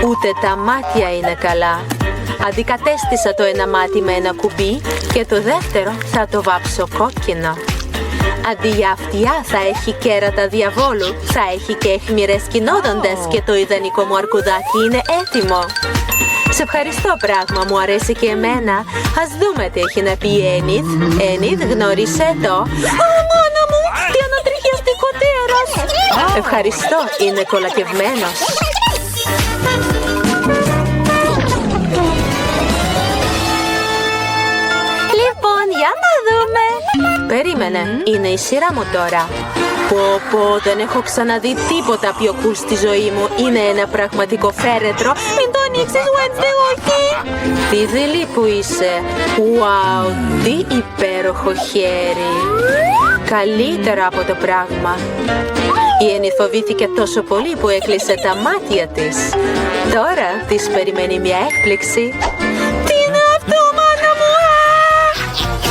Ούτε τα μάτια είναι καλά. Αντικατέστησα το ένα μάτι με ένα κουμπί και το δεύτερο θα το βάψω κόκκινο. Αντί για αυτιά θα έχει κέρατα διαβόλου, θα έχει και αιχμηρές κοινόδοντες και το ιδανικό μου αρκουδάκι είναι έτοιμο. Σε ευχαριστώ πράγμα, μου αρέσει και εμένα. Ας δούμε τι έχει να πει η Ένιθ. Ένιθ, γνώρισε το. Μάνα μου, τι ανατριχιαστικό τέρας. Ευχαριστώ, είναι κολακευμένος. Λοιπόν, για να δούμε. Περίμενε, είναι η σειρά μου τώρα. Πω, δεν έχω ξαναδεί τίποτα πιο cool στη ζωή μου. Είναι ένα πραγματικό φέρετρο. Μην το ανοίξεις, Wednesday, όχι. Τι δειλή που είσαι. Wow, τι υπέροχο χέρι. Καλύτερα από το πράγμα. Η Ένιθ φοβήθηκε τόσο πολύ που έκλεισε τα μάτια της. Τώρα της περιμένει μια έκπληξη. Τι είναι αυτό, μάνα μου?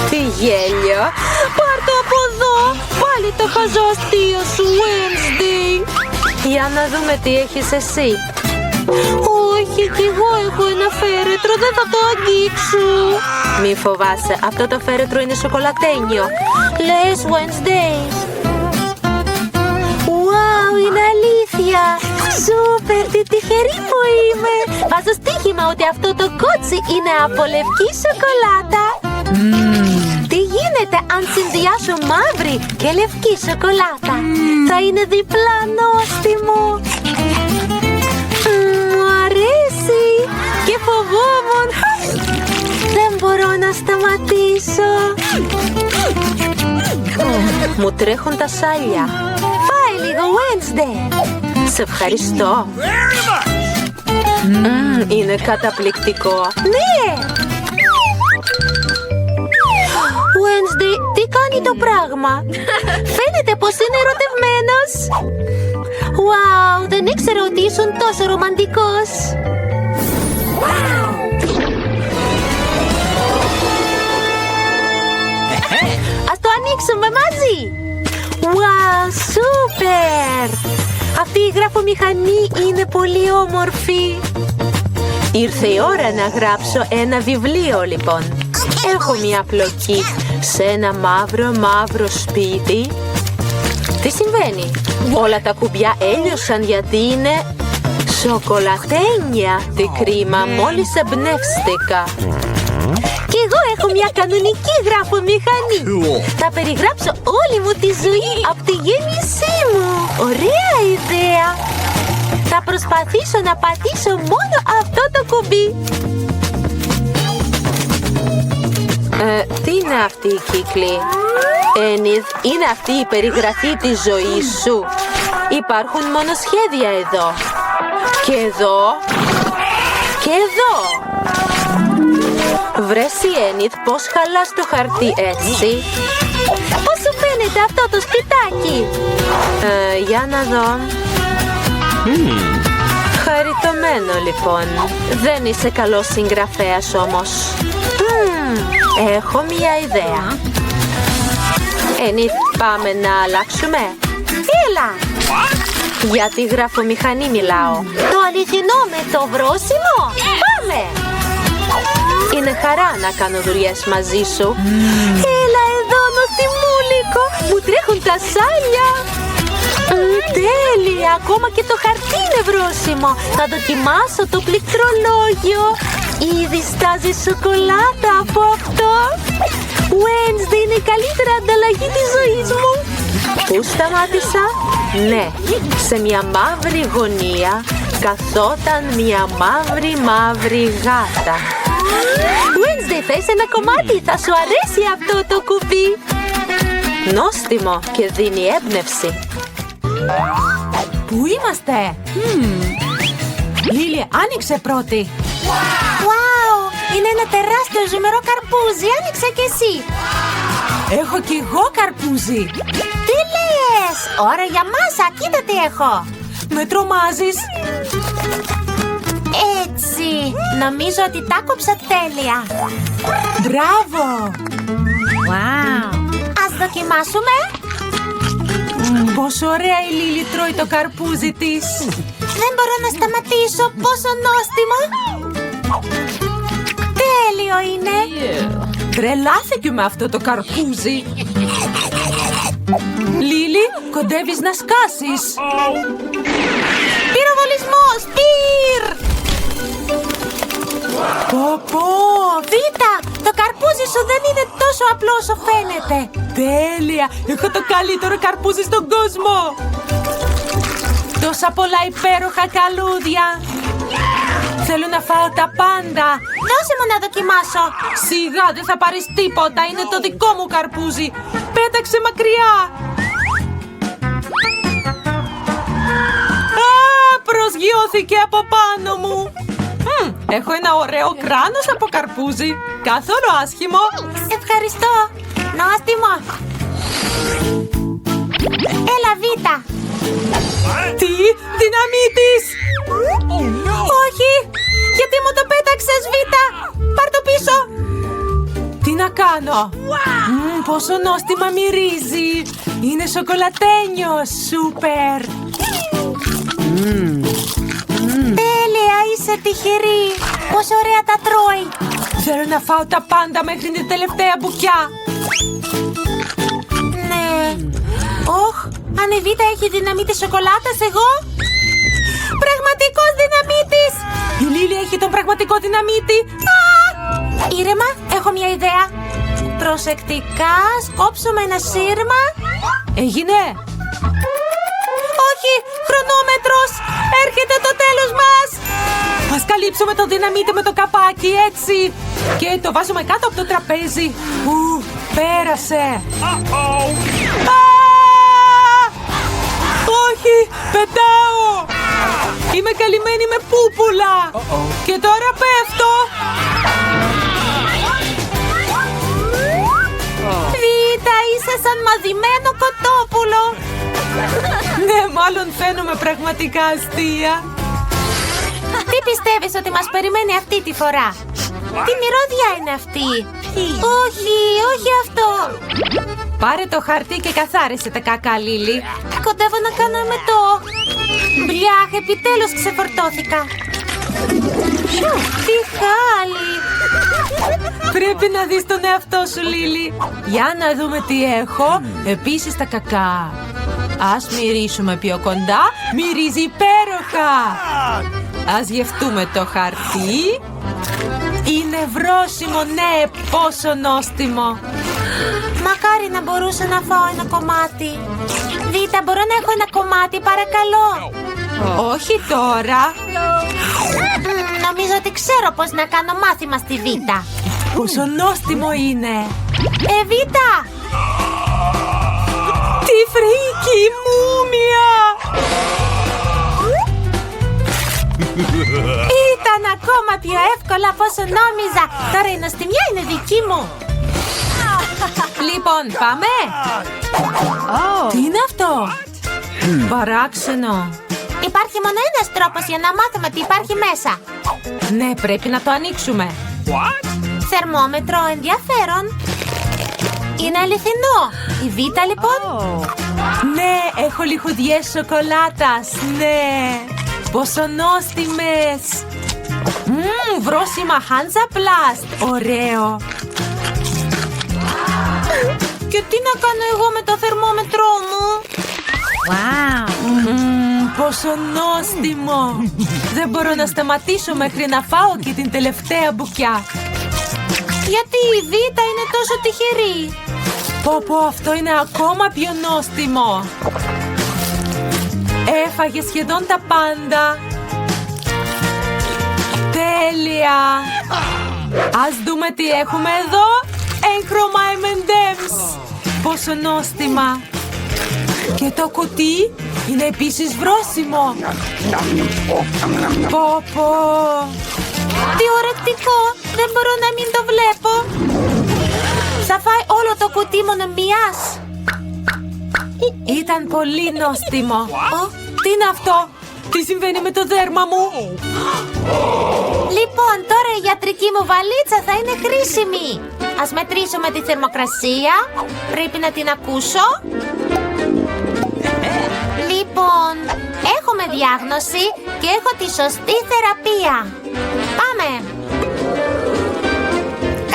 Τι γέλιο. Πάρ' το από εδώ. Πάλι το χαζό αστείο σου, Wednesday. Για να δούμε τι έχεις εσύ. Όχι, κι εγώ έχω ένα φέρετρο, δεν θα το αγγίξω. Μη φοβάσαι, αυτό το φέρετρο είναι σοκολατένιο. Λες, Wednesday. Wow, είναι αλήθεια. Σούπερ, τι τυχερή που είμαι. Βάζω στοίχημα ότι αυτό το κότσι είναι από λευκή σοκολάτα. Τι γίνεται αν συνδυάσω μαύρη και λευκή σοκολάτα? Θα είναι διπλά νόστιμο. Μου αρέσει και φοβόμουν. Δεν μπορώ να σταματήσω. Μου τρέχουν τα σάλια. Πάει λίγο, Wednesday. Σε ευχαριστώ. Είναι καταπληκτικό. Ναι. Wednesday, τι κάνει το πράγμα? Φαίνεται πως είναι ερωτευμένος. Wow, δεν ήξερα ότι ήσουν τόσο ρομαντικός. Ας το ανοίξουμε μαζί. Wow, σούπερ. Αυτή η γραφομηχανή είναι πολύ όμορφη. Ήρθε η ώρα να γράψω ένα βιβλίο, λοιπόν. Έχω μια πλοκή σε ένα μαύρο σπίτι. Τι συμβαίνει? Όλα τα κουμπιά έλειωσαν γιατί είναι σοκολατένια. Τι κρίμα, μόλις εμπνεύστηκα. Κι εγώ έχω μια κανονική γραφομηχανή. Θα περιγράψω όλη μου τη ζωή από τη γέννησή μου. Ωραία ιδέα. Θα προσπαθήσω να πατήσω μόνο αυτό το κουμπί. Τι είναι αυτή η κύκλη? Ένιθ, είναι αυτή η περιγραφή της ζωής σου. Υπάρχουν μόνο σχέδια εδώ. Και εδώ. Και εδώ. Βρες η Ένιθ πώς χαλάς το χαρτί έτσι. Πώς σου φαίνεται αυτό το σπιτάκι? Για να δω. Χαριτωμένο λοιπόν. Δεν είσαι καλός συγγραφέας όμως. Έχω μια ιδέα. Ένιθ, πάμε να αλλάξουμε. Έλα. Για τη γραφομηχανή μιλάω. Το αληθινό με το βρόσιμο. Πάμε. Είναι χαρά να κάνω δουλειές μαζί σου. Έλα εδώ, νοστιμούλικο. Μου τρέχουν τα σάλια. Τέλεια. Ακόμα και το χαρτί είναι βρόσιμο. Θα δοκιμάσω το πληκτρολόγιο. Ήδη στάζει σοκολάτα από αυτό. Wednesday είναι η καλύτερη ανταλλαγή της ζωής μου. Πού σταμάτησα? Ναι, σε μια μαύρη γωνία καθόταν μια μαύρη γάτα. Wednesday, θες ένα κομμάτι? Θα σου αρέσει αυτό το κουμπί. Νόστιμο και δίνει έμπνευση. Πού είμαστε? Λίλη, άνοιξε πρώτη. Wow, είναι ένα τεράστιο ζουμερό καρπούζι. Άνοιξε κι εσύ. Έχω κι εγώ καρπούζι. Τι λες? Ώρα για μάσα, κοίτα τι έχω. Με τρομάζεις. Έτσι, νομίζω ότι τα κόψα τέλεια. Μπράβο. Wow. Ας δοκιμάσουμε. Πόσο ωραία η Λίλη τρώει το καρπούζι της. Δεν μπορώ να σταματήσω, πόσο νόστιμο. Τέλειο είναι. Τρελάθηκε με αυτό το καρπούζι. Λίλη, κοντεύεις να σκάσεις. Πυροβολισμός, πυρ! Πω. Βίτα, το καρπούζι σου δεν είναι τόσο απλό όσο φαίνεται. Τέλεια, έχω το καλύτερο καρπούζι στον κόσμο. Τόσα πολλά υπέροχα καλούδια. Θέλω να φάω τα πάντα. Δώσε μου να δοκιμάσω. Σιγά, δεν θα πάρεις τίποτα. Είναι το δικό μου καρπούζι. Πέταξε μακριά. Προσγειώθηκε από πάνω μου. Έχω ένα ωραίο κράνος από καρπούζι. Καθόλου άσχημο. Ευχαριστώ. Νόστιμο. Έλα, Βίτα. Τι, δυναμίτης. Όχι, γιατί μου το πέταξες, Βίτα. Πάρ' το πίσω. Τι να κάνω? Πόσο νόστιμα μυρίζει. Είναι σοκολατένιο. Σούπερ. Τέλεια, είσαι τυχερή. Πόσο ωραία τα τρώει. Θέλω να φάω τα πάντα μέχρι την τελευταία μπουκιά. Ναι. Όχ, αν η Βίτα έχει δυναμίτη σοκολάτας, εγώ... Πραγματικός δυναμίτης. Η Λίλη έχει τον πραγματικό δυναμίτη. Ήρεμα, έχω μια ιδέα. Προσεκτικά, σκόψουμε ένα σύρμα. Έγινε. Όχι, χρονόμετρος. Έρχεται το τέλος μας. Ας καλύψουμε το δυναμίτη με το καπάκι, έτσι. Και το βάζουμε κάτω από το τραπέζι. Πέρασε. Όχι, πετάω. Είμαι καλυμμένη με πούπουλα. Και τώρα πέφτω. Βίτα, είσαι σαν μαδημένο κοτόπουλο. Ναι, μάλλον φαίνομαι πραγματικά αστεία. Τι πιστεύεις ότι μας περιμένει αυτή τη φορά? Τι μυρωδιά είναι αυτή? Όχι, όχι αυτό. Πάρε το χαρτί και καθάρισε τα κακά, Λίλη. Κοντεύω να κάνω εμετό. Μπλιάχ, επιτέλους ξεφορτώθηκα. Τι χάλι. Πρέπει να δεις τον εαυτό σου, Λίλη. Για να δούμε τι έχω. Επίσης τα κακά. Ας μυρίσουμε πιο κοντά. Μυρίζει υπέροχα. Ας γευτούμε το χαρτί. Είναι βρόσιμο, ναι, πόσο νόστιμο. Μακάρι να μπορούσα να φάω ένα κομμάτι. Βίτα, μπορώ να έχω ένα κομμάτι, παρακαλώ? Όχι τώρα. Νομίζω ότι ξέρω πώς να κάνω μάθημα στη Βίτα. Πόσο νόστιμο είναι! Εβίτα! Τι φρίκι, μούμια! Ήταν ακόμα πιο εύκολα από όσο νόμιζα. Τώρα η νοστιμιά είναι δική μου. Λοιπόν, πάμε! Τι είναι αυτό? Παράξενο. Υπάρχει μόνο ένας τρόπος για να μάθουμε τι υπάρχει μέσα. Ναι, πρέπει να το ανοίξουμε. Θερμόμετρο, ενδιαφέρον. Είναι αληθινό. Η Βίτα λοιπόν. Ναι, έχω λιχουδιές σοκολάτας. Ναι. Πόσο νόστιμες. Βρόσιμα Hansaplast. Ωραίο. Και τι να κάνω εγώ με το θερμόμετρό μου? Πόσο νόστιμο. Δεν μπορώ να σταματήσω μέχρι να φάω και την τελευταία μπουκιά. Γιατί η Βίτα είναι τόσο τυχερή. Πω, αυτό είναι ακόμα πιο νόστιμο. Έφαγε σχεδόν τα πάντα. Τέλεια. Ας δούμε τι έχουμε εδώ. Έγχρωμα M&M's. Πόσο νόστιμα. Και το κουτί είναι επίσης βρόσιμο. Πω. Τι ωρεκτικό. Δεν μπορώ να μην το βλέπω. Θα φάει όλο το κουτί μόνο μίας. Ήταν πολύ νόστιμο. Τι είναι αυτό? Τι συμβαίνει με το δέρμα μου? Λοιπόν, τώρα η ιατρική μου βαλίτσα θα είναι χρήσιμη. Ας μετρήσουμε τη θερμοκρασία. Πρέπει να την ακούσω. Λοιπόν, έχουμε διάγνωση και έχω τη σωστή θεραπεία. Πάμε.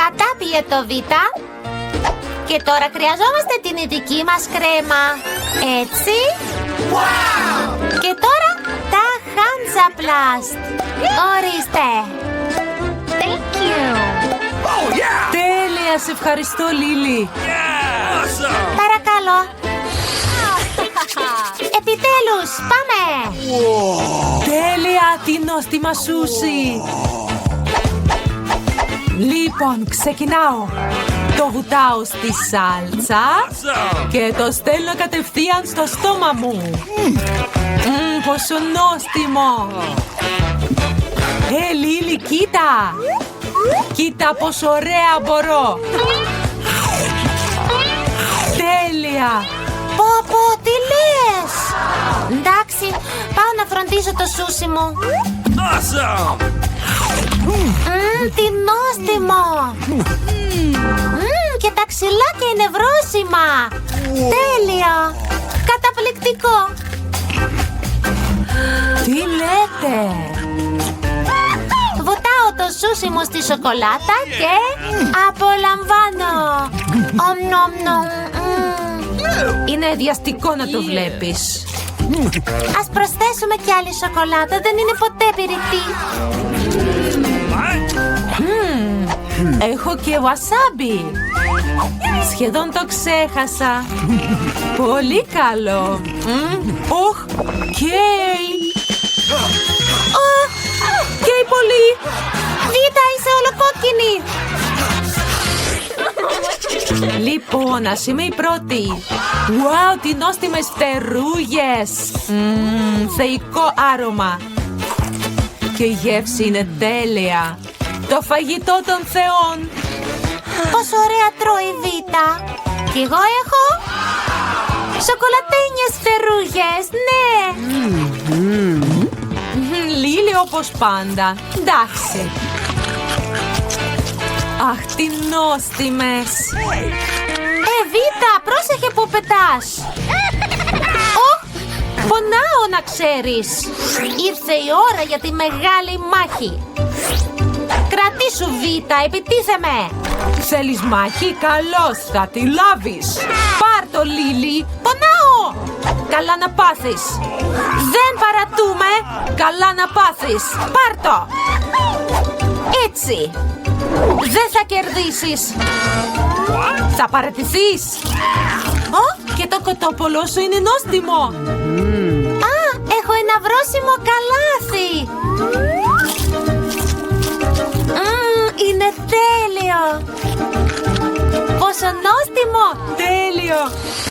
Κατάπιε το Βίτα. Και τώρα χρειαζόμαστε την ειδική μας κρέμα. Έτσι. Και τώρα τα Hansaplast. Ορίστε. Thank you. Τέλεια, σε ευχαριστώ, Λίλι. Παρακαλώ. Επιτέλους, πάμε. Τέλεια, τι νόστιμα σούσι. Λοιπόν, ξεκινάω. Το βουτάω στη σάλτσα και το στέλνω κατευθείαν στο στόμα μου. Πόσο νόστιμο. Λίλι, κοίτα. Κοίτα πόσο ωραία μπορώ. Τέλεια. Πω, τι λες? Εντάξει, πάω να φροντίσω το σούσι μου. Τι νόστιμο. Και τα ξυλάκια είναι βρόσιμα. Τέλεια. Καταπληκτικό. Τι λέτε? Βουτάω το σούσι μου στη σοκολάτα και απολαμβάνω. Είναι διαστικό να το βλέπεις. Ας προσθέσουμε κι άλλη σοκολάτα. Δεν είναι ποτέ πυρητή. Έχω και wasabi. Σχεδόν το ξέχασα. Πολύ καλό. Καίει. Καίει πολύ. Βίτα, είσαι ολοκόκκινη. Λοιπόν, ας είμαι η πρώτη. Wow, τι νόστιμες φτερούγες. Θεϊκό άρωμα. Και η γεύση είναι τέλεια. Το φαγητό των θεών. Πόσο ωραία τρώει η Βίτα. Κι εγώ έχω σοκολατένιες φτερούγες, ναι. Λίλι όπως πάντα. Εντάξει. Αχ, τι νόστιμες. Βίτα, πρόσεχε που πετάς. Πονάω να ξέρεις. Ήρθε η ώρα για τη μεγάλη μάχη. Κρατήσου Βίτα, επιτίθεμαι. Θέλεις μάχη? Καλώς, θα τη λάβεις. Πάρ' το, Λίλι. Πονάω. Καλά να πάθεις. Δεν παρατούμε. Καλά να πάθεις. Πάρ' το. Έτσι. Δεν θα κερδίσεις. Θα παραιτηθείς. Και το κοτόπολό σου είναι νόστιμο. Έχω ένα βρόσιμο καλάθι. Είναι Είναι τέλειο! Πόσο νόστιμο! Τέλειο!